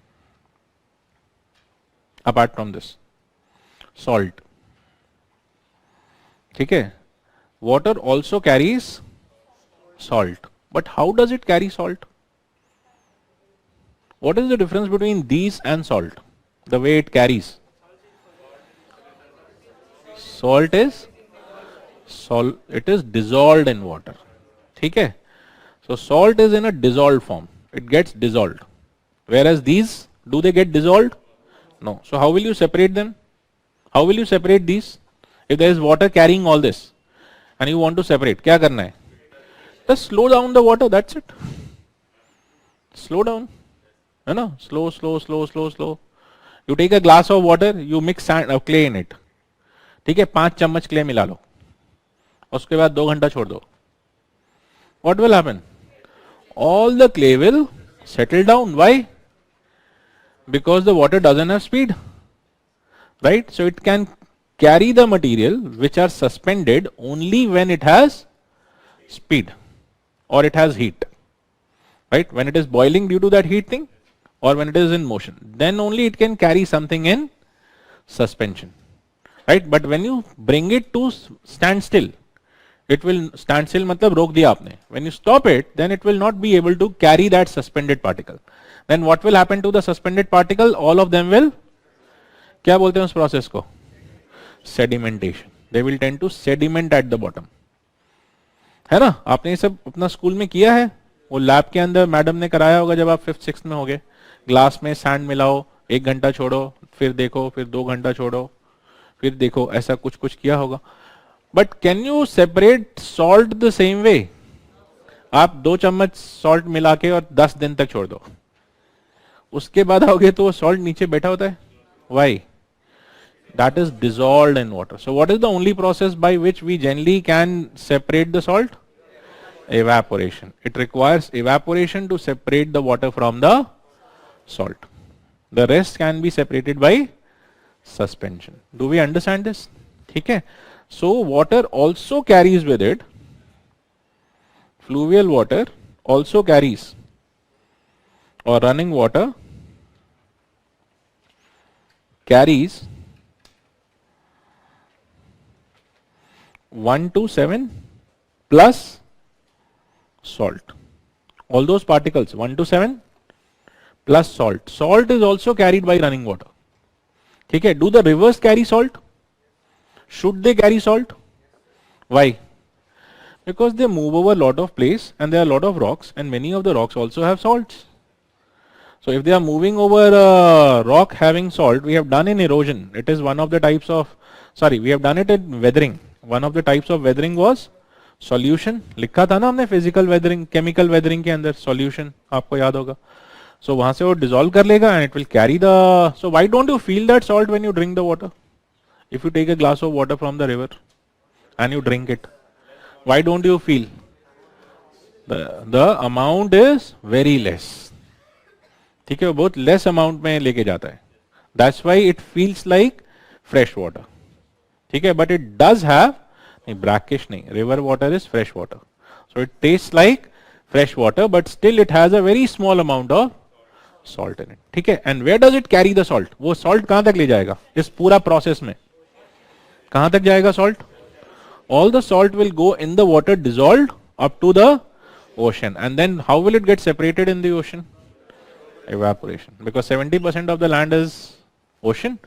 Apart from this, salt. ठीक है? Water also carries salt. But how does it carry salt? What is the difference between these and salt? The way it carries. Salt is it is dissolved in water. ठीक है? So salt is in a dissolved form. It gets dissolved. Whereas these, do they get dissolved? No. So how will you separate them? How will you separate these? If there is water carrying all this and you want to separate, क्या करना है? Just slow down the water, that's it. Slow down. है ना? Slow, slow, slow, slow, slow. You take a glass of water, you mix sand or clay in it. ठीक है? 5 चम्मच clay मिला लो. उसके बाद 2 घंटा छोड़ दो. What will happen? All the clay will settle down. Why? Because the water doesn't have speed. right? So it can carry the material which are suspended only when it has speed or it has heat, right? When it is boiling due to that heat thing or when it is in motion, then only it can carry something in suspension, right? But when you bring it to stand still, it will stand still matlab rok diya aapne. When you stop it, then it will not be able to carry that suspended particle. Then what will happen to the suspended particle? All of them will, क्या बोलते हैं उस process को? Sedimentation. They will tend to sediment at the bottom. है ना? आपने ये सब अपना स्कूल में किया है? वो लैब के अंदर मैडम ने कराया होगा जब आप 5th 6th में होगे. ग्लास में सैंड मिलाओ, 1 घंटा छोड़ो, फिर देखो, फिर 2 घंटा छोड़ो, फिर देखो, ऐसा कुछ कुछ किया होगा. But can you separate salt the same way? आप 2 चम्मच सॉल्ट मिला के और 10 दिन तक छोड़ दो, उसके बाद आओगे तो वो सॉल्ट नीचे बैठा होता है. Y? That is dissolved in water. So what is the only process by which we generally can separate the salt? Evaporation. It requires evaporation to separate the water from the salt. The rest can be separated by suspension. Do we understand this? ठीक है? So water also carries with it, fluvial water also carries, or running water carries 1 to 7 plus salt. All those particles 1 to 7 plus salt. Salt is also carried by running water. ठीक है? Do the rivers carry salt? Should they carry salt? Why? Because they move over a lot of place and there are a lot of rocks, and many of the rocks also have salts. So if they are moving over a rock having salt, we have done in erosion. It is one of the types of, we have done it in weathering. One of the types of weathering was solution. लिखा था ना हमने physical weathering, chemical weathering के अंदर solution, आपको याद होगा. So वहां से वो dissolve कर लेगा and it will carry the. So why don't you feel that salt when you drink the water? If you take a glass of water from the river and you drink it, why don't you feel? The amount is very less. ठीक है, वो बहुत less amount में लेके जाता है. That's why it feels like fresh water. ठीक है, but it does have, नहीं brackish नहीं, river water is fresh water, so it tastes like fresh water, but still it has a very small amount of salt in it. ठीक है, and where does it carry the salt? वो salt कहाँ तक ले जाएगा इस पूरा process में? कहाँ तक जाएगा salt? All the salt will go in the water dissolved up to the ocean, and then how will it get separated in the ocean? Evaporation, because 70% of the land is ocean.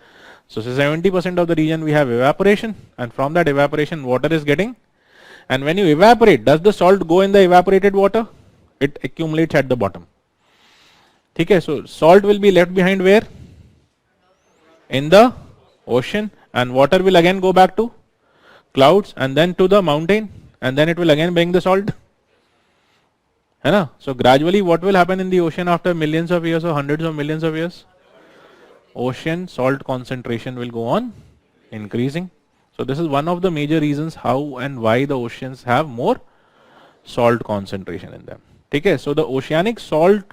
So 70% of the region we have evaporation, and from that evaporation water is getting, and when you evaporate, does the salt go in the evaporated water? It accumulates at the bottom. ठीक है, so salt will be left behind where? In the ocean, and water will again go back to clouds and then to the mountain, and then it will again bring the salt. है ना? So gradually what will happen in the ocean after millions of years or hundreds of millions of years? Ocean salt concentration will go on increasing. So this is one of the major reasons how and why the oceans have more salt concentration in them. ठीक है? So the oceanic salt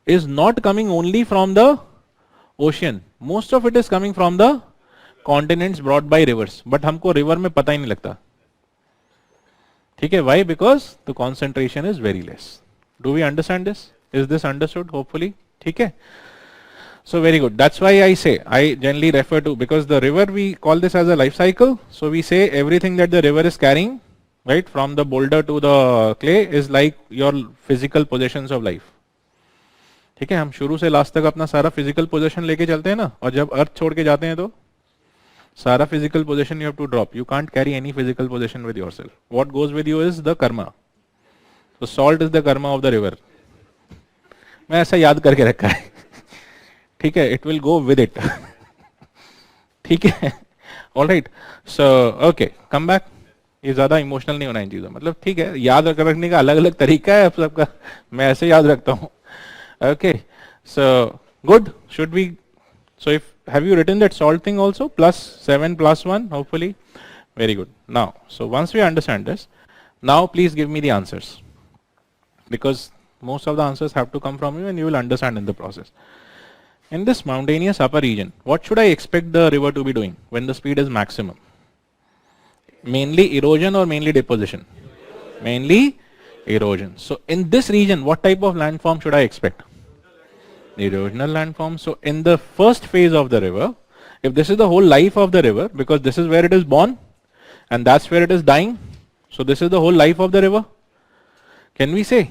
is not coming only from the ocean. Most of it is coming from the continents brought by rivers. But हमको river में पता ही नहीं लगता. ठीक है? Why? Because the concentration is very less. Do we understand this? Is this understood? Hopefully. ठीक है? So very good. That's why I say, I generally refer to, because the river, we call this as a life cycle. So we say everything that the river is carrying, right, from the boulder to the clay is like your physical possessions of life. ठीक है, हम शुरू से last तक अपना सारा physical possession लेके चलते हैं ना, और जब अर्थ छोड़ के जाते हैं तो सारा physical possession you have to drop. You can't carry any physical possession with yourself. What goes with you is the karma. So salt is the karma of the river. मैं ऐसा याद करके रखा है. ठीक है, it will go with it. ठीक है, all right. So okay, come back. ये ज्यादा इमोशनल नहीं होना इन चीजों, मतलब ठीक है, याद रखने का अलग अलग तरीका है आप सबका, मैं ऐसे याद रखता हूँ. Okay, so good. Should we? So if have you written that salt thing also? Plus 7 plus 1, hopefully. Very good. Now, so once we understand this, now please give me the answers, because most of the answers have to come from you and you will understand in the process. In this mountainous upper region, what should I expect the river to be doing when the speed is maximum? Mainly erosion or mainly deposition? Mainly erosion. So in this region, what type of landform should I expect? Erosional landform. So in the first phase of the river, if this is the whole life of the river, because this is where it is born and that's where it is dying, so this is the whole life of the river, can we say,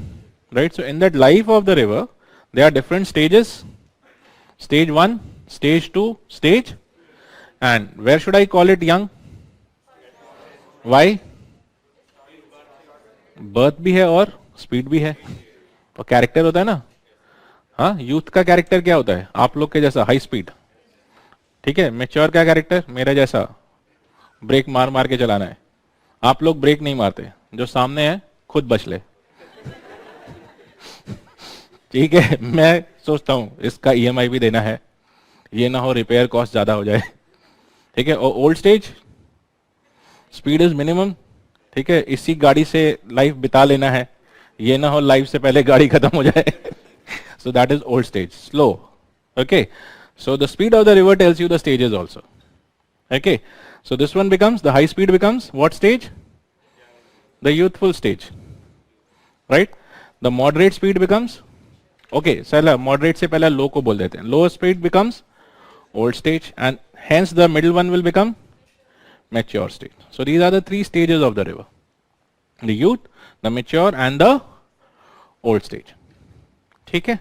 right? So in that life of the river, there are different stages. Stage 1, stage 2, stage, and where should I call it young? Why? Birth भी है और speed भी है, और character होता है ना. हाँ, यूथ का कैरेक्टर क्या होता है? आप लोग के जैसा हाई स्पीड, ठीक है. मैच्योर का कैरेक्टर मेरा जैसा ब्रेक मार मार के चलाना है. आप लोग ब्रेक नहीं मारते, जो सामने है खुद बच ले. ठीक है, मैं सोचता हूं इसका ईएमआई भी देना है, ये ना हो रिपेयर कॉस्ट ज्यादा हो जाए. ठीक है. और old stage, speed is minimum. ठीक है, इसी गाड़ी से लाइफ बिता लेना है, ये ना हो लाइफ से पहले गाड़ी खत्म हो जाए. So that is old stage, slow. Okay, so the speed of the river tells you the stages also. Okay, so this one becomes, the high speed becomes what stage? The youthful stage, right? The moderate speed becomes, okay, चला moderate से पहले low को बोल देते हैं. Low speed becomes old stage, and hence the middle one will become mature stage. So these are the three stages of the river: the youth, the mature, and the old stage. ठीक है?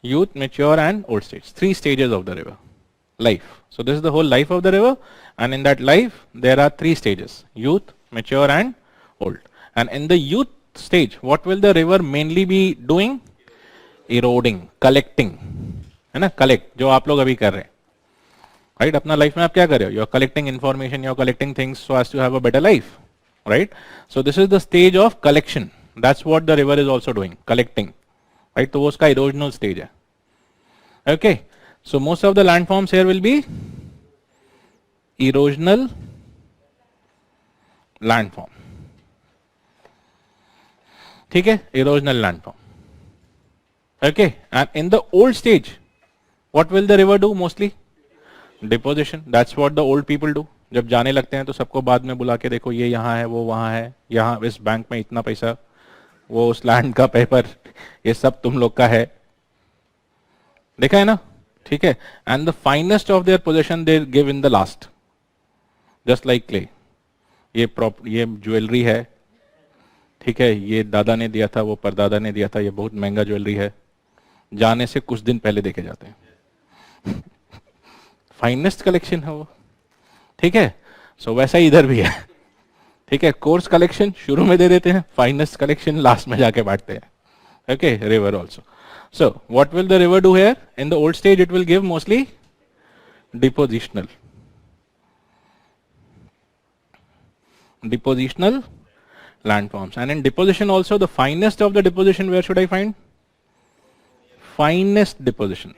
Youth, mature, and old stage. Three stages of the river life. So this is the whole life of the river, and in that life there are three stages: youth, mature, and old. And in the youth stage, what will the river mainly be doing? Eroding, collecting. है ना? Collect, जो आप लोग अभी कर रहे हैं, right? अपना life में आप क्या कर रहे हो? You are collecting information, you are collecting things so as to have a better life, right? So this is the stage of collection. That's what the river is also doing, collecting. Right, तो वो उसका erosional stage है. Okay, so most of the landforms here will be erosional landform. ठीक है, erosional landform. Okay, and in the old stage what will the river do? Mostly deposition. That's what the old people do. जब जाने लगते हैं तो सबको बाद में बुला के, देखो ये यहाँ है, वो वहाँ है, यहाँ इस बैंक में इतना पैसा, वो उस लैंड का पेपर, ये सब तुम लोग का है. देखा है ना? ठीक है. And the finest of their possession they give in the last, just like clay. ये ज्वेलरी है, ठीक है, ये दादा ने दिया था, वो परदादा ने दिया था, ये बहुत महंगा ज्वेलरी है, जाने से कुछ दिन पहले देखे जाते हैं. फाइनेस्ट कलेक्शन है वो. ठीक है. सो वैसा ही इधर भी है. ठीक है, कोर्स कलेक्शन शुरू में दे देते हैं, फाइनेस्ट कलेक्शन लास्ट में जाके बांटते हैं. Okay, river also. So what will the river do here? In the old stage it will give mostly depositional landforms. And in deposition also, the finest of the deposition, where should I find? Finest deposition.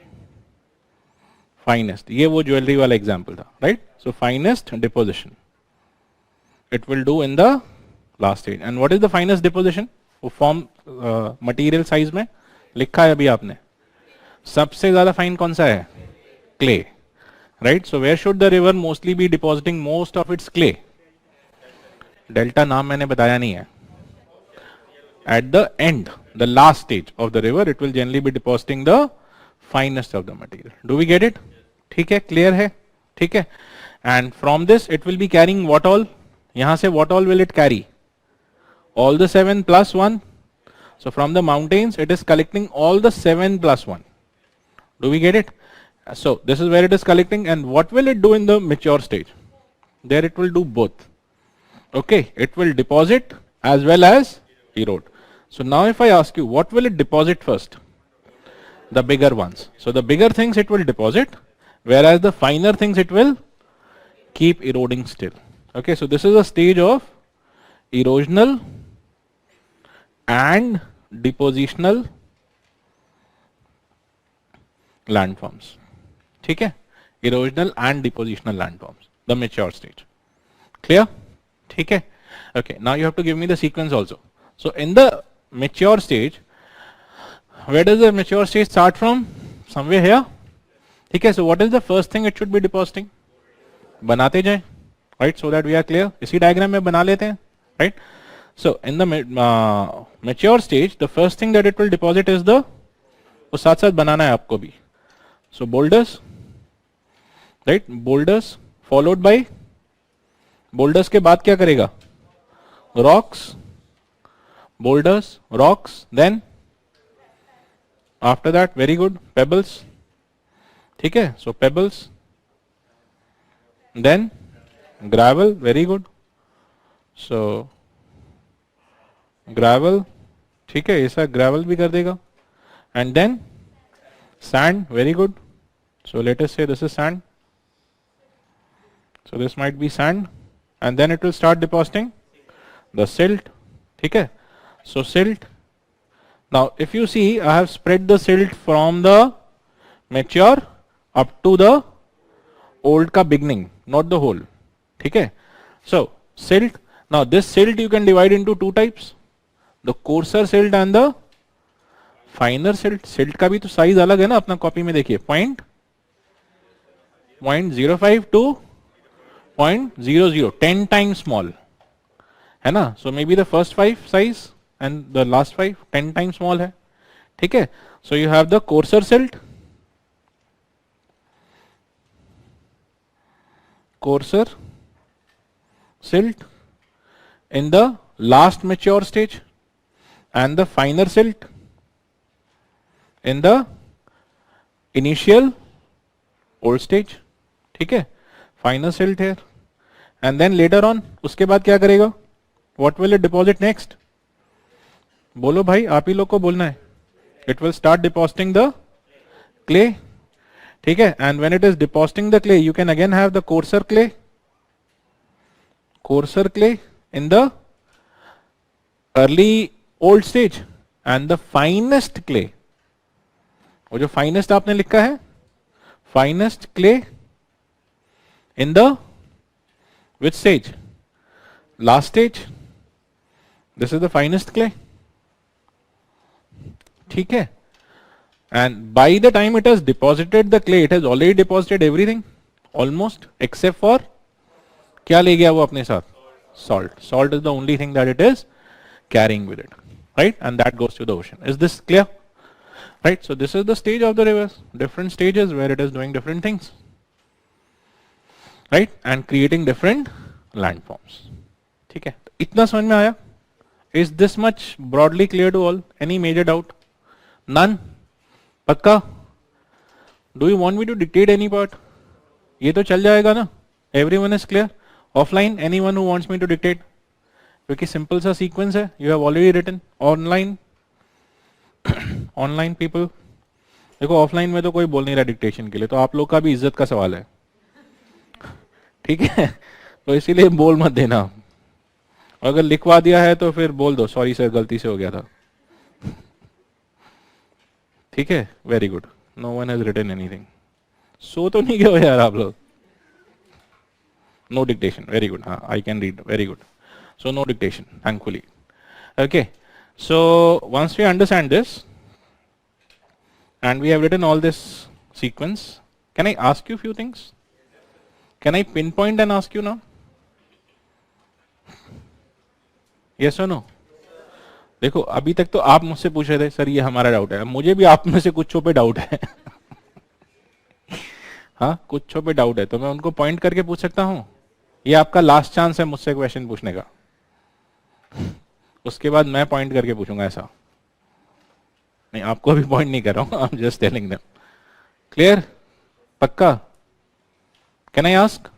Finest, ये वो jewellery वाला example था, right? So finest deposition it will do in the last stage. And what is the finest deposition? वो form material size में लिखा है अभी आपने. सबसे ज्यादा फाइन कौन सा है? Clay, right? So where should the river mostly be depositing most of its clay? Delta नाम मैंने बताया नहीं है. At the end, the last stage of the river, it will generally be depositing the finest of the material. Do we get it? ठीक है, clear है? ठीक है. And from this it will be carrying what all? यहां से what all will it carry? All the 7 plus 1. So from the mountains it is collecting all the 7 plus 1. Do we get it? So this is where it is collecting, and what will it do in the mature stage? There it will do both. Okay, it will deposit as well as erode. So now if I ask you, what will it deposit first? The bigger ones. So the bigger things it will deposit, whereas the finer things it will keep eroding still. Okay, so this is a stage of erosional and depositional landforms. ठीक है, erosional and depositional landforms, the mature stage. Clear? ठीक है. Okay, now you have to give me the sequence also. So in the mature stage, where does the mature stage start from? Somewhere here. ठीक है. So what is the first thing it should be depositing? बनाते जाएं, right, so that we are clear. इसी diagram में बना लेते हैं, right. So in the mature stage the first thing that it will deposit is the, वो साथ साथ बनाना है आपको भी. So boulders, right, boulders followed by, boulders के बाद क्या करेगा? Rocks, boulders, rocks, then after that very good pebbles. ठीक है, so pebbles, then gravel, very good. So gravel, ठीक है, ऐसा gravel भी कर देगा. And then sand, very good. So let us say this is sand. So this might be sand, and then it will start depositing the silt. ठीक है. So silt. Now if you see, I have spread the silt from the mature up to the old ka beginning, not the whole. ठीक है. So silt. Now this silt you can divide into two types, the coarser silt and the finer silt. Silt का भी तो size अलग है ना, अपना copy में देखिए, 0.05 to 0.00, 10 times small है ना. So maybe the first 5 size and the last 5 10 times small है. ठीक है. So you have the coarser silt, coarser silt in the last mature stage and the finer silt in the initial old stage. ठीक है. Finer silt here and then later on, उसके बाद क्या करेगा? What will it deposit next? बोलो भाई, आप ही लोग को बोलना है. It will start depositing the clay. ठीक है. And when it is depositing the clay, you can again have the coarser clay in the early old stage and the finest clay. वो जो finest आपने लिखा है, finest clay in the which stage? Last stage. This is the finest clay. ठीक है. And by the time it has deposited the clay, it has already deposited everything almost except for, क्या ले गया वो अपने साथ? Salt. Salt is the only thing that it is carrying with it, right? And that goes to the ocean. Is this clear? Right. So this is the stage of the rivers, different stages where it is doing different things, right? And creating different landforms. ठीक है. इतना समझ में आया? Is this much broadly clear to all? Any major doubt? None? पक्का? Do you want me to dictate any part? ये तो चल जाएगा ना? Everyone is clear? Offline, anyone who wants me to dictate? क्योंकि simple सा sequence है. You have already written. Online, online people. देखो offline में तो कोई बोल नहीं रहा dictation के लिए, तो आप लोग का भी इज्जत का सवाल है. ठीक है. तो इसीलिए बोल मत देना. अगर लिखवा दिया है तो फिर बोल दो, सॉरी सर गलती से हो गया था. ठीक है. Very good. No one has written anything. So तो नहीं गए यार आप लोग? No dictation. Very good. हाँ, I can read. Very good. So no dictation, thankfully. Okay. So once we understand this and we have written all this sequence, can I ask you few things? Can I pinpoint and ask you now? Yes or no? देखो अभी तक तो आप मुझसे पूछ रहे थे sir ये हमारा डाउट है, मुझे भी आप में से कुछ पे डाउट है. हाँ, कुछ पे डाउट है तो मैं उनको पॉइंट करके पूछ सकता हूँ. ये आपका लास्ट चांस है मुझसे क्वेश्चन पूछने का. उसके बाद मैं पॉइंट करके पूछूंगा. ऐसा नहीं, आपको अभी पॉइंट नहीं कर रहा हूँ. I am just telling them. Clear? पक्का? Can I ask?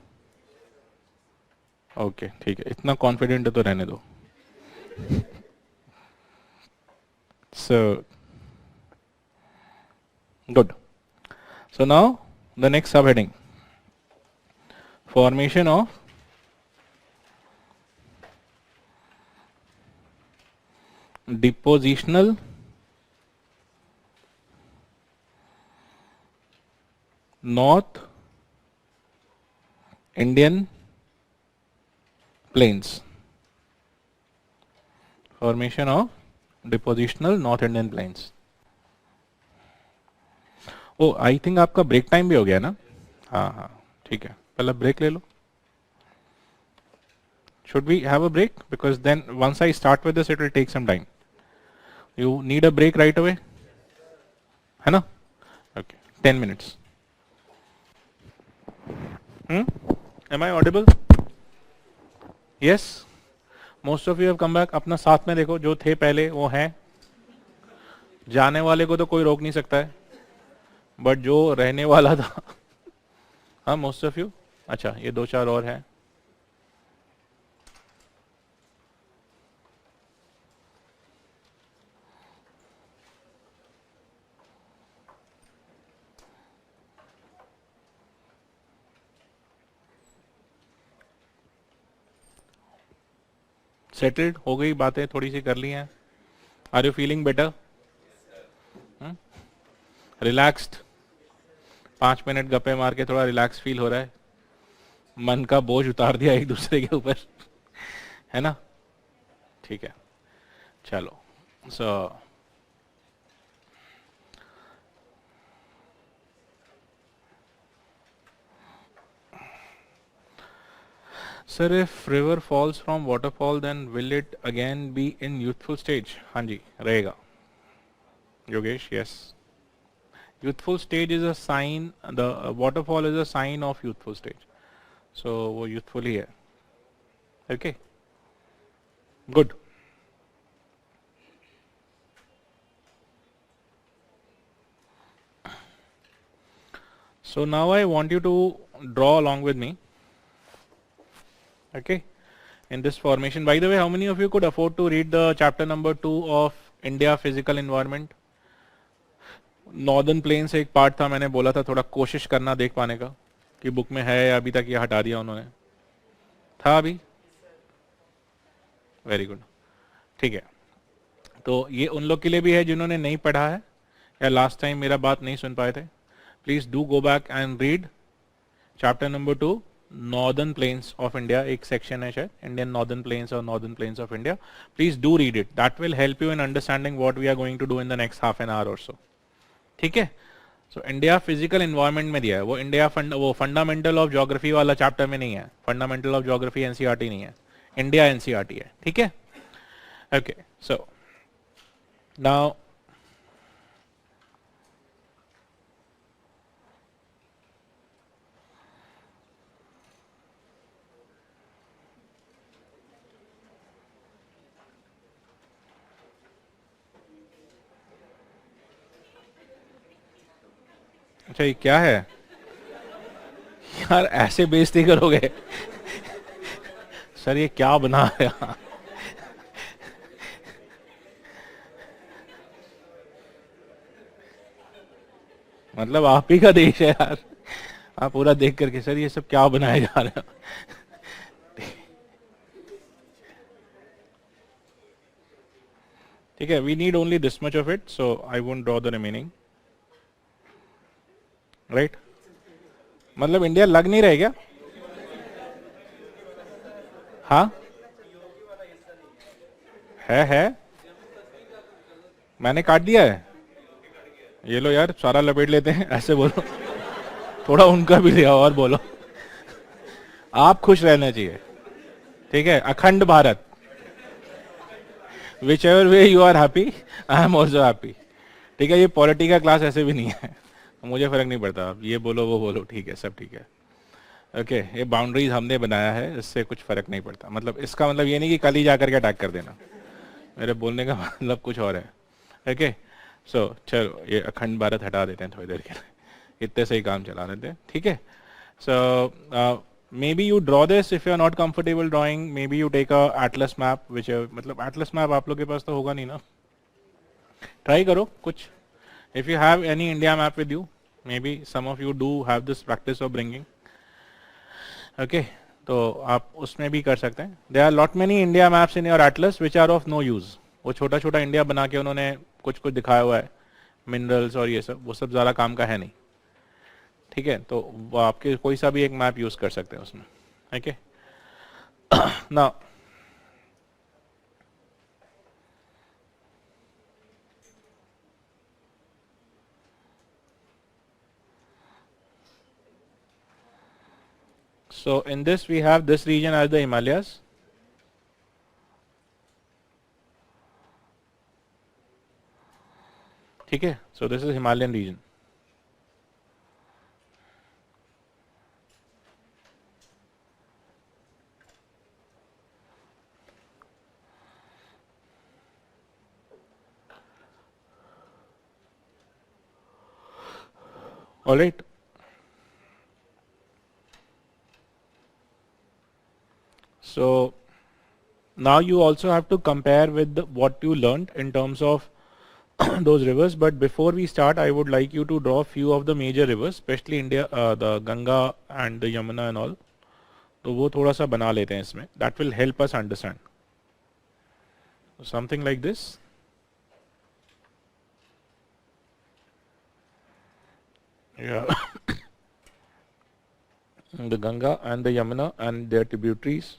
ओके, ठीक है. इतना कॉन्फिडेंट है तो रहने दो. So good. So now the next subheading, formation of depositional North Indian plains. Formation of depositional North Indian plains. Oh I think आपका break time भी हो गया ना? हाँ हाँ, ठीक है, पहले ब्रेक ले लो. Should we have a break? Because then once I start with this, it will take some time. You need a break right away? है ना? Okay, 10 minutes. Hmm? Am I audible? Yes? Most of you have come back. अपना साथ में देखो, जो थे पहले वो हैं. जाने वाले को तो कोई रोक नहीं सकता है. बट जो रहने वाला था, हाँ, मोस्ट ऑफ यू. अच्छा, ये दो चार और हैं. सेटल्ड हो गई बातें, थोड़ी सी कर ली हैं. Are you feeling better? Relaxed? 5 minute गप्पे मार के थोड़ा रिलैक्स फील हो रहा है? मन का बोझ उतार दिया एक दूसरे के ऊपर, है ना? ठीक है, चलो. So sir, if river falls from waterfall then will it again be in youthful stage? हाँ जी, रहेगा. Yogesh, yes. Youthful stage is a sign, the waterfall is a sign of youthful stage. So वो यूथफुल ही है. Okay, good. So now I want you to draw along with me. Okay, in this formation. By the way, how many of you could afford to read the chapter number 2 of India Physical Environment? Northern plain से एक part था, मैंने बोला था थोड़ा कोशिश करना देख पाने का कि बुक में है या अभी तक ये हटा दिया उन्होंने. था अभी? Very good. ठीक है, तो ये उन लोग के लिए भी है जिन्होंने नहीं पढ़ा है या लास्ट टाइम मेरा बात नहीं सुन पाए थे. Please do go back and read chapter number 2, northern plains of India. एक सेक्शन है शायद, इंडियन नॉर्दर्न प्लेन्स और northern plains of India. Please do read it. That will help you in understanding what we are going to do in the next half an hour or so. ठीक है. So India physical environment में दिया है वो. India वो fundamental of geography वाला chapter में नहीं है. फंडामेंटल ऑफ ज्योग्राफी एनसीईआरटी नहीं है, इंडिया एनसीईआरटी है. ठीक है. ओके, सो नाउ अच्छा, ये क्या है यार, ऐसे बेइज्जती करोगे? सर ये क्या बना रहा? मतलब आप ही का देश है यार. आप पूरा देख करके, सर ये सब क्या बनाया जा रहा है? ठीक है, we need only this much of it, so I won't draw the remaining. Right? मतलब इंडिया लग नहीं रहे क्या? हाँ, है. मैंने काट दिया है. ये लो यार, सारा लपेट लेते हैं, ऐसे बोलो. थोड़ा उनका भी लिया और बोलो. आप खुश रहना चाहिए. ठीक है, Akhand Bharat. Whichever way you are happy, I am also happy. ठीक है, ये पॉलिटी का क्लास ऐसे भी नहीं है, मुझे फर्क नहीं पड़ता. आप ये बोलो वो बोलो, ठीक है, सब ठीक है. ओके, ये बाउंड्रीज हमने बनाया है, इससे कुछ फर्क नहीं पड़ता. मतलब इसका मतलब ये नहीं कि कल ही जाकर के अटैक कर देना. मेरे बोलने का मतलब कुछ और है. ओके, सो चलो ये अखंड भारत हटा देते हैं थोड़ी देर के लिए, इतने से ही काम चला देते हैं. ठीक है. सो maybe you draw this if you are not comfortable drawing. Maybe you take a atlas map, which मतलब atlas map आप लोग के पास तो होगा नहीं ना. ट्राई करो कुछ. if you have any India map with you, maybe some of you do have this practice of bringing. okay, तो आप उसमें भी कर सकते हैं. there are lot many India maps in your atlas which are of no use. वो छोटा छोटा इंडिया बना के उन्होंने कुछ कुछ दिखाया हुआ है, मिनरल्स और ये सब, वो सब ज़्यादा काम का है नहीं. ठीक है, तो वो आपके कोई सा भी एक मैप यूज कर सकते हैं उसमें. ओके, ना So in this we have this region as the Himalayas. Okay, so this is Himalayan region. All right. So now you also have to compare with what you learned in terms of those rivers. But before we start, I would like you to draw few of the major rivers, especially India, the Ganga and the Yamuna and all. तो वो थोड़ा सा बना लेते हैं इसमें. That will help us understand. Something like this. Yeah. The Ganga and the Yamuna and their tributaries.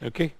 Okay.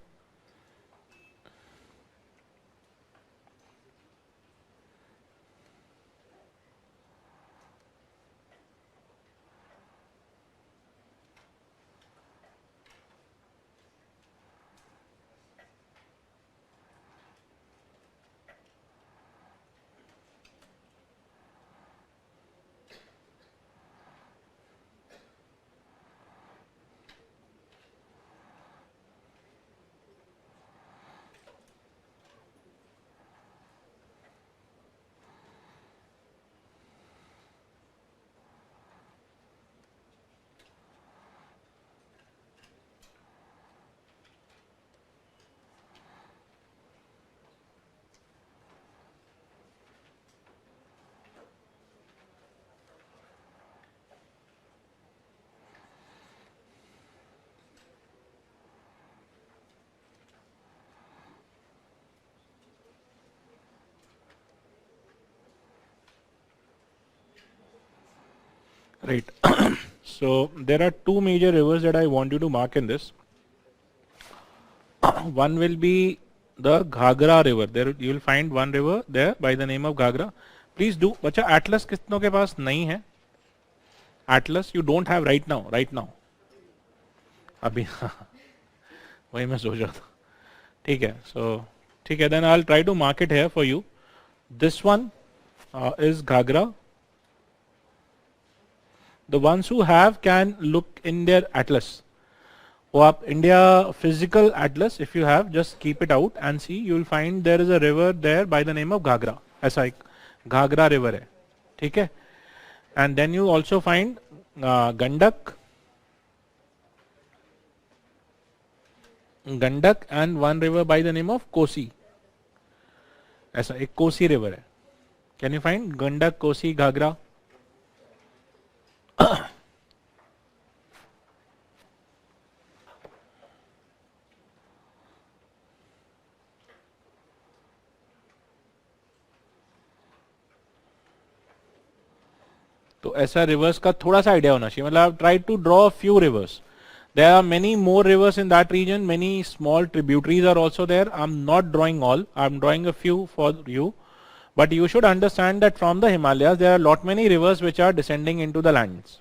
Right. So there are two major rivers that I want you to mark in this. One will be the Ghagra river. There you will find one river there by the name of Ghagra. Please do. बच्चा Atlas कितनों के पास नहीं है? Atlas you don't have right now. Right now. अभी वही मैं सोच रहा था. ठीक है. So ठीक है. Then I'll try to mark it here for you. This one is Ghagra. The ones who have can look in their atlas. वो आप India physical atlas if you have just keep it out and see you will find there is a river there by the name of Ghagra. ऐसा एक Ghagra river है. ठीक है. And then you also find Gandak and one river by the name of Kosi. ऐसा एक Kosi river है. Can you find Gandak, Kosi, Ghagra? तो ऐसा रिवर्स का थोड़ा सा आइडिया होना चाहिए. मतलब try to draw few rivers. There are many more rivers in that region. Many small tributaries are also there. I'm not drawing all. I'm drawing a few for you. But you should understand that from the Himalayas there are lot many rivers which are descending into the lands.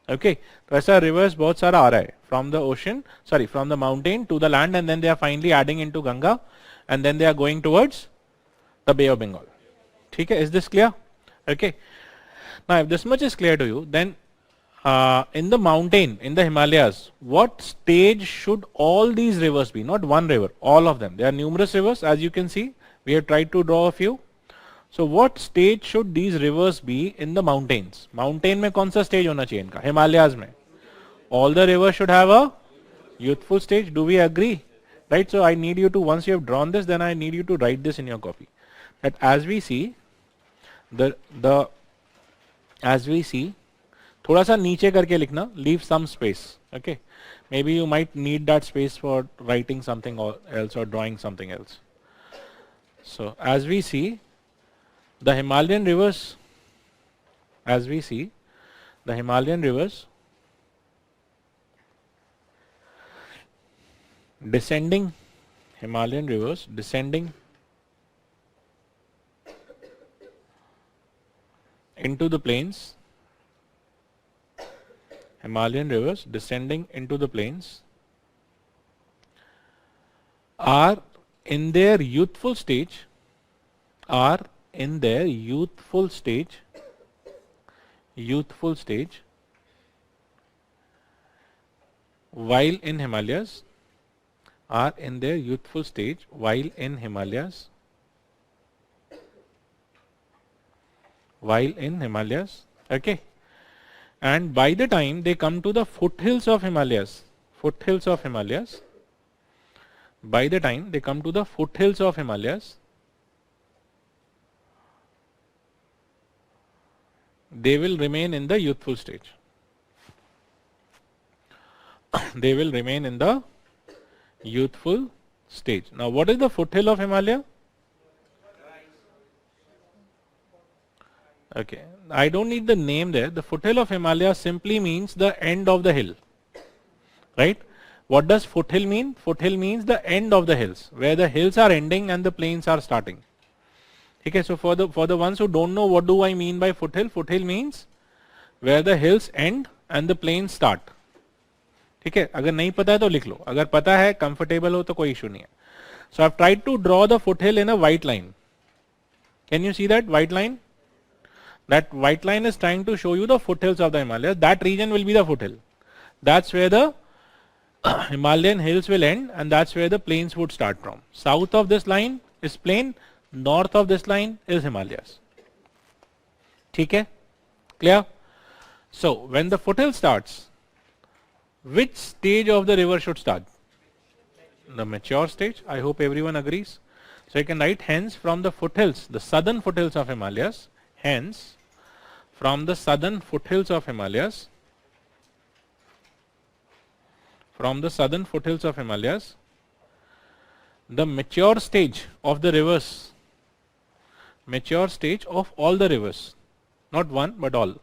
Okay. तो ऐसा rivers बहुत सारा आ रहा है. From the ocean, sorry, from the mountain to the land and then they are finally adding into Ganga and then they are going towards the Bay of Bengal. ठीक है. Is this clear? Okay. Now if this much is clear to you, then in the mountain, in the Himalayas, what stage should all these rivers be? Not one river, all of them. There are numerous rivers as you can see. We have tried to draw a few. So what stage should these rivers be in the mountains? Mountain में कौन सा stage होना चाहिए इनका? Himalayas में. All the rivers should have a youthful stage. Do we agree? Right. So I need you to, once you have drawn this, then I need you to write this in your copy. That as we see, थोड़ा सा नीचे करके लिखना, leave some space. Okay. maybe you might need that space for writing something else or drawing something else. So as we see the Himalayan rivers, descending, Himalayan rivers descending into the plains, Himalayan rivers descending into the plains are in their youthful stage, while in Himalayas, okay, and by the time they come to the foothills of Himalayas, they will remain in the youthful stage. Now what is the foothill of Himalaya? Okay, I don't need the name there. The foothill of Himalaya simply means the end of the hill, right? What does foothill mean? Foothill means the end of the hills, where the hills are ending and the plains are starting. Okay, so for the ones who don't know what do I mean by foothill, foothill means where the hills end and the plains start. ठीक है, अगर नहीं पता है तो लिख लो, अगर पता है कंफर्टेबल हो तो कोई इशू नहीं है. So I've tried to draw the foothill in a white line. Can you see that white line? That white line is trying to show you the foothills of the Himalayas. That region will be the foothill. That's where the Himalayan hills will end and that's where the plains would start from. South of this line is plain, north of this line is Himalayas. ठीक है? Clear? So when the foothill starts, which stage of the river should start? The mature stage. I hope everyone agrees. So you can write hence from the foothills, the southern foothills of Himalayas, hence from the southern foothills of Himalayas, the mature stage of the rivers, mature stage of all the rivers, not one but all,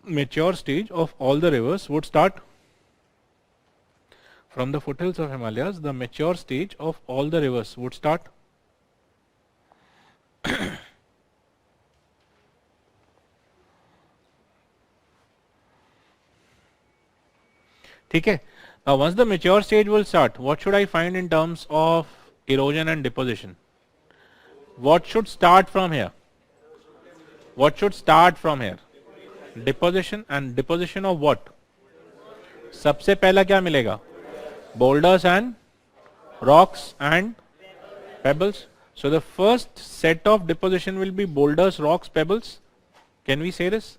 mature stage of all the rivers would start from the foothills of Himalayas. The mature stage of all the rivers would start ठीक है. Now once the mature stage will start, what should I find in terms of erosion and deposition? What should start from here? Deposition. And deposition of what? सबसे पहला क्या मिलेगा? Boulders and rocks and pebbles. So the first set of deposition will be boulders, rocks, pebbles. Can we say this?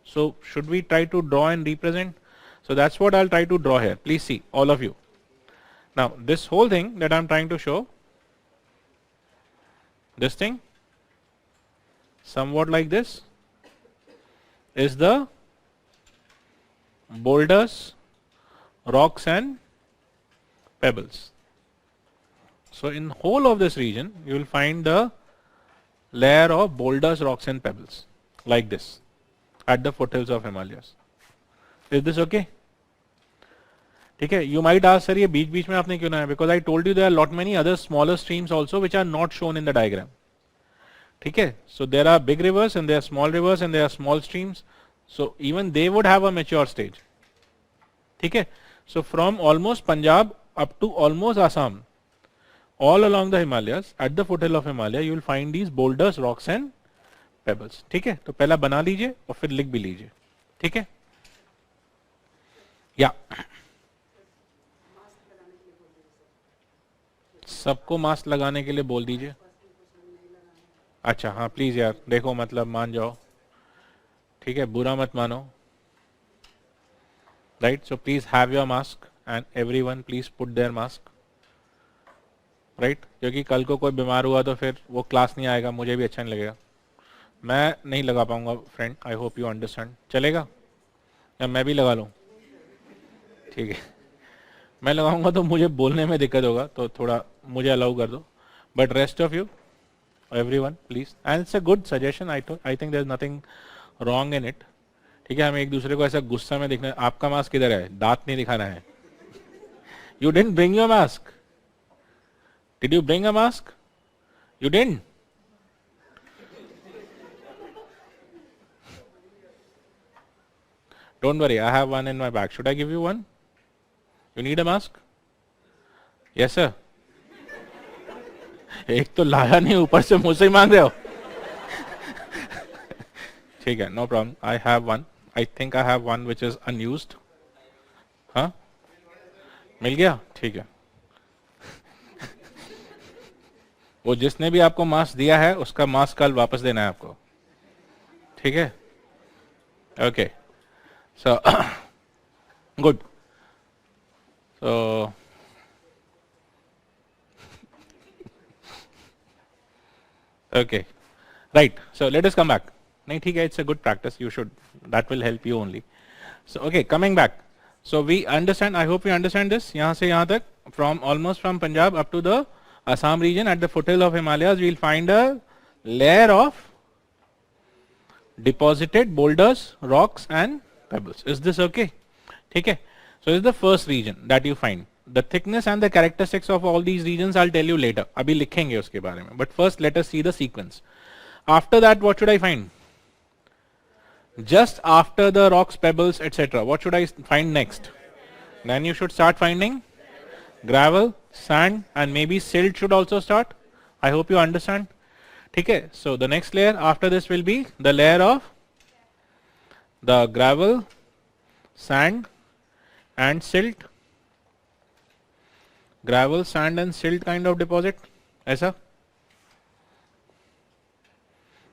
So should we try to draw and represent? So that's what I'll try to draw here. Please see, all of you. Now this whole thing that I'm trying to show, this thing, somewhat like this, is the boulders, rocks and pebbles. So in whole of this region, you will find the layer of boulders, rocks and pebbles like this at the foothills of Himalayas. Is this okay? ठीक है. You might ask, sir, ये बीच में आपने क्यों ना है? Because I told you there are lot many other smaller streams also which are not shown in the diagram. ठीक है. So there are big rivers and there are small rivers and there are small streams. So even they would have a mature stage. ठीक है. So from almost Punjab up to almost Assam, all along the Himalayas, at the foothill of Himalaya, you will find these boulders, rocks and pebbles. ठीक है. तो पहला बना लीजिए और फिर लिख भी लीजिए. ठीक है. या सबको मास्क लगाने के लिए बोल दीजिए. अच्छा हाँ प्लीज यार, देखो मतलब मान जाओ. ठीक है, बुरा मत मानो. Right, so please have your mask and everyone please put their mask. Right, क्योंकि कल को कोई बीमार हुआ तो फिर वो क्लास नहीं आएगा, मुझे भी अच्छा नहीं लगेगा. मैं नहीं लगा पाऊंगा friend, I hope you understand. चलेगा या मैं भी लगा लूं? ठीक है, मैं लगाऊंगा तो मुझे बोलने में दिक्कत होगा, तो थोड़ा मुझे अलाउ कर दो. But rest of you, everyone please, and it's a good suggestion. I think there is nothing wrong in it. ठीक है, हमें एक दूसरे को ऐसा गुस्सा में दिखना. आपका मास्क किधर है? दांत नहीं दिखाना है. You didn't bring your mask. Did you bring a mask? You didn't. Don't worry, I have one in my bag. Should I give you one? You need a mask? Yes, sir. एक तो लाया नहीं, ऊपर से मुझसे ही मांग रहे हो. ठीक है, no problem. I have one. I think I have one which is unused. हाँ, मिल गया. ठीक है. वो जिसने भी आपको मास्क दिया है उसका मास्क कल वापस देना है आपको. ठीक है. Okay. So good. So okay, right. So let us come back. नहीं ठीक है, it's a good practice. You should. That will help you only. So okay, coming back. So we understand. I hope you understand this. यहाँ से यहाँ तक, from almost from Punjab up to the Assam region, at the foothill of Himalayas, we'll find a layer of deposited boulders, rocks, and pebbles. Is this okay? ठीक है. So this is the first region that you find. The thickness and the characteristics of all these regions I'll tell you later. अभी लिखेंगे उसके बारे में. But first let us see the sequence. After that, what should I find? Just after the rocks, pebbles, etc. What should I find next? Then you should start finding gravel, sand, and maybe silt should also start. I hope you understand. ठीक है. So the next layer after this will be the layer of the gravel, sand, and silt. Gravel, sand, and silt kind of deposit. ऐसा?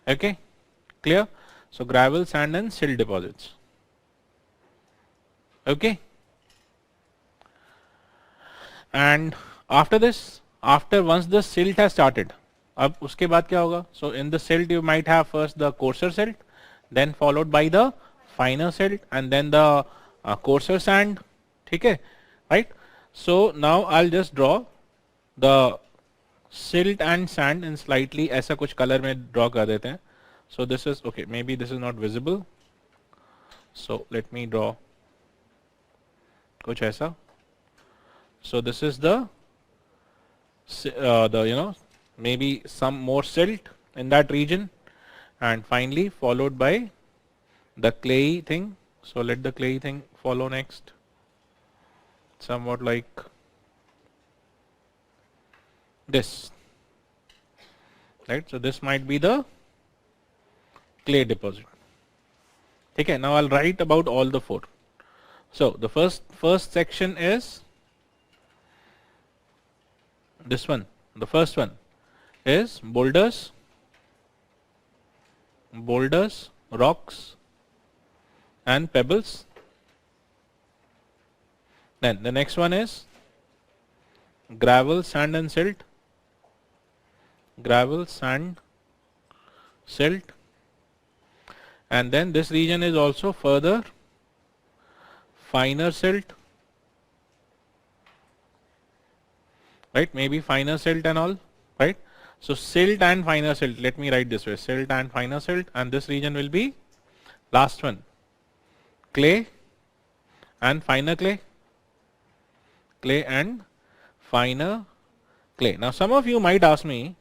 Okay, clear? So gravel, sand, and silt deposits. Okay. And after this, once the silt has started, अब उसके बाद क्या होगा? So in the silt you might have first the coarser silt, then followed by the finer silt, and then the coarser sand. ठीक है, right? So now I'll just draw the silt and sand in slightly ऐसा कुछ color में draw कर देते हैं. So this is okay. Maybe this is not visible. So let me draw कुछ ऐसा. So this is the maybe some more silt in that region, and finally followed by the clayey thing. So let the clayey thing follow next. Somewhat like this, right? So this might be the clay deposit. Okay, now I'll write about all the four. So the first section is this one. The first one is boulders, rocks, and pebbles. Then the next one is gravel, sand, and silt. Gravel, sand, silt. And then this region is also further finer silt. Right? Maybe finer silt and all. Right? So silt and finer silt. Let me write this way. Silt and finer silt. And this region will be last one. Clay and finer clay. Clay and finer clay. Now some of you might ask me,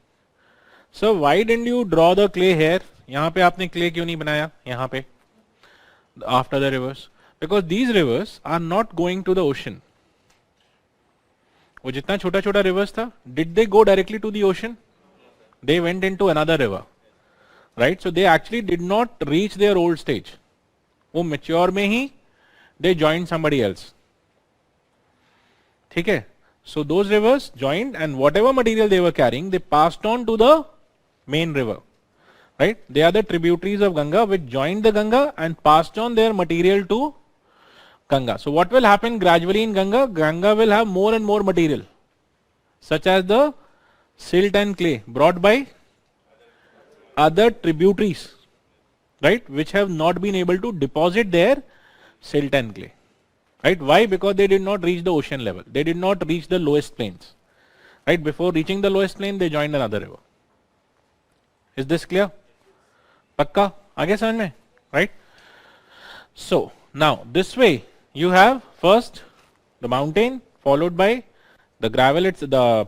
so why didn't you draw the clay here? यहाँ पे आपने clay क्यों नहीं बनाया? यहाँ पे after the rivers, because these rivers are not going to the ocean. वो जितना छोटा छोटा rivers था, did they go directly to the ocean? They went into another river, right? So they actually did not reach their old stage. वो mature में ही they joined somebody else. ठीक है? So those rivers joined, and whatever material they were carrying, they passed on to the main river. Right? They are the tributaries of Ganga which joined the Ganga and passed on their material to Ganga. So what will happen gradually in Ganga? Ganga will have more and more material, such as the silt and clay brought by other tributaries, right? Which have not been able to deposit their silt and clay. right? Why? Because they did not reach the ocean level. They did not reach the lowest plains, right? Before reaching the lowest plain, they joined another river. Is this clear? Pakka? आगे समझ में? Right? So now this way you have first the mountain, followed by the gravel, the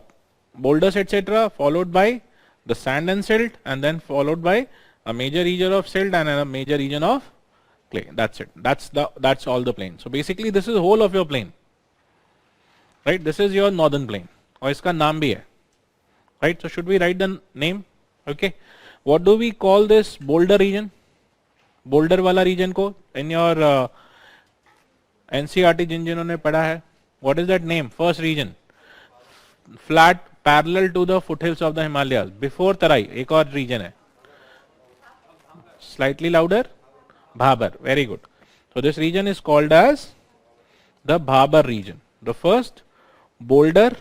boulders, etc., followed by the sand and silt, and then followed by a major region of silt and a major region of clay. That's it. That's all the plain. So basically this is the whole of your plain, right? This is your northern plain, और इसका नाम भी है, right? So should we write the name? Okay. What do we call this boulder region? Boulder वाला region को in your NCERT जिन्होंने पढ़ा है, what is that name? First region, flat parallel to the foothills of the Himalayas. Before Tarai एक और region है, slightly louder, Bhabar. Very good. So this region is called as the Bhabar region. The first boulder,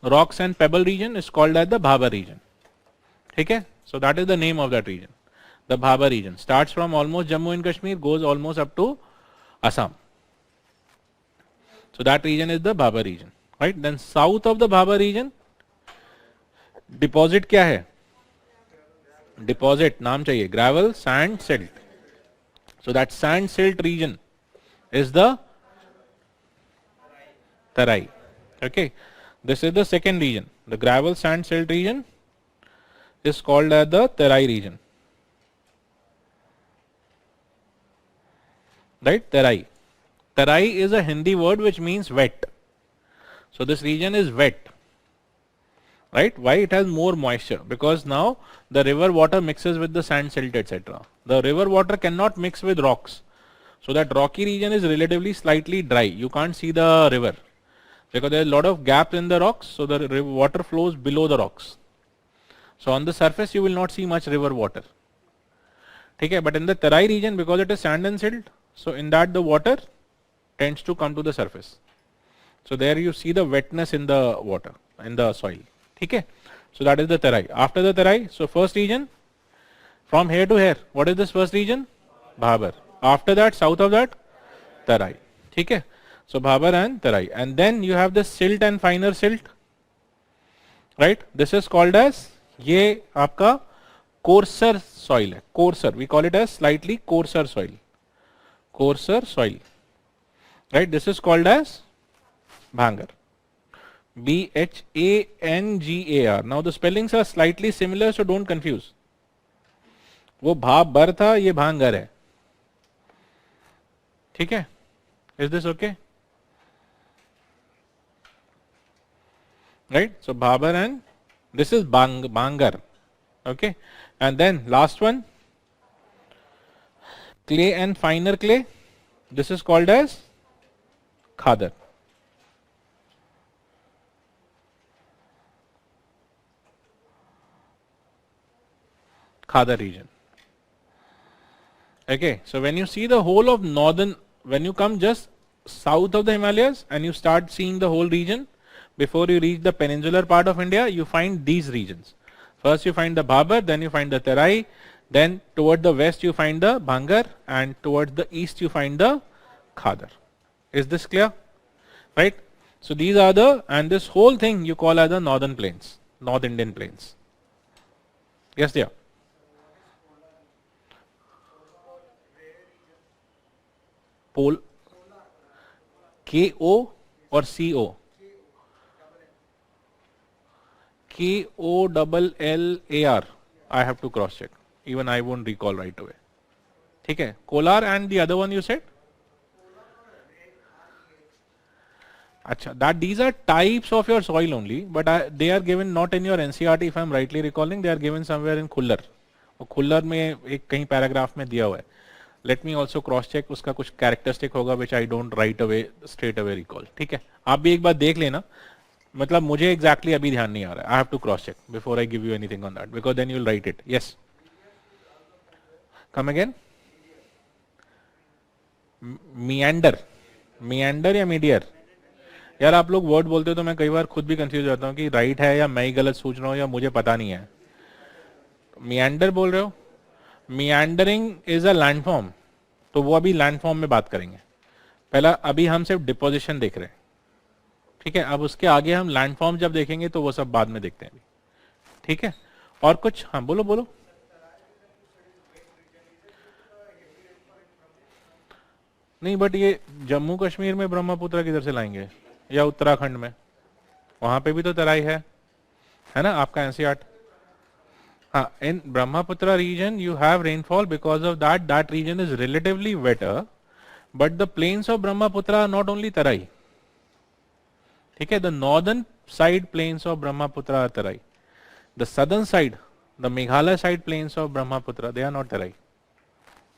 rocks and pebble region is called as the Bhabar region. Okay? So that is the name of that region. The Bhabar region starts from almost Jammu and Kashmir, goes almost up to Assam. So that region is the Bhabar region, right? Then south of the Bhabar region, deposit क्या है? Deposit नाम चाहिए, gravel, sand, silt. So that sand silt region is the Tarai. Okay, this is the second region. The gravel, sand, silt region is called as the Tarai region. Right, Tarai. Tarai is a Hindi word which means wet. So this region is wet. Right? Why? It has more moisture, because now the river water mixes with the sand, silt, etc. The river water cannot mix with rocks. So that rocky region is relatively slightly dry. You can't see the river because there is a lot of gaps in the rocks. So the water flows below the rocks. So on the surface you will not see much river water. Okay, but in the Tarai region, because it is sand and silt, so in that the water tends to come to the surface. So there you see the wetness in the water, in the soil. Okay, so that is the Tarai. After the Tarai, so first region from here to here, what is this first region? Bhabar. After that, south of that, Tarai. Okay, so Bhabar and Tarai, and then you have the silt and finer silt. Right, this is called as, ये आपका coarser soil है, coarser. We call it as slightly coarser soil. Coarser soil. Right, this is called as Bhangar. Bhangar. Now the spellings are slightly similar, so don't confuse. वो भाबर था, ये भांगर है. ठीक है? Is this okay? Right? So Bhabar and this is Bhangar. Okay? And then last one, clay and finer clay. This is called as Khadar. Khadar region. Okay, so when you see the whole of northern, when you come just south of the Himalayas and you start seeing the whole region, before you reach the peninsular part of India, you find these regions. First you find the Bhabar, then you find the Tarai, then toward the west you find the Bhangar, and towards the east you find the Khadar. Is this clear? Right? So these are the, and this whole thing you call as the northern plains, North Indian plains. Yes, dear. Pole, KO or CO? KOLLAR. I have to cross check. Even I won't recall right away. Okay. Kolar, and the other one you said? Acha, that these are types of your soil only, but they are given not in your NCERT if I am rightly recalling. They are given somewhere in Khullar. और खुल्लर में एक कहीं paragraph में दिया हुआ है. Let me also cross check. उसका कुछ कैरेक्टरिस्टिक होगा which I don't right away straight away recall. ठीक है, आप भी एक बार देख लेना. मतलब मुझे exactly अभी ध्यान नहीं आ रहा है. I have to cross check before I give you anything on that, because then you will write it. Yes. Come again. Meander. Meander या मीडियर? यार आप लोग वर्ड बोलते हो तो मैं कई बार खुद भी कंफ्यूज होता हूँ कि राइट है या मैं ही गलत सोच रहा हूँ या मुझे पता नहीं है. Meander बोल रहे हो? Meandering is a landform. तो वो अभी लैंडफॉर्म में बात करेंगे। पहला अभी हम सिर्फ डिपोजिशन देख रहे हैं, ठीक है। अब उसके आगे हम लैंडफॉर्म जब देखेंगे तो वो सब बाद में देखते हैं अभी, ठीक है। और कुछ, हाँ बोलो बोलो। नहीं, बट ये जम्मू कश्मीर में ब्रह्मपुत्र किधर से लाएंगे, या उत्तराखंड में, वहां पे भी तो तराई है ना आपका एनसीआर। हाँ, in Brahmaputra region you have rainfall, because of that region is relatively wetter, but the plains of Brahmaputra are not only Tarai, ठीक है। The northern side plains of Brahmaputra are Tarai, the southern side, the Meghalaya side plains of Brahmaputra, they are not Tarai,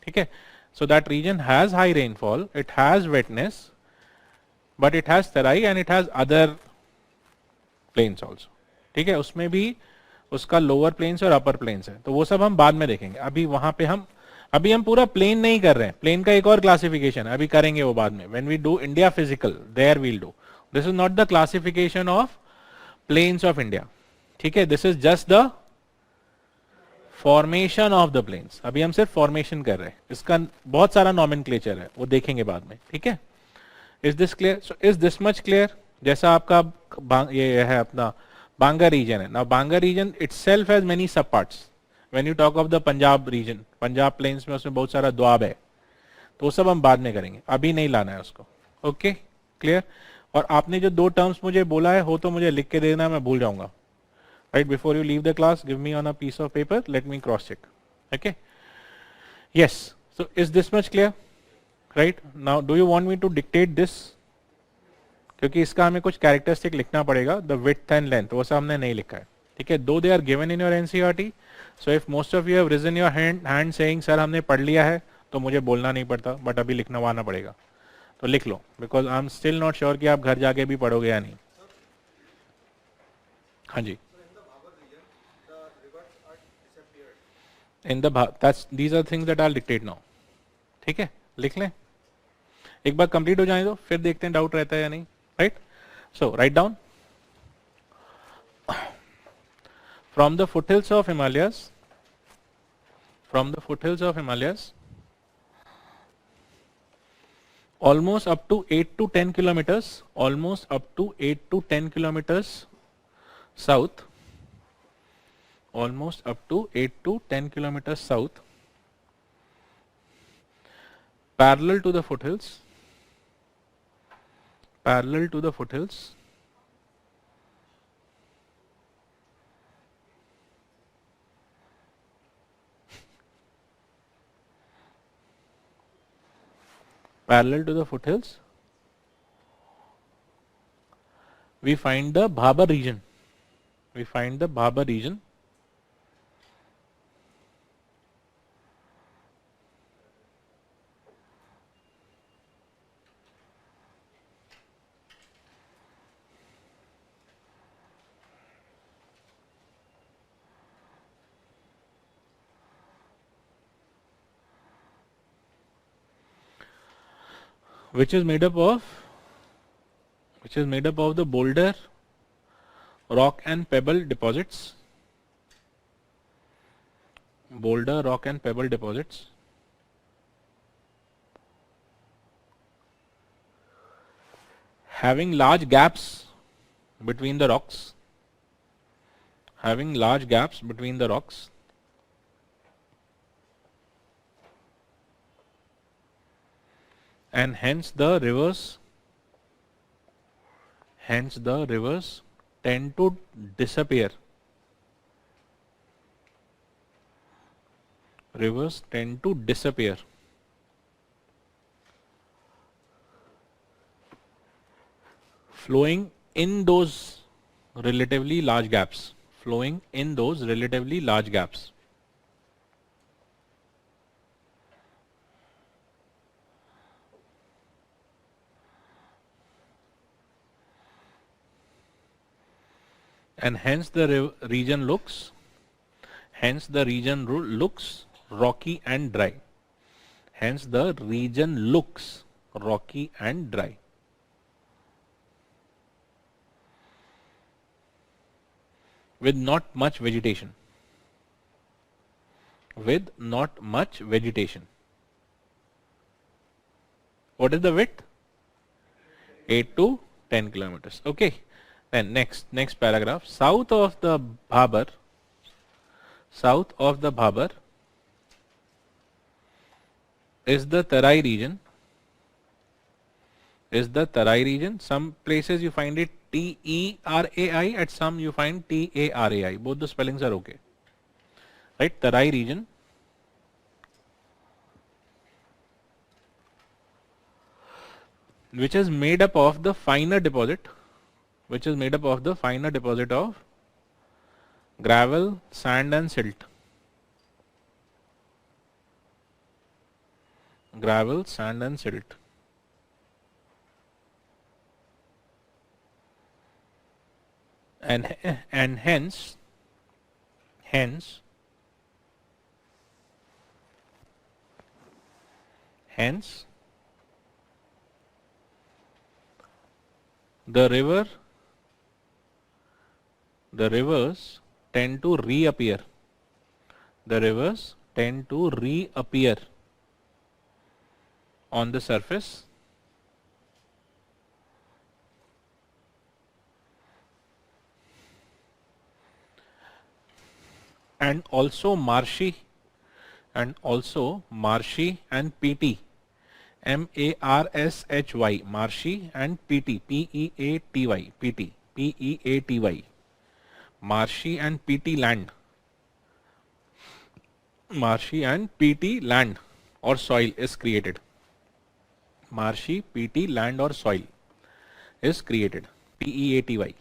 ठीक है। So that region has high rainfall, it has wetness, but it has Tarai and it has other plains also, ठीक है। उसमें भी उसका lower planes और अपर planes है, तो वो सब हम बाद में देखेंगे। अभी वहां पे अभी हम पूरा प्लेन नहीं कर रहे हैं, प्लेन का एक और क्लासिफिकेशन अभी करेंगे वो बाद में, when we do India physical there we'll do, this is not the classification of plains of India, ठीक है। This is just the formation of the plains, अभी हम सिर्फ फॉर्मेशन कर रहे हैं, इसका बहुत सारा नॉमेनक्लेचर है, वो देखेंगे बाद में, ठीक है। Is this clear? So is this much clear? जैसा आपका ये है अपना Banga region है। Now Banga region itself has many subparts. When you talk of the Punjab region, Punjab plains में उसमें बहुत सारा द्वाब है, तो वो सब हम बाद में करेंगे, अभी नहीं लाना है उसको। Okay, clear? और आपने जो दो टर्म्स मुझे बोला है हो तो मुझे लिख के देना, मैं भूल जाऊंगा। Right, before you leave the class give me on a piece of paper, let me cross check. Okay, yes, so is this much clear? Right, now do you want me to dictate this? क्योंकि इसका हमें कुछ characteristic लिखना पड़ेगा, the width and length, वो सब हमने नहीं लिखा है, ठीक है। दो they are given in your NCERT, so if most of you have risen your hand saying sir हमने पढ़ लिया है, तो मुझे बोलना नहीं पड़ता, बट अभी लिखना पड़ेगा, तो लिख लो, because I am still not sure कि आप घर जाके भी पढ़ोगे या नहीं। हाँ जी, in the these are things that I dictate now, ठीक है। लिख लें, एक बार कंप्लीट हो जाए तो फिर देखते हैं डाउट रहता है या नहीं। Right? So write down, from the foothills of Himalayas, almost up to 8 to 10 kilometers, south, parallel to the foothills, we find the Bhabar region. Which is made up of the boulder, rock and pebble deposits. Having large gaps between the rocks. And hence the rivers tend to disappear. Flowing in those relatively large gaps. And hence the region looks rocky and dry. With not much vegetation. What is the width? 8 to 10 kilometers. Okay. Then next paragraph. South of the Bhabar is the Tarai region. Some places you find it T-E-R-A-I, at some you find T-A-R-A-I. Both the spellings are okay. Right? Tarai region. Which is made up of the finer deposit of gravel, sand and silt. And hence the rivers tend to reappear. On the surface and also marshy and peaty, M-A-R-S-H-Y, marshy and peaty, P-E-A-T-Y, P-E-A-T-Y, marshy and peaty land or soil is created. Marshy, peaty land or soil is created. P-E-A-T-Y.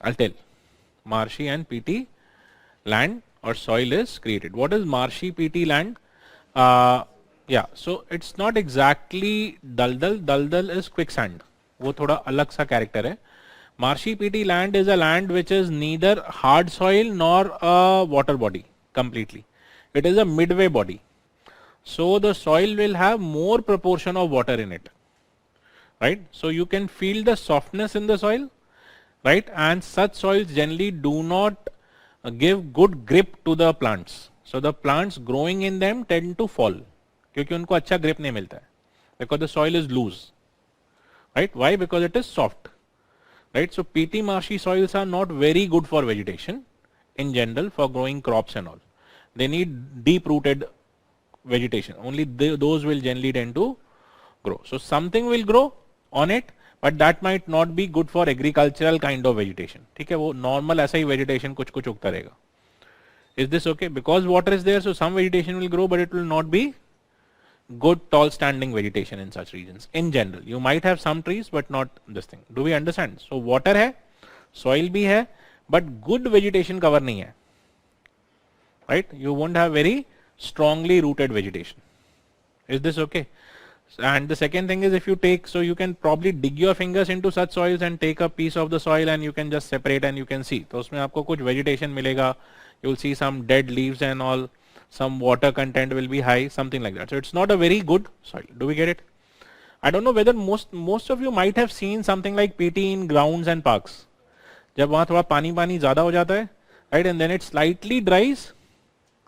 I'll tell. Marshy and peaty land or soil is created. What is marshy peaty land? Yeah, so it's not exactly daldal. Daldal is quicksand. वो थोड़ा अलग सा character है. Marshy peaty land is a land which is neither hard soil nor a water body completely. It is a midway body. So the soil will have more proportion of water in it. Right? So you can feel the softness in the soil. Right? And such soils generally do not give good grip to the plants. So the plants growing in them tend to fall. क्योंकि उनको अच्छा grip नहीं मिलता है. Because the soil is loose. Right? Why? Because it is soft. Right? So peaty marshy soils are not very good for vegetation in general, for growing crops and all. They need deep rooted vegetation. Only those will generally tend to grow. So something will grow on it, but that might not be good for agricultural kind of vegetation. ठीक है, वो normal ऐसा ही vegetation कुछ कुछ उगता रहेगा. Is this okay? Because water is there, so some vegetation will grow, but it will not be good tall standing vegetation in such regions. In general, you might have some trees, but not this thing. Do we understand? So water है, soil भी है, but good vegetation cover नहीं है. Right? You won't have very strongly rooted vegetation. Is this okay? And the second thing is, if you take, so you can probably dig your fingers into such soils and take a piece of the soil and you can just separate and you can see. तो उसमें आपको कुछ vegetation मिलेगा. You will see some dead leaves and all. Some water content will be high, something like that. So it's not a very good soil. Do we get it? I don't know whether most of you might have seen something like PT in grounds and parks. जब वहाँ थोड़ा पानी ज़्यादा हो जाता है, right? And then it slightly dries.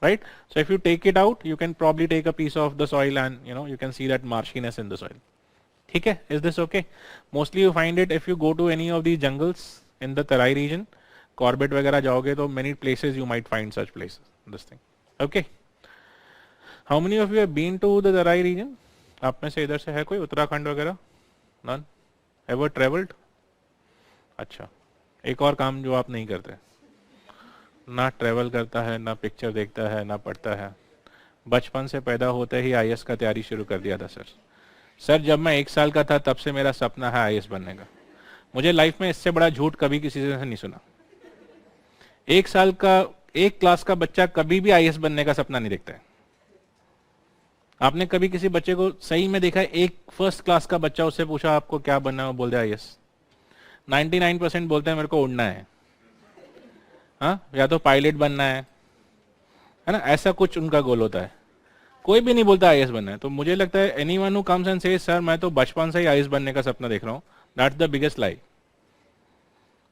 Right? So if you take it out, you can probably take a piece of the soil and you can see that marshiness in the soil. ठीक है? Is this okay? Mostly you find it if you go to any of these jungles in the Tarai region, Corbett वगैरह जाओगे तो many places you might find such places. This thing. Okay. How many of you have been to the Tarai region? आप में से इधर से है कोई उत्तराखंड वगैरह? None? Ever traveled? अच्छा. एक और काम जो आप नहीं करते. ना ट्रैवल करता है, ना पिक्चर देखता है, ना पढ़ता है. बचपन से पैदा होते ही आईएएस का तैयारी शुरू कर दिया था सर. जब मैं 1 साल का था तब से मेरा सपना है आईएएस बनने का. मुझे लाइफ में इससे बड़ा झूठ कभी किसी से नहीं सुना. 1 साल का 1 क्लास का बच्चा कभी भी आईएएस बनने का सपना नहीं देखता है. आपने कभी किसी बच्चे को सही में देखा है? एक फर्स्ट क्लास का बच्चा, उससे पूछा आपको क्या बनना है, वो बोल दे आईएएस. 99% बोलते हैं मेरे को उड़ना है. हाँ, या तो पायलट बनना है ना, ऐसा कुछ उनका गोल होता है. कोई भी नहीं बोलता आईएएस बनना है. तो मुझे लगता है anyone who comes and says sir मैं तो बचपन से ही आईएएस बनने का सपना देख रहा हूँ, दैट्स द बिगेस्ट लाई.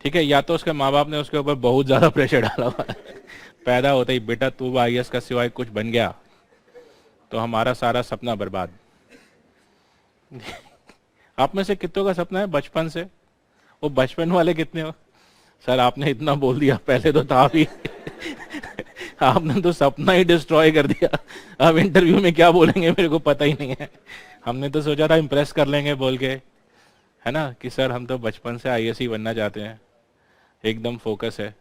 ठीक है, या तो उसके माँ बाप ने उसके ऊपर बहुत ज्यादा प्रेशर डाला हुआ है पैदा होते ही, बेटा तू आईएएस का सिवाय कुछ बन गया तो हमारा सारा सपना बर्बाद. आप में से कितनों का सपना है बचपन से? वो बचपन वाले कितने हो? सर आपने इतना बोल दिया, पहले तो था भी। आपने तो सपना ही डिस्ट्रॉय कर दिया। अब इंटरव्यू में क्या बोलेंगे मेरे को पता ही नहीं है। हमने तो सोचा था इम्प्रेस कर लेंगे बोल के, है ना, कि सर हम तो बचपन से आईएएस ही बनना चाहते हैं, एकदम फोकस है।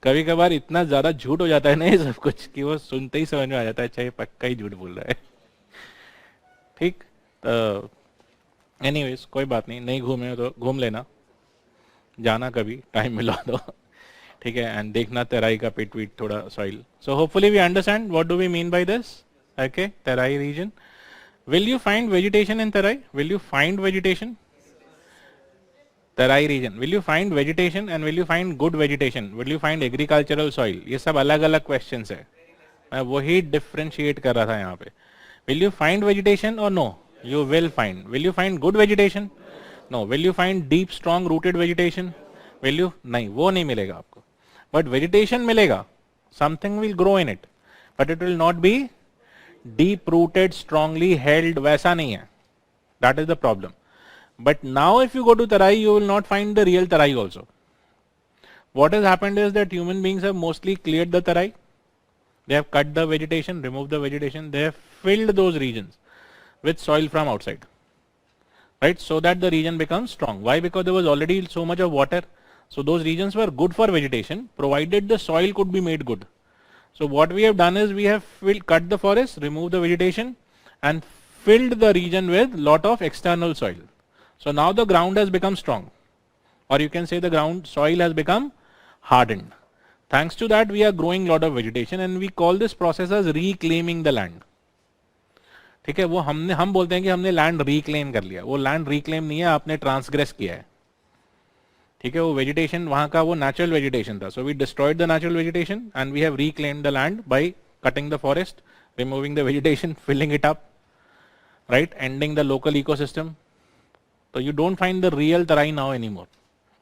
कभी कभार इतना ज्यादा झूठ हो जाता है ना ये सब कुछ कि वो सुनते ही समझ में आ जाता है, अच्छा ये पक्का ही झूठ बोल रहा है। ठीक, तो एनीवेज कोई बात नहीं, नहीं घूमे हो तो घूम लेना, जाना कभी टाइम मिला तो। ठीक है, एंड देखना तराई का पिट वीट थोड़ा soil. So hopefully we understand what do we mean by this. Okay, Terai region. Will you find vegetation in Terai? Will you find vegetation? Terai region, will you find vegetation and will you find good vegetation? Will you find agricultural soil? ये सब अलग अलग questions है, मैं वही differentiate कर रहा था यहाँ पे। Will you find vegetation or no? You will find. Will you find good vegetation? No. Will you find deep strong rooted vegetation? Will you? नहीं, वो नहीं मिलेगा आपको, बट वेजिटेशन मिलेगा, something will grow in it, but it will not be deep rooted strongly held, वैसा नहीं है, that is the problem. But now if you go to Tarai, you will not find the real Tarai also. What has happened is that human beings have mostly cleared the Tarai. They have cut the vegetation, removed the vegetation. They have filled those regions with soil from outside, right? So that the region becomes strong. Why? Because there was already so much of water. So those regions were good for vegetation, provided the soil could be made good. So what we have done is we have cut the forest, removed the vegetation, and filled the region with lot of external soil. So now the ground has become strong, or you can say the ground soil has become hardened. Thanks to that we are growing lot of vegetation, and we call this process as reclaiming the land. ठीक है, वो हम बोलते हैं कि हमने land reclaim कर लिया, वो लैंड रिक्लेम नहीं है, आपने ट्रांसग्रेस किया है। ठीक है, वो वेजिटेशन वहां का वो नेचुरल वेजिटेशन था, so we destroyed the natural vegetation and we have reclaimed the land by cutting the forest, removing the vegetation, filling it up, right, ending the local ecosystem. So you don't find the real Tarai now anymore.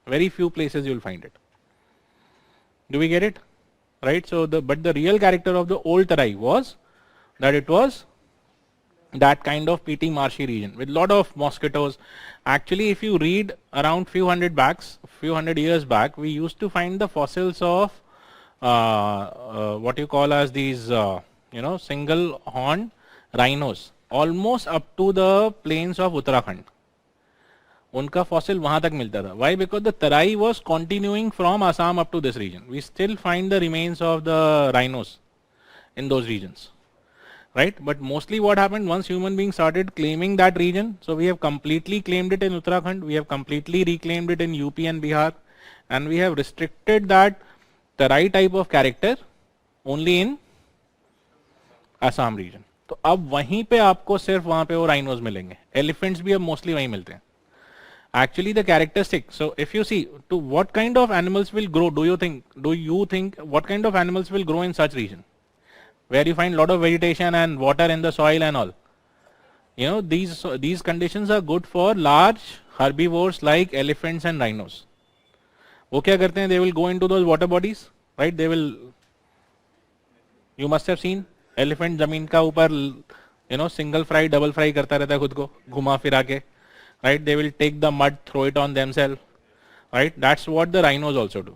Very few places you will find it. Do we get it? Right? So but the real character of the old Tarai was that it was that kind of peaty marshy region with lot of mosquitoes. Actually, if you read around few hundred years back, we used to find the fossils of what you call as these single horn rhinos almost up to the plains of Uttarakhand. उनका fossil वहां तक मिलता था. Why? Because the Tarai was continuing from Assam up to this region. We still find the remains of the rhinos in those regions, right? But mostly what happened once human beings started claiming that region, so we have completely claimed it in Uttarakhand, we have completely reclaimed it in UP and Bihar, and we have restricted that Tarai type of character only in Assam region. तो अब वहीं पे आपको सिर्फ वहां पे वो rhinos मिलेंगे. Elephants भी अब mostly वहीं मिलते हैं. Actually the characteristic, so if you see to what kind of animals will grow, do you think what kind of animals will grow in such region where you find lot of vegetation and water in the soil and all? These conditions are good for large herbivores like elephants and rhinos. वो क्या करते हैं? They will go into those water bodies, right? They will, you must have seen elephant जमीन का ऊपर single fry double fry करता रहता है खुद को घुमा फिरा के, right? They will take the mud, throw it on themselves, right? That's what the rhinos also do,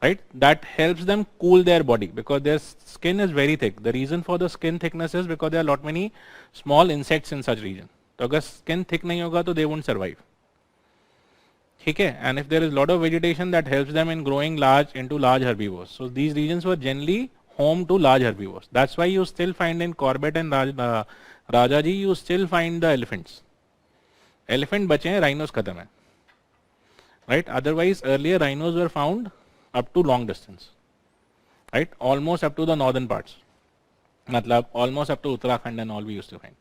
right? That helps them cool their body because their skin is very thick. The reason for the skin thickness is because there are lot many small insects in such region. तो अगर skin thick नहीं होगा तो they won't survive. ठीक है, and if there is lot of vegetation that helps them in growing into large herbivores. So these regions were generally home to large herbivores. That's why you still find in Corbett and Rajaji, you still find the elephants. Elephant बचे हैं, rhinos खत्म है, right? Otherwise earlier rhinos were found up to long distance, right? Almost up to the northern parts, मतलब almost up to Uttarakhand and all we used to find,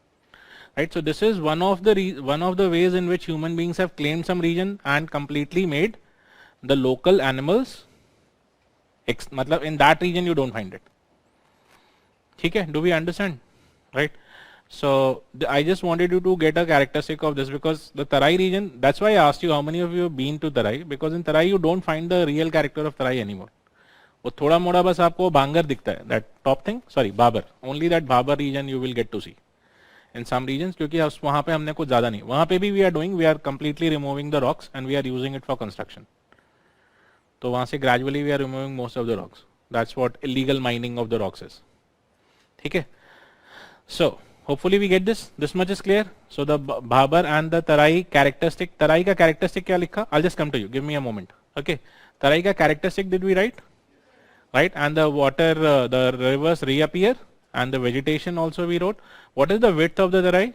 right? So this is one of the ways in which human beings have claimed some region and completely made the local animals, मतलब in that region you don't find it. ठीक है? Do we understand, right? So I just wanted you to get a characteristic of this because the Tarai region, that's why I asked you how many of you have been to Tarai, because in Tarai you don't find the real character of Tarai anymore. वो थोड़ा मोड़ा बस आपको बांगर दिखता है, that top thing, sorry, Babar, only that Babar region you will get to see. In some regions, क्योंकि वहाँ पे हमने कुछ ज़्यादा नहीं, वहाँ पे भी we are doing, we are completely removing the rocks and we are using it for construction. तो वहाँ से gradually we are removing most of the rocks. That's what illegal mining of the rocks is. ठीक है. सो hopefully we get this. This much is clear. So the Bhabar and the Tarai characteristic. Tarai का characteristic क्या लिखा? I'll just come to you. Give me a moment. Okay. Tarai का characteristic did we write? Right. And the water, the rivers reappear, and the vegetation also we wrote. What is the width of the Tarai?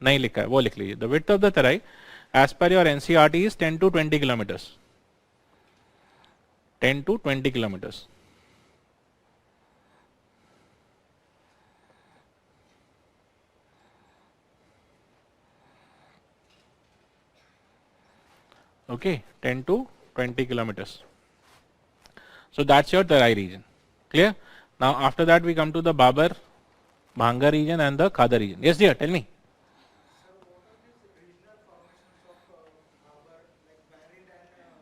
नहीं लिखा है, वो लिख लीजिए. The width of the Tarai, as per your NCERT, is 10 to 20 kilometers. 10 to 20 kilometers. Okay, 10 to 20 kilometers. So that's your Tarai region. Clear? Now after that we come to the Babar, Bhangar region and the Khadar region. Yes dear, tell me. Sir, what are these regional formations of Bhabar, like Barid and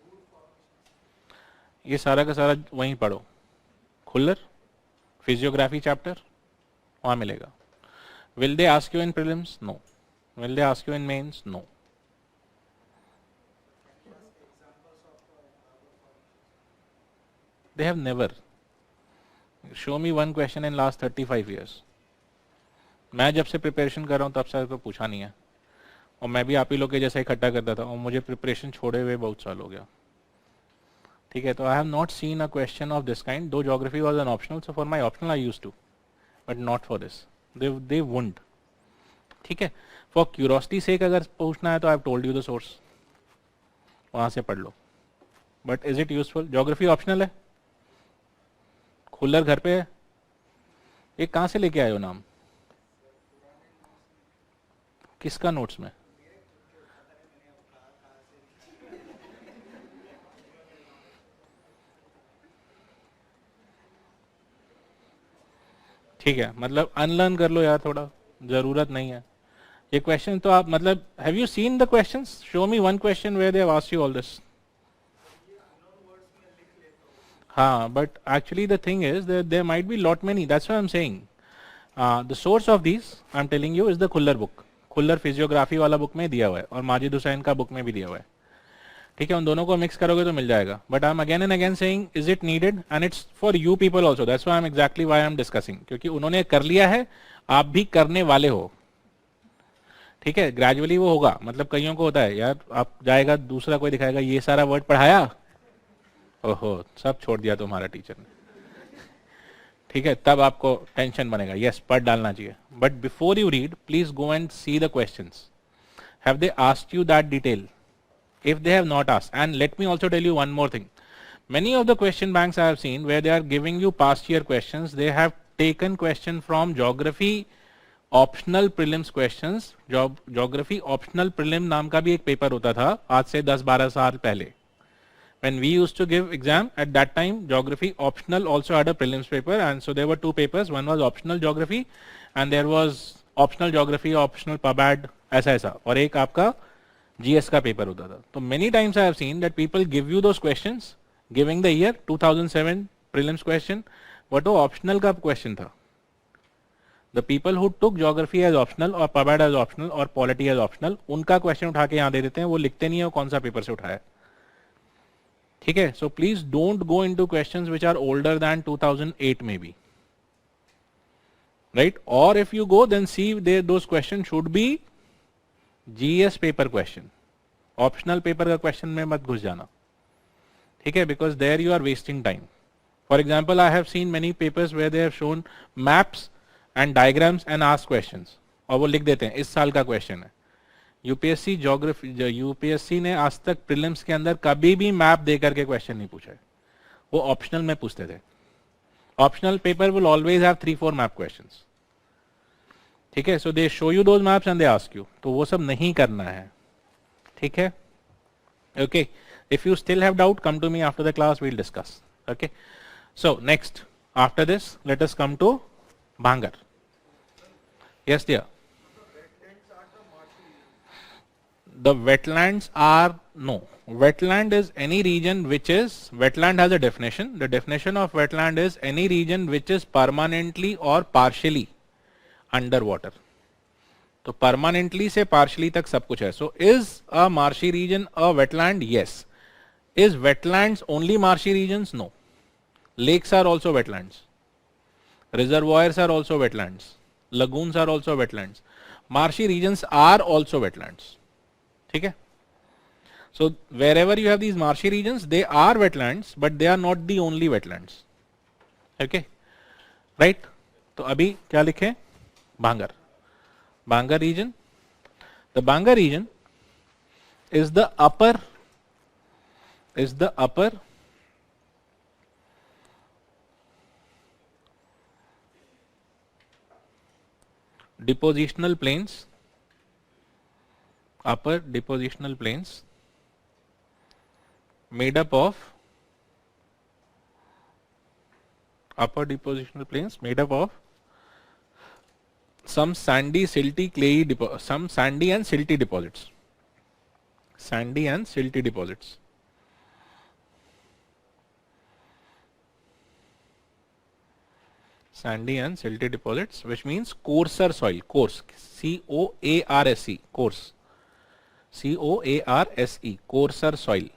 Wood formations? ये सारा का सारा वहीं पढ़ो. Khullar, physiography chapter, वहाँ मिलेगा. Will they ask you in prelims? No. Will they ask you in mains? No. They have never. Show me one question in last 35 years. मैं जब से प्रिपरेशन कर रहा हूँ तब से तो पूछा नहीं है, और मैं भी आप ही लोग के जैसा इकट्ठा करता था, और मुझे प्रिपरेशन छोड़े हुए बहुत साल हो गया. ठीक है. तो I have not seen a question of this kind. Though geography was an optional, so for my optional I used to, but not for this. They won't. ठीक है. फॉर क्यूरोसिटी सेक अगर पूछना है तो I have told you the source, वहाँ से पढ़ लो. But is it useful? Geography optional है. खुल्लर घर पे है. ये कहाँ से लेके आए हो नाम? किसका नोट्स में? ठीक है. मतलब अनलर्न कर लो यार थोड़ा, जरूरत नहीं है. ये क्वेश्चन तो आप मतलब have you seen the questions? Show me one question where they have asked you all this. हाँ, but actually the thing is that there might be lot many. That's why I'm saying the source of these I'm telling you is the Khullar book. Khullar physiography वाला book में दिया हुआ है, और माजिद हुसैन का book में भी दिया हुआ है. ठीक है. उन दोनों को मिक्स करोगे तो मिल जाएगा. But I am again and again saying is it needed, and it's for you people also. That's why I am exactly why I am discussing, क्योंकि उन्होंने कर लिया है, आप भी करने वाले हो. ठीक है. ग्रेजुअली वो होगा. मतलब कईयों को होता है यार, आप जाएगा दूसरा कोई दिखाएगा ये सारा वर्ड पढ़ाया, ओहो सब छोड़ दिया तुम्हारा टीचर ने. ठीक है. तब आपको टेंशन बनेगा. यस, पढ़ डालना चाहिए. But before you read please go and see the questions. Have they asked you that detail? If they have not asked, and let me also tell you one more thing. Many of the question banks I have seen where they are giving you past year questions, they have taken question from geography optional prelims questions. Geography optional prelim नाम का भी एक paper होता था आज से 10-12 साल पहले. When we used to give exam at that time, geography optional also had a prelims paper, and so there were two papers. One was optional geography and there was optional geography, optional PubAd, ऐसा ऐसा, और एक आपका GS का paper होता था. तो many times I have seen that people give you those questions giving the year 2007 prelims question, but वो optional का question था. The people who took geography as optional और PubAd as optional और polity as optional, उनका question उठा के यहाँ दे देते हैं, वो लिखते नहीं है वो कौन सा पेपर से उठाया है. ठीक है. So please don't go into questions which are older than 2008 maybe, right? Or if you go, then see those questions should be GS paper question. Optional paper का क्वेश्चन में मत घुस जाना. ठीक है. Because there you are wasting time. For example I have seen many papers where they have shown maps and diagrams and asked questions, और वो लिख देते हैं इस साल का क्वेश्चन है. यूपीएससी ज्योग्राफी, यूपीएससी ने आज तक प्रीलिम्स के अंदर कभी भी मैप दे करके क्वेश्चन नहीं पूछा है. वो ऑप्शनल में पूछते थे. Optional paper will always have 3-4 map questions. ठीक है. So they show you those maps and they ask you. तो वो सब नहीं करना है. ठीक है. Okay. If you still have doubt, come to me after the class, we'll discuss. Okay. So next after this let us come to bhangar. Yes dear. The wetlands are no. Wetland is any region which is, wetland has a definition. The definition of wetland is any region which is permanently or partially underwater. तो permanently से partially तक सब कुछ है. So is a marshy region a wetland? Yes. Is wetlands only marshy regions? No. Lakes are also wetlands. Reservoirs are also wetlands. Lagoons are also wetlands. Marshy regions are also wetlands. ठीक है? So wherever you have these marshy regions, they are wetlands, but they are not the only wetlands. Okay? Right? तो अभी क्या लिखे? Bangar. Bangar region. The Bangar region is the upper depositional plains, upper depositional plains made up of some sandy, silty, clayey, some sandy and silty deposits. Sandy and silty deposits. Sandy and silty deposits, which means coarser soil. Coarse, C-O-A-R-S-E, coarse, C-O-A-R-S-E, coarser soil.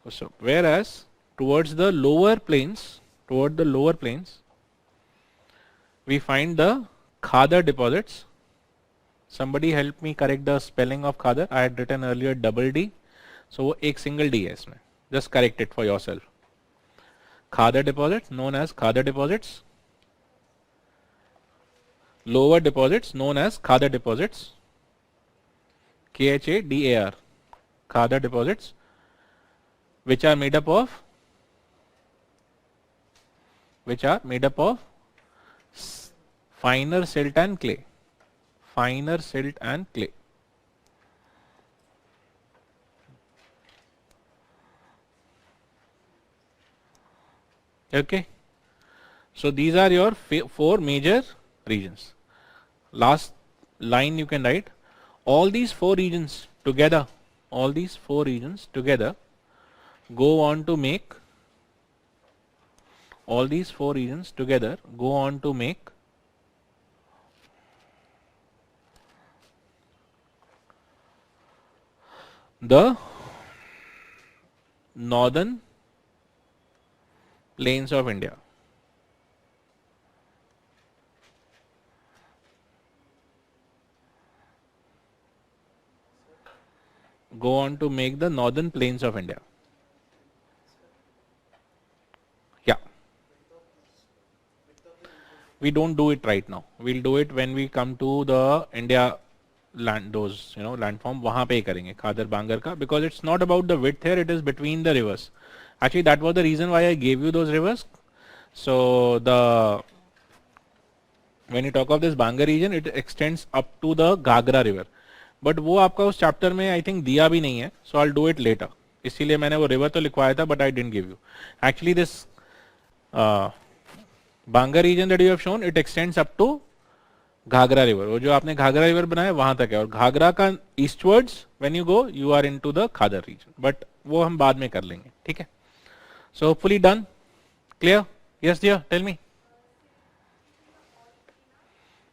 So, whereas towards the lower plains, we find the Khadar deposits. Somebody help me correct the spelling of Khadar. I had written earlier double D. So वो एक single D है इसमें. Just correct it for yourself. Khadar deposits known as Khadar deposits. Lower deposits known as Khadar deposits. K-H-A-D-A-R. Khadar deposits, which are made up of finer silt and clay. Finer silt and clay. Okay. So these are your four major regions. Last line you can write. All these four regions together go on to make the northern plains of India. Go on to make the northern plains of India. Yeah. We don't do it right now. We'll do it when we come to the India land, those landform. वहाँ पे ही करेंगे खादर बांगर का, because it's not about the width here. It is between the rivers. Actually, that was the reason why I gave you those rivers. So when you talk of this Bangar region, it extends up to the Ghagra river. But वो आपका उस chapter में I think दिया भी नहीं है. So I'll do it later. इसीलिए मैंने वो river तो लिखवाया था, but I didn't give you. Actually, this Bangar region that you have shown, it extends up to Ghagra river. वो जो आपने Ghagra river बनाया वहाँ तक है, और Ghagra का eastwards when you go, you are into the Khadar region. But वो हम बाद में कर लेंगे, ठीक है? So hopefully done. Clear? Yes dear, tell me.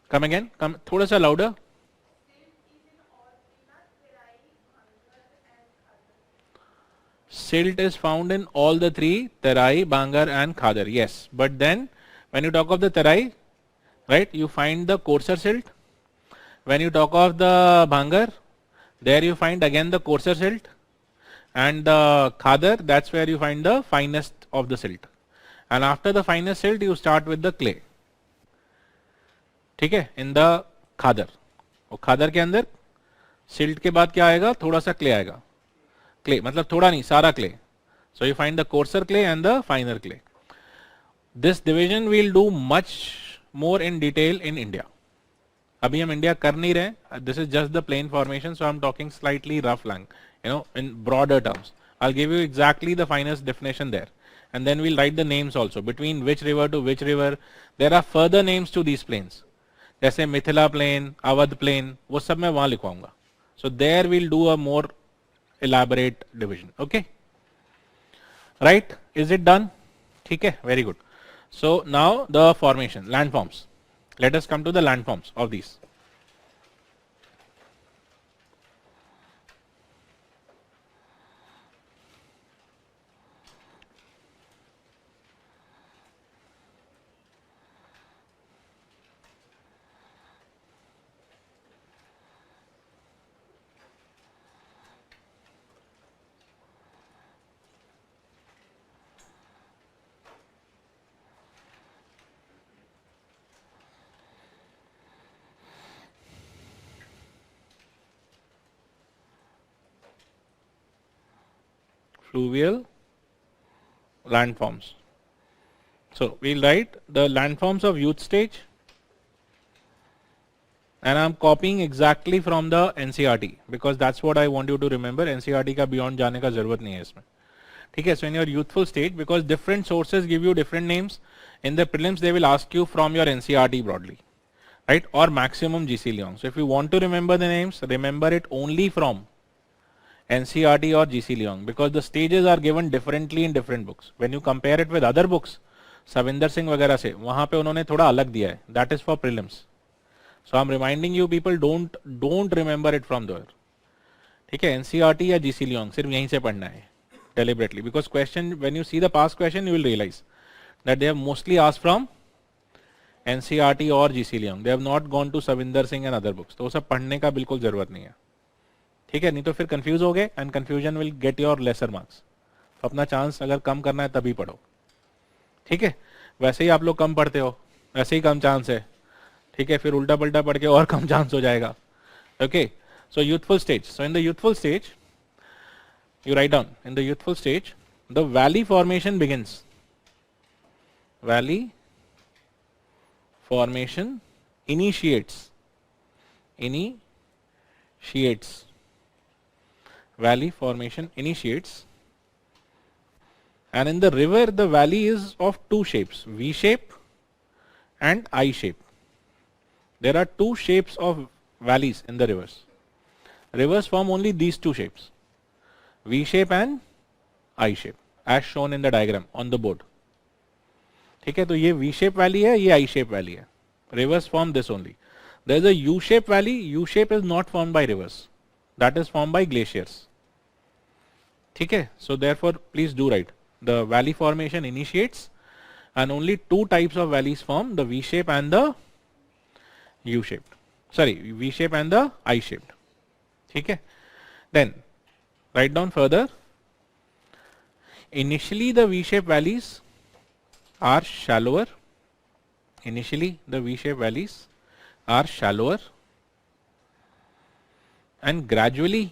Come again. Come थोड़ा सा louder. Silt is found in all the three, Terai, Bangar and Khadar. Yes, but then when you talk of the Terai, right, you find the coarser silt. When you talk of the Bangar, there you find again the coarser silt. And the Khadar, that's where you find the finest of the silt. And after the finest silt, you start with the clay. ठीक है, in the Khadar. और Khadar के अंदर silt के बाद क्या आएगा? थोड़ा सा clay आएगा. Clay मतलब थोड़ा नहीं, सारा clay. So you find the coarser clay and the finer clay. This division we'll do much more in detail in India. अभी हम इंडिया कर नहीं रहे. This is just the plain formation, so I'm talking slightly rough lang, in broader terms. I'll give you exactly the finest definition there, and then we'll write the names also between which river to which river. There are further names to these plains, जैसे Mithila plain, Awadh plain, वो सब मैं वहाँ लिखवाऊंगा. So there we'll do a more elaborate division. Okay, right? Is it done? ठीक है, very good. So now the formation, landforms. Let us come to the landforms of these. Fluvial landforms. So we'll write the landforms of youth stage, and I'm copying exactly from the NCERT because that's what I want you to remember. NCERT का beyond जाने का जरूरत नहीं है इसमें. ठीक है, so in your youthful stage, because different sources give you different names, in the prelims they will ask you from your NCERT broadly, right, or maximum GC Leong. So if you want to remember the names, remember it only from NCERT or GC Leong, because the stages are given differently in different books. When you compare it with other books, Savinder Singh वगैरह से, वहां पे उन्होंने थोड़ा अलग दिया है. That is for prelims. So I'm reminding you people, don't remember it from there. ठीक है, NCERT या GC Leong सिर्फ यहीं से पढ़ना है deliberately, because question, when you see the past question, you will realize that they have mostly asked from NCERT or GC Leong. They have not gone to Savinder Singh and other books. तो वो सब पढ़ने का बिल्कुल जरूरत नहीं है. ठीक है, नहीं तो फिर कंफ्यूज हो गए, and confusion will get your lesser marks. तो अपना चांस अगर कम करना है तभी पढ़ो. ठीक है, वैसे ही आप लोग कम पढ़ते हो, वैसे ही कम चांस है. ठीक है, फिर उल्टा पल्टा पढ़ के और कम चांस हो जाएगा. Okay, so youthful stage. So in the youthful stage, you write down, in the youthful stage, the valley formation begins. Valley formation initiates. Valley formation initiates. And in the river, the valley is of two shapes, V shape and I shape. There are two shapes of valleys in the rivers. Rivers form only these two shapes, V shape and I shape, as shown in the diagram on the board. ठीक है, तो ये V shape valley है, ये I shape valley है. Rivers form this only. There is a U shape valley. U shape is not formed by rivers. That is formed by glaciers. ठीक है, so therefore please do write. The valley formation initiates, and only two types of valleys form, the V shape and the U shaped. Sorry, V shape and the I shaped. ठीक है, then write down further. Initially the V-shaped valleys are shallower. Initially the V-shaped valleys are shallower, and gradually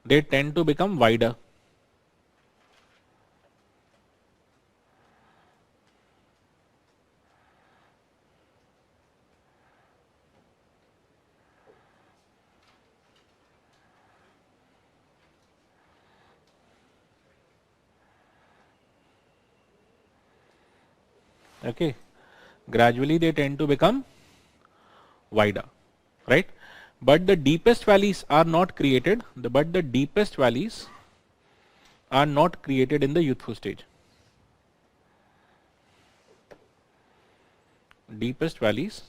they tend to become wider. Okay, gradually they tend to become wider, right? But the deepest valleys are not created. But the deepest valleys are not created in the youthful stage. Deepest valleys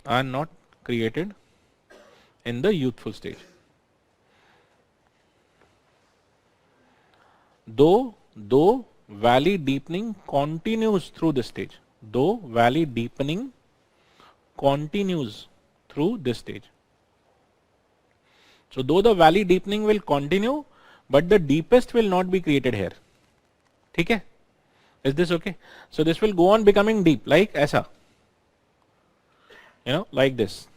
are not created in the youthful stage. Though valley deepening continues through this stage. Though valley deepening continues through this stage. So though the valley deepening will continue, but the deepest will not be created here. ठीक है? Is this okay? So this will go on becoming deep, like ऐसा. You know, like this.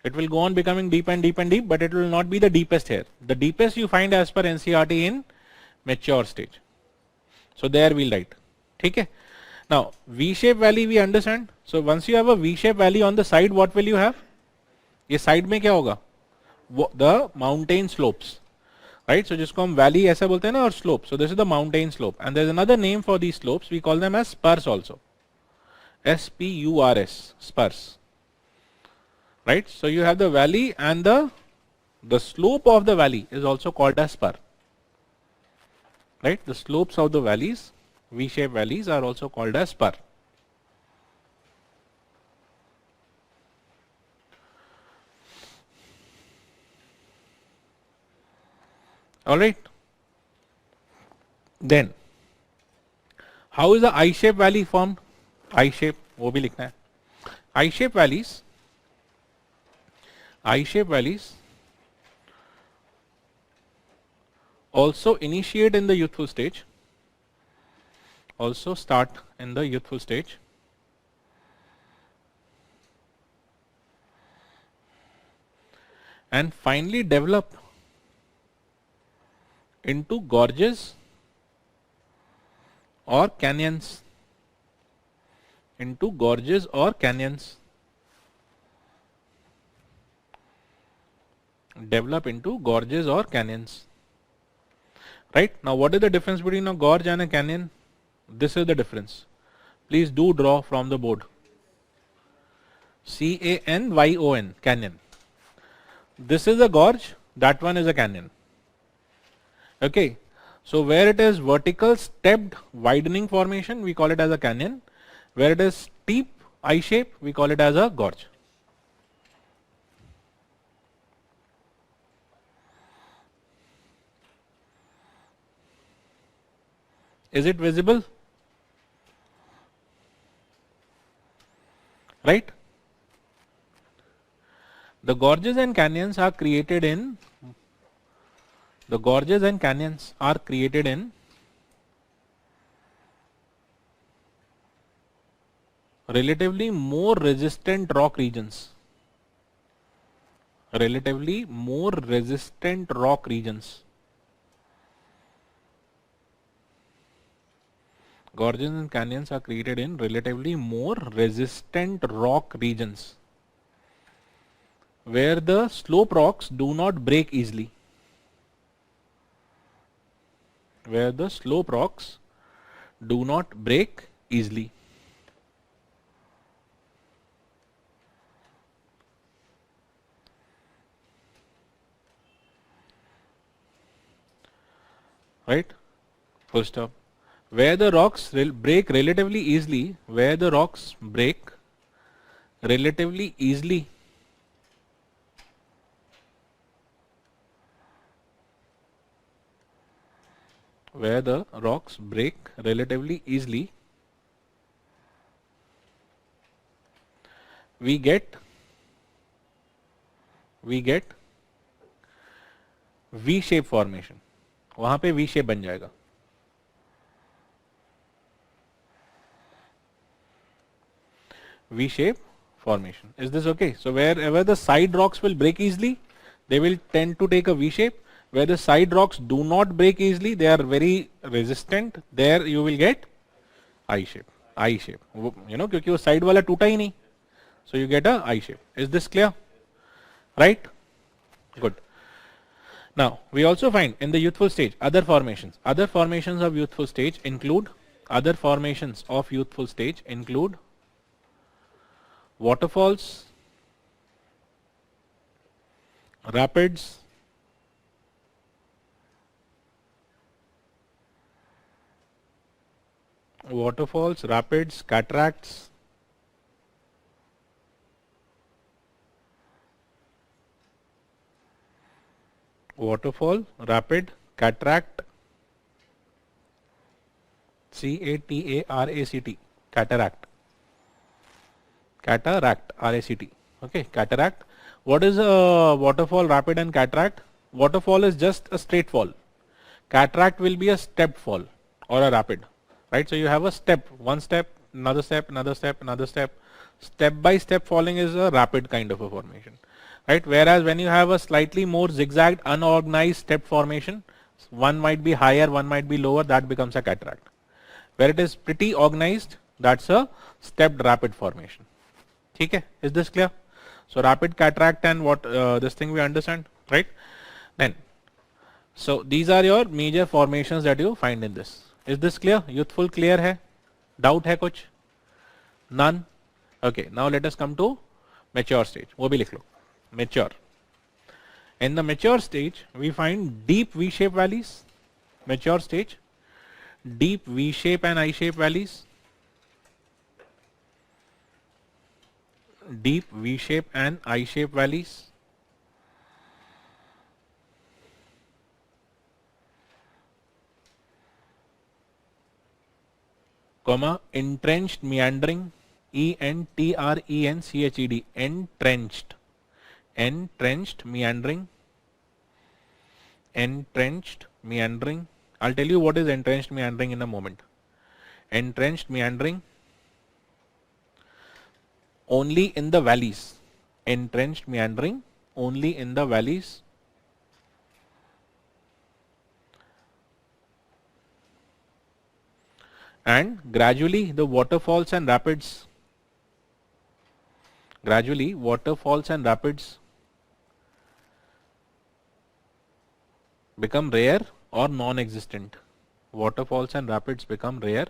It will go on becoming deep and deep and deep, but it will not be the deepest here. The deepest you find as per NCERT in mature stage. So there we'll write. ठीक है? Now V-shaped valley we understand. So once you have a V-shaped valley on the side, what will you have? ये side में क्या होगा? The mountain slopes, right? So जिसको हम valley ऐसा बोलते हैं ना, और slope. So this is the mountain slope, and there is another name for these slopes. We call them as spurs also. S-P-U-R-S, spurs. Right? So you have the valley and the The slope of the valley is also called as spur. Right? The slopes of the valleys, V-shaped valleys, are also called as spur. All right. Then, how is the I-shaped valley formed? I-shape, वो भी लिखना है. I-shaped valleys also initiate in the youthful stage, also start in the youthful stage, and finally develop into gorges or canyons, develop into gorges or canyons. Right? Now what is the difference between a gorge and a canyon? This is the difference. Please do draw from the board. C-A-N-Y-O-N, canyon. This is a gorge, that one is a canyon. Okay. So where it is vertical stepped widening formation, we call it as a canyon. Where it is steep I shape, we call it as a gorge. Is it visible? Right? The gorges and canyons are created in relatively more resistant rock regions. Gorges and canyons are created in relatively more resistant rock regions where the slope rocks do not break easily. Right? Full stop. Where the rocks break relatively easily, where the rocks break relatively easily, we get V-shape formation. वहां पे V-shape बन जाएगा. V-shape formation. Is this okay? So wherever the side rocks will break easily, they will tend to take a V-shape. Where the side rocks do not break easily, they are very resistant. There you will get I-shape. You know, क्योंकि वो side वाला टूटा ही नहीं. So you get a I-shape. Is this clear? Right? Good. Now we also find in the youthful stage other formations. Other formations of youthful stage include waterfalls, rapids, cataracts, waterfall, rapid, cataract, C-A-T-A-R-A-C-T, cataract, R-A-C-T. Okay, cataract. What is a waterfall, rapid and cataract? Waterfall is just a straight fall. Cataract will be a step fall or a rapid. Right? So you have a step, one step, another step, another step, another step. Step by step falling is a rapid kind of a formation. Right? Whereas when you have a slightly more zigzagged, unorganized step formation, one might be higher, one might be lower, that becomes a cataract. Where it is pretty organized, that's a stepped rapid formation. Okay, is this clear? So rapid, cataract and what this thing we understand, right? Then, so these are your major formations that you find in this. Is this clear? Youthful clear hai? Doubt hai kuch? None? Okay, now let us come to mature stage. वो भी लिख लो. Mature. In the mature stage, we find deep V-shaped valleys. Mature stage, deep V-shape and I-shape valleys. Deep V-shape and I-shape valleys. Comma, entrenched meandering, E-N-T-R-E-N-C-H-E-D, entrenched. Entrenched meandering. Entrenched meandering. I'll tell you what is entrenched meandering in a moment. Entrenched meandering only in the valleys. Entrenched meandering only in the valleys. And gradually the waterfalls and rapids. Gradually waterfalls and rapids become rare or non-existent. Waterfalls and rapids become rare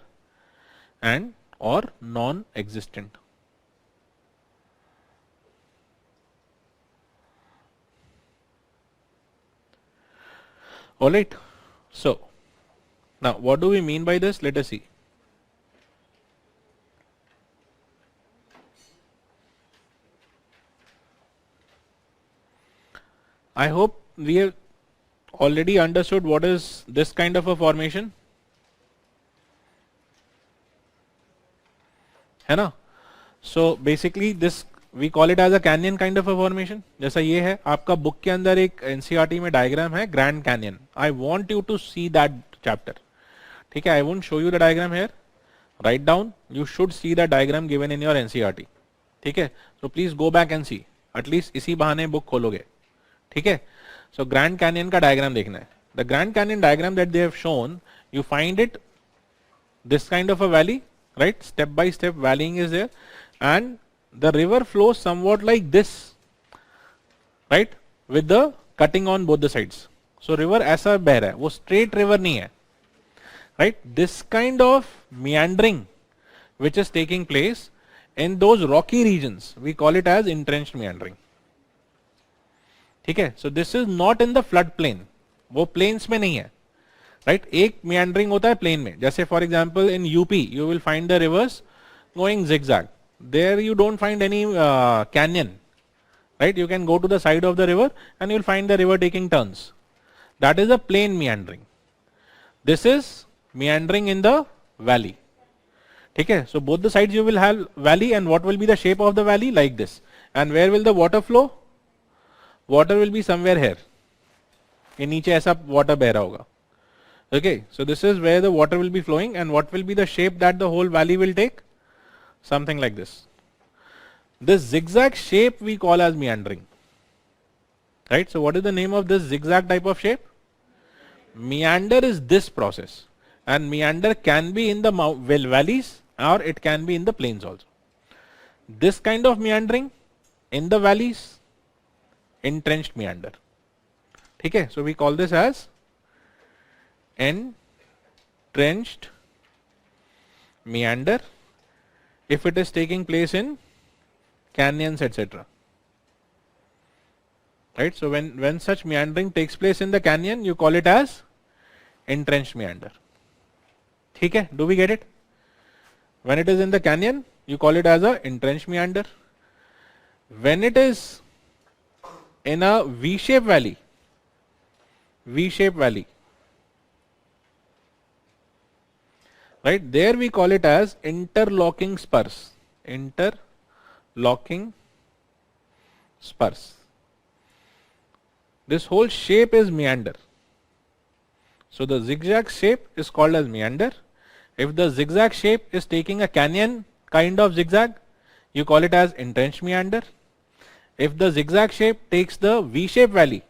and or non-existent. Alright, so now what do we mean by this? Let us see. I hope we have already understood what is this kind of a formation. है ना? So basically this we call it as a canyon kind of a formation. जैसा ये है आपका book के अंदर एक NCERT में डायग्राम है grand canyon. I want you to see that chapter. ठीक है, I won't show you the diagram here. Write down. You should see the diagram given in your NCERT. ठीक है, so please go back and see. At least इसी बहाने book खोलोगे. ठीक है, so Grand Canyon का डायग्राम देखना है. The Grand Canyon diagram that they have shown, you find it this kind of a valley, right? Step by step valleying is there, and the river flows somewhat like this, right? With the cutting on both the sides. So river ऐसा बह रहा है, वो straight river नहीं है, right? This kind of meandering which is taking place in those rocky regions, we call it as entrenched meandering. ठीक है, so this is not in the flood plain, वो plains में नहीं है, right? एक meandering होता है plain में, जैसे for example in UP you will find the rivers going zigzag. There you don't find any canyon, right? You can go to the side of the river and you will find the river taking turns. That is a plain meandering. This is meandering in the valley. ठीक है, so both the sides you will have valley, and what will be the shape of the valley? Like this. And where will the water flow? Water will be somewhere here. ये नीचे ऐसा water बह रहा होगा. Okay, so this is where the water will be flowing, and what will be the shape that the whole valley will take? Something like this. This zigzag shape we call as meandering. Right, so what is the name of this zigzag type of shape? Meander is this process, and meander can be in the valleys or it can be in the plains also. This kind of meandering in the valleys, entrenched meander. ठीक है, so we call this as entrenched meander if it is taking place in canyons, etc. Right, so when such meandering takes place in the canyon, you call it as entrenched meander. ठीक है, do we get it? When it is in the canyon, you call it as a entrenched meander. When it is in a V-shaped valley, right, there we call it as interlocking spurs. Interlocking spurs. This whole shape is meander. So the zigzag shape is called as meander. If the zigzag shape is taking a canyon kind of zigzag, you call it as entrenched meander. If the zigzag shape takes the V-shaped valley,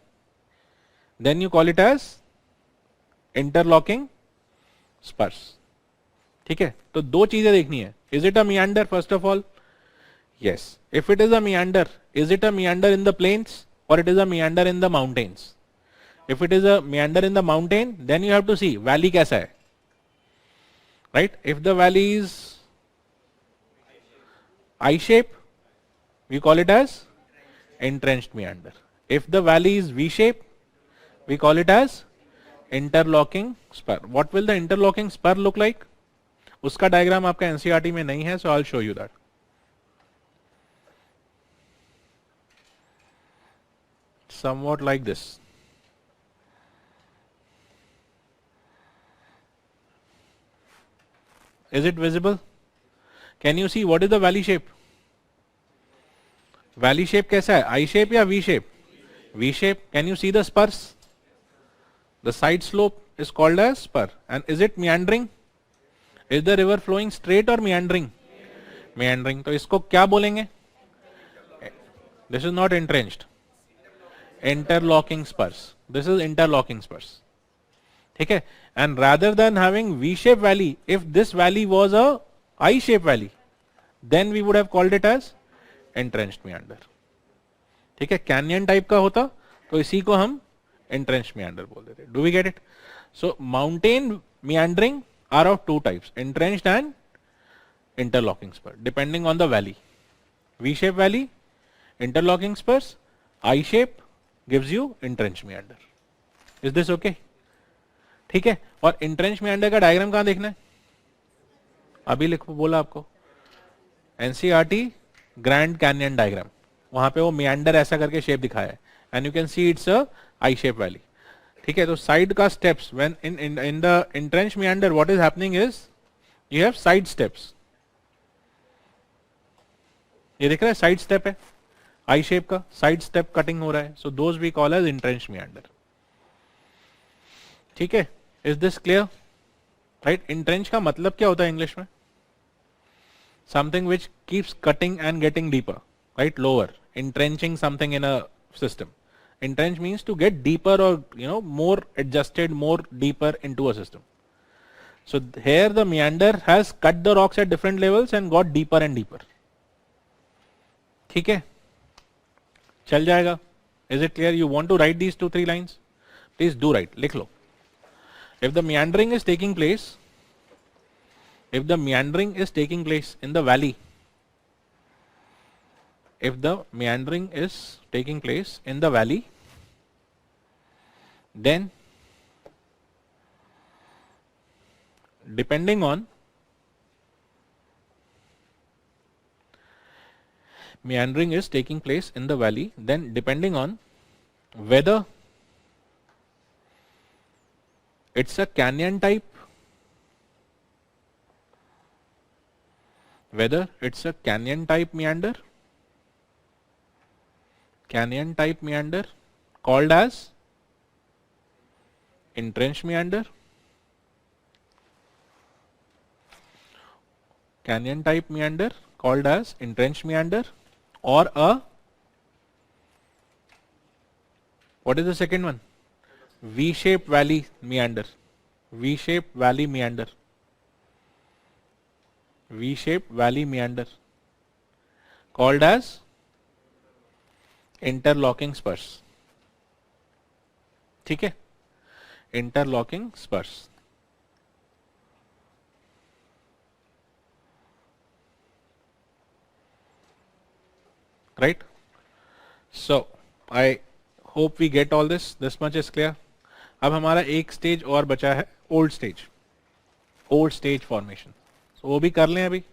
then you call it as interlocking spurs. ठीक है, तो दो चीजें देखनी है. Is it a meander first of all? Yes. If it is a meander, is it a meander in the plains or it is a meander in the mountains? If it is a meander in the mountain, then you have to see valley कैसा है. Right? If the valley is I shape, we call it as entrenched meander. If the valley is V shape, we call it as interlocking spur. What will the interlocking spur look like? उसका diagram आपका NCERT में नहीं है, so I'll show you that. Somewhat like this. Is it visible? Can you see what is the valley shape? Valley shape कैसा है? I shape या V shape? V shape. Can you see the spurs? The side slope is called as spur. And is it meandering? Is the river flowing straight or meandering? Meandering. तो इसको क्या बोलेंगे? This is not entrenched. Interlocking spurs. This is interlocking spurs. ठीक है? And rather than having V-shaped valley, if this valley was a I-shaped valley, then we would have called it as entrenched meander. ठीक है? Canyon type का होता तो इसी को हम entrenched meander बोल देते. Do we get it? So mountain meandering are of two types, entrenched and interlocking spur, depending on the valley. V-shaped valley, interlocking spurs. I-shape gives you entrenched meander. Is this okay? ठीक है. और entrenched meander का diagram कहाँ देखना है? अभी लिखो, बोला आपको एनसीईआरटी ग्रैंड कैनियन डायग्राम, वहां पे वो meander ऐसा करके शेप दिखाया है, and you can see it's a I shape valley. ठीक है. तो साइड का steps when in the entrenched meander what is happening is you have side steps. ये दिख रहा है साइड स्टेप है, आई शेप का साइड स्टेप कटिंग हो रहा है. So those we call as entrenched meander. ठीक है. Is this clear? Right. Entrench का मतलब क्या होता है इंग्लिश में? Something which keeps cutting and getting deeper, right? Lower. entrenching something in a system. Entrench means to get deeper or more adjusted, more deeper into a system. So here the meander has cut the rocks at different levels and got deeper and deeper. ठीक है. चल जाएगा. Is it clear? You want to write these 2-3 lines? Please do write. लिख लो. If the meandering is taking place in the valley, if the meandering is taking place in the valley, then depending on meandering is taking place in the valley, then depending on whether it's a canyon type, meander, called as entrenched meander, canyon type meander called as entrenched meander, or a, what is the second one? V-shaped valley meander, V-shaped valley meander, called as interlocking spurs. ठीक है. Interlocking spurs. Right? So I hope we get all this. This much is clear. अब हमारा एक stage और बचा है, old stage formation. तो वो भी कर लें अभी,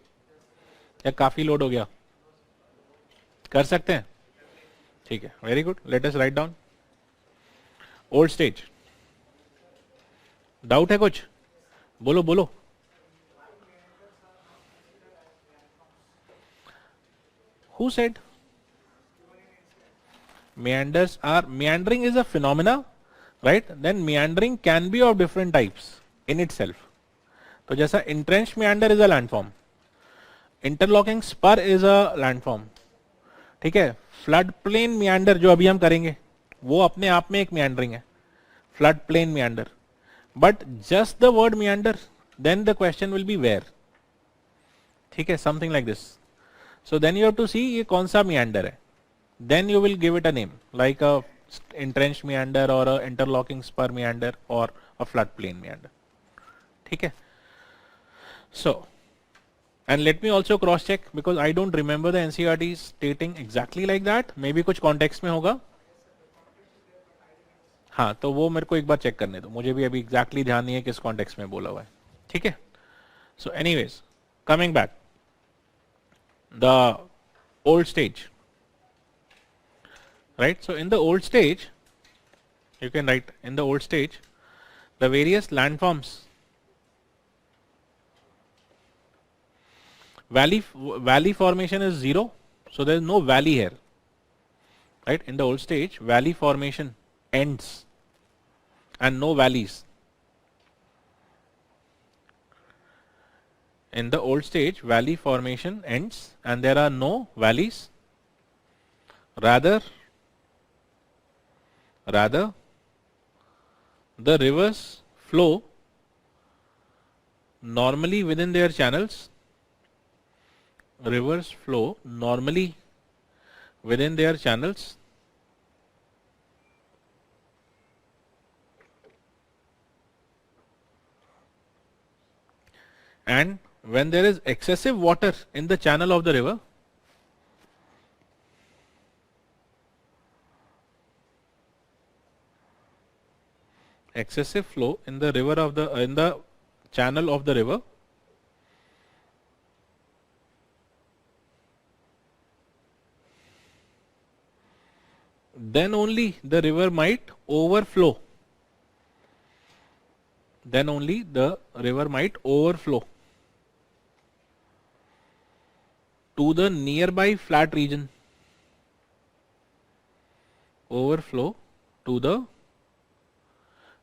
या काफी लोड हो गया? कर सकते हैं. ठीक है. Very good. Let us write down old stage. Doubt है कुछ? बोलो. Who said? Meandering is a phenomena, right? Then meandering can be of different types in itself. तो जैसा entrenched meander is a landform, interlocking spur is a landform. ठीक है. Flood plain meander जो अभी हम करेंगे वो अपने आप में एक meandering है, flood plain meander. But just the word meander, then the question will be where. ठीक है. Something like this. So then you have to see ये कौन सा meander है. Then you will give it a name like a entrenched meander or a interlocking spur meander or a floodplain meander. ठीक है. So, and let me also cross check because I don't remember the NCERT stating exactly like that. Maybe कुछ context में होगा. हाँ, तो वो मेरे को एक बार चेक करने दो, मुझे भी अभी एग्जैक्टली ध्यान नहीं है किस कॉन्टेक्स्ट में बोला हुआ है. ठीक है. So anyways, coming back, the old stage, right? So in the old stage, you can write in the old stage the various landforms. Valley formation is 0, so there is no valley here, right? In the old stage, valley formation ends and no valleys. In the old stage, valley formation ends and there are no valleys. Rather, the rivers flow normally within their channels. Rivers flow normally within their channels. And when there is excessive water in the channel of the river, excessive flow in the river of the in the channel of the river, then only the river might overflow. Then only the river might overflow to the nearby flat region. Overflow to the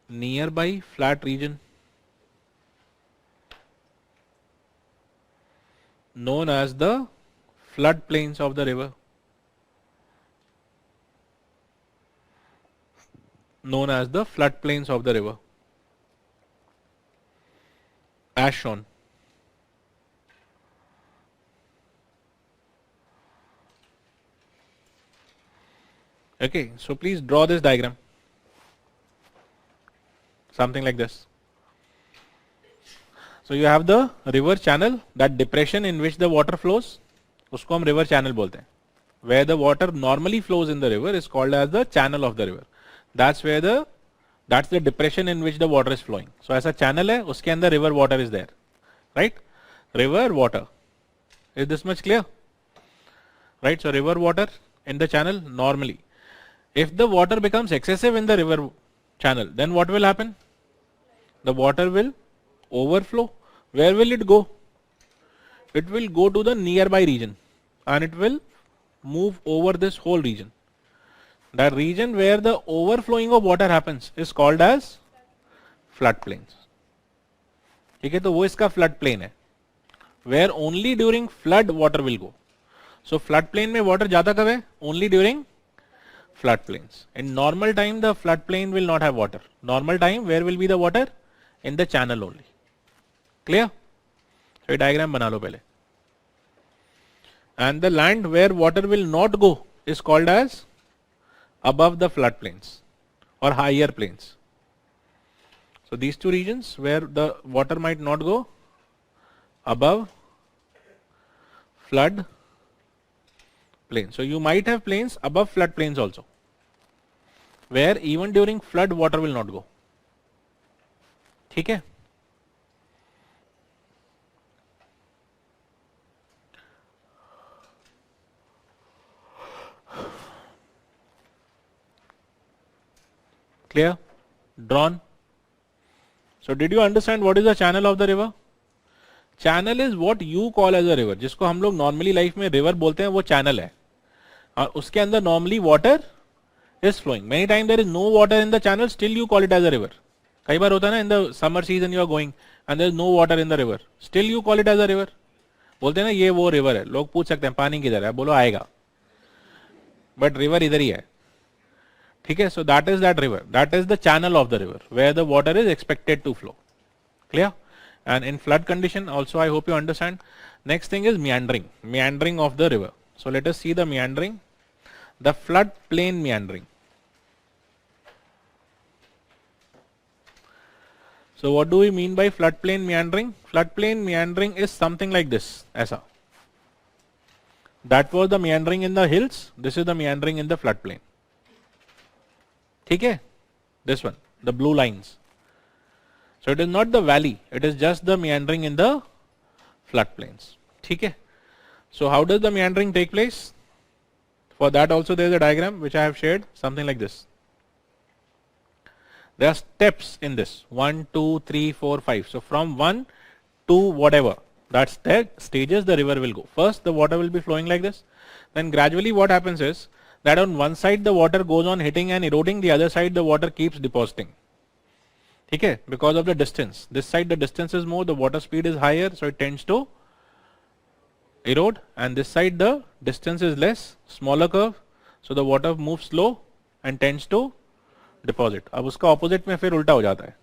nearby flat region known as the floodplains of the river. Known as the floodplains of the river, as shown. Okay, so please draw this diagram. Something like this. So you have the river channel, that depression in which the water flows, उसको हम river channel बोलते हैं. Where the water normally flows in the river is called as the channel of the river. That's the depression in which the water is flowing. So ऐसा channel है, उसके अंदर river water is there, right? River water. Is this much clear? Right? So river water in the channel normally. If the water becomes excessive in the river channel, then what will happen? The water will overflow. Where will it go? It will go to the nearby region and it will move over this whole region. That region where the overflowing of water happens is called as floodplains. ठीक है, तो वो इसका floodplain है, where only during flood water will go. So floodplain में water जाता कब है? Only during floodplains. In normal time the floodplain will not have water. Normal time where will be the water? In the channel only. Clear? So ये diagram बना लो पहले. And the land where water will not go is called as above the floodplains or higher plains. So these two regions where the water might not go, above flood plain. So you might have plains above flood plains also, where even during flood water will not go. ठीक है? Clear? Drawn? So did you understand what is the channel of the river? Channel is what you call as a river. जिसको हम लोग normally life में river बोलते हैं वो channel है. और उसके अंदर normally water is flowing. Many times there is no water in the channel, still you call it as a river. कई बार होता है ना, in the summer season you are going and there is no water in the river, still you call it as a river. बोलते हैं ना ये वो river है. लोग पूछ सकते हैं पानी किधर है, बोलो आएगा. But river इधर ही है. ठीक है? So that is that river. That is the channel of the river where the water is expected to flow. Clear? And in flood condition also I hope you understand. Next thing is meandering. Meandering of the river. So let us see the meandering. The flood plain meandering. So what do we mean by floodplain meandering? Floodplain meandering is something like this. ऐसा. That was the meandering in the hills. This is the meandering in the floodplain. ठीक है? This one, the blue lines. So it is not the valley, it is just the meandering in the floodplains. Okay. So how does the meandering take place? For that also there is a diagram which I have shared, something like this. There are steps in this, 1, 2, 3, 4, 5. So from 1 to whatever, that's the stages the river will go. First the water will be flowing like this. Then gradually what happens is that on one side the water goes on hitting and eroding, the other side the water keeps depositing. Okay, because of the distance. This side the distance is more, the water speed is higher, so it tends to erode, and this side the distance is less, smaller curve, so the water moves slow and tends to deposit. अब उसका opposite में फिर उल्टा हो जाता है.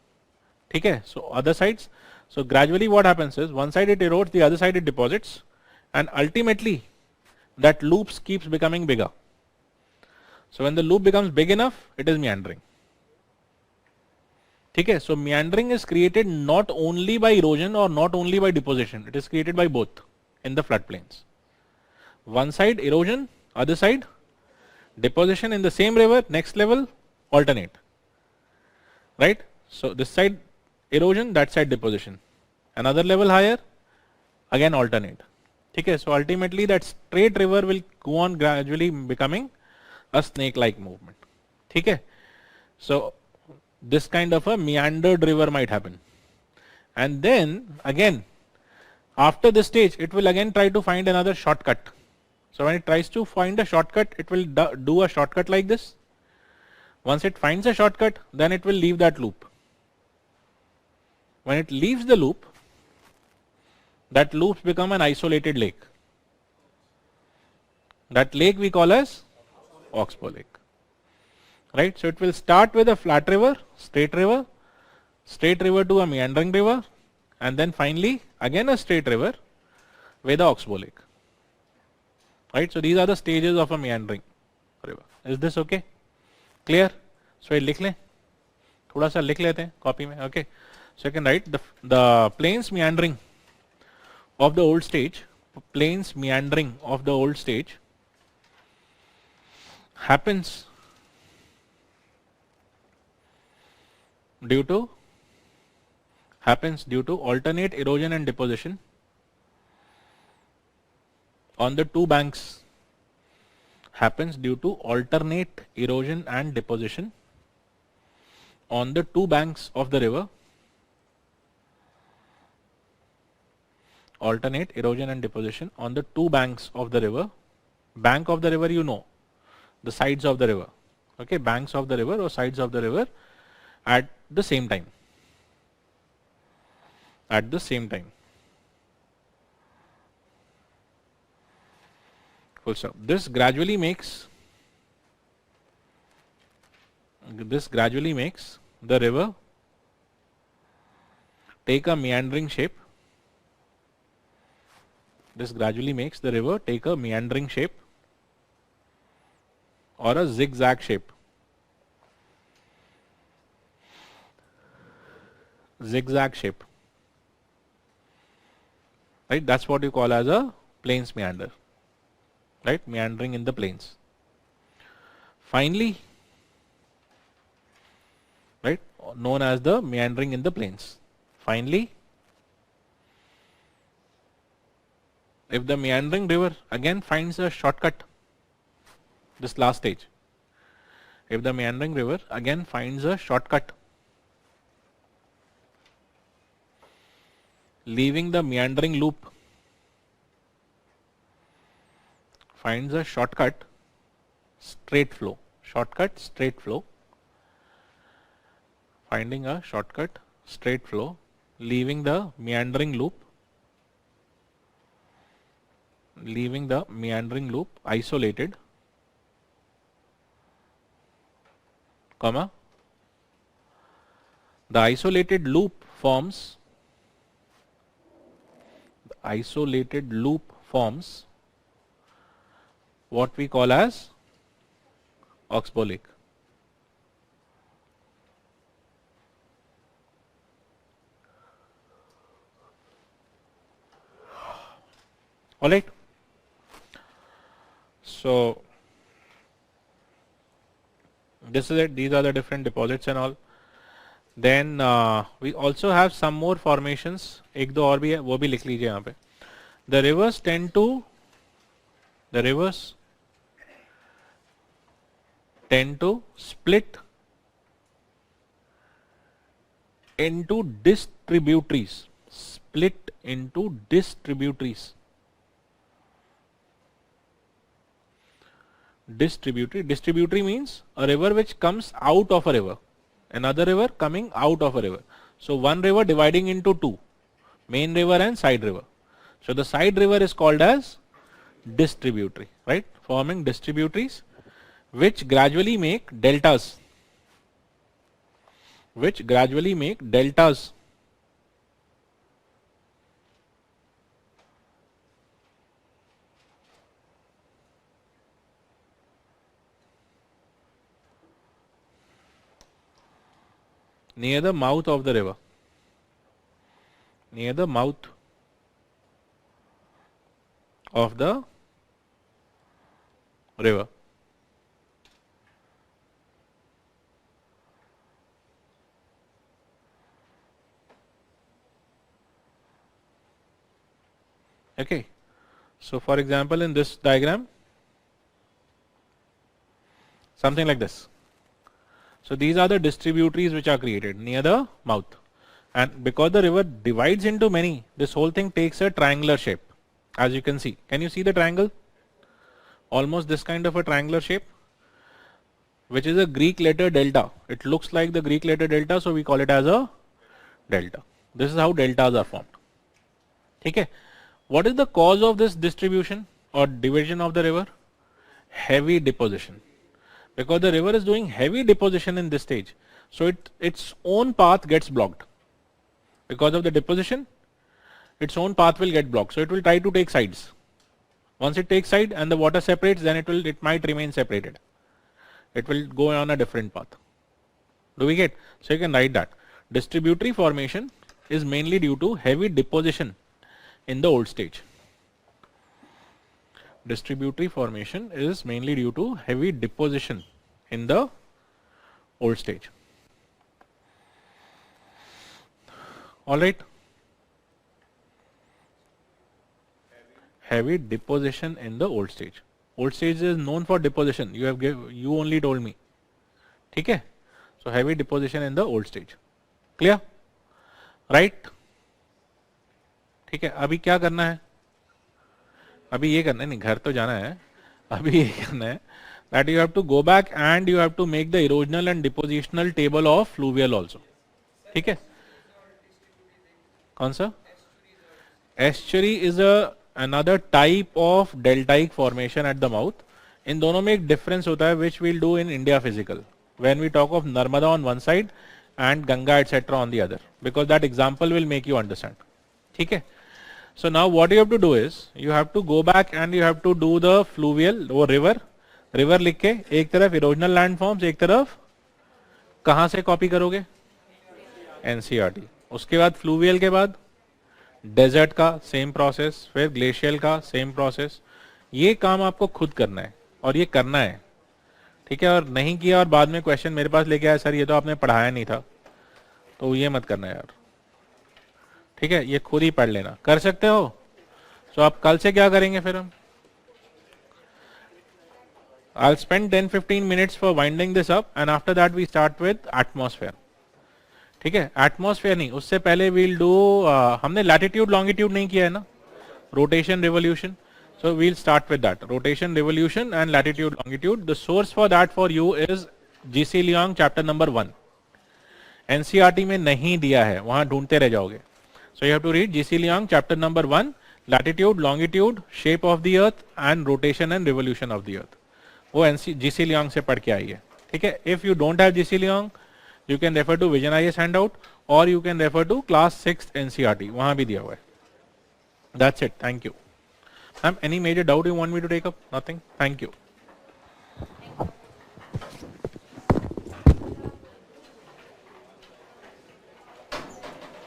ठीक है? So other sides, so gradually what happens is one side it erodes, the other side it deposits, and ultimately that loops keeps becoming bigger. So when the loop becomes big enough, it is meandering. ठीक है? So meandering is created not only by erosion or not only by deposition, it is created by both in the floodplains. One side erosion, other side deposition in the same river, next level alternate. Right? So this side erosion, that side deposition. Another level higher, again alternate. Okay, so ultimately that straight river will go on gradually becoming a snake-like movement. Okay, so this kind of a meandered river might happen. And then again, after this stage, it will again try to find another shortcut. So when it tries to find a shortcut, it will do a shortcut like this. Once it finds a shortcut, then it will leave that loop. When it leaves the loop, that loops become an isolated lake. That lake we call as Oxbow Lake. Right? So it will start with a flat river to a meandering river, and then finally again a straight river with the Oxbow Lake. Right? So these are the stages of a meandering river. Is this okay? Clear? So लिख लें, थोड़ा सा लिख लेते हैं copy में. Okay. So you can write the plains meandering of the old stage. Plains meandering of the old stage happens due to alternate erosion and deposition on the two banks. Happens due to alternate erosion and deposition on the two banks of the river. Alternate erosion and deposition on the two banks of the river. Bank of the river, you know, the sides of the river. Okay, banks of the river or sides of the river at the same time. At the same time. Full stop. This gradually makes the river take a meandering shape. This gradually makes the river take a meandering shape or a zigzag shape. Zigzag shape. Right? That's what you call as a plains meander. Right? Meandering in the plains. Finally, right, known as the meandering in the plains. Finally, if the meandering river again finds a shortcut, this last stage, if the meandering river again finds a shortcut, leaving the meandering loop, finds a shortcut, straight flow, finding a shortcut, straight flow, leaving the meandering loop, isolated, comma, the isolated loop forms what we call as Oxbow Lake. All right. So This is it. These are the different deposits and all. Then we also have some more formations. एक दो और भी है, वो भी लिख लीजिए यहाँ पे. The rivers tend to split into distributaries. Split into distributaries. Distributary means a river which comes out of a river. Another river coming out of a river. So one river dividing into two, main river and side river. So the side river is called as distributary, right? Forming distributaries which gradually make deltas. Near the mouth of the river. Near the mouth of the river. Okay. So for example, in this diagram, something like this. So these are the distributaries which are created near the mouth. And because the river divides into many, this whole thing takes a triangular shape. As you can see. Can you see the triangle? Almost this kind of a triangular shape, which is a Greek letter delta. It looks like the Greek letter delta, so we call it as a delta. This is how deltas are formed. Okay. What is the cause of this distribution or division of the river? Heavy deposition. Because the river is doing heavy deposition in this stage, so its own path gets blocked. Because of the deposition, its own path will get blocked. So it will try to take sides. Once it takes side and the water separates, then it might remain separated. It will go on a different path. Do we get? So you can write that. Distributary formation is mainly due to heavy deposition in the old stage. Distributary formation is mainly due to heavy deposition in the old stage. All right. Heavy deposition in the old stage. Old stage is known for deposition. You only told me. Okay. So heavy deposition in the old stage. Clear? Right? ठीक है. अभी क्या करना है? अभी ये करना है, नहीं घर तो जाना है. अभी ये करना है that you have to go back and you have to make the erosional and depositional table of fluvial also. ठीक है? कौन सा? Estuary is another type of deltaic formation at the mouth. इन दोनों में एक difference होता है which we'll do in India physical when we talk of Narmada on one side and Ganga etc. on the other, because that example will make you understand. ठीक है? So now what you have to do is you have to go back and you have to do the fluvial or river लिख के एक तरफ erosional landforms, एक तरफ कहाँ से कॉपी करोगे? NCERT. उसके बाद fluvial के बाद डेजर्ट का सेम प्रोसेस, फिर ग्लेशियल का सेम प्रोसेस. ये काम आपको खुद करना है और ये करना है. ठीक है? और नहीं किया और बाद में क्वेश्चन मेरे पास लेके आया, सर ये तो आपने पढ़ाया नहीं था, तो ये मत करना यार. ठीक है? ये खुद ही पढ़ लेना. कर सकते हो? तो आप कल से क्या करेंगे फिर हम? I'll spend 10-15 minutes for winding this up and after that we start with atmosphere. ठीक है? एटमॉस्फेयर नहीं, उससे पहले वील डू, हमने लैटिट्यूड लॉन्गिट्यूड नहीं किया है ना, rotation revolution. So we'll start with that, rotation revolution and latitude longitude. The source for that for you is GC Leong chapter number 1. NCERT में नहीं दिया है, वहां ढूंढते रह जाओगे. So you have to read GC Leong chapter number 1, latitude longitude, shape of the earth and rotation and revolution of the earth. वो GC Liang से पढ़ के आई है. ठीक है? If you don't have GC Liang, you can refer to Vision IS handout or you can refer to class 6th NCERT. वहां भी दिया हुआ है. That's it. Thank you. Ma'am, any major doubt you want me to take up? Nothing? Thank you.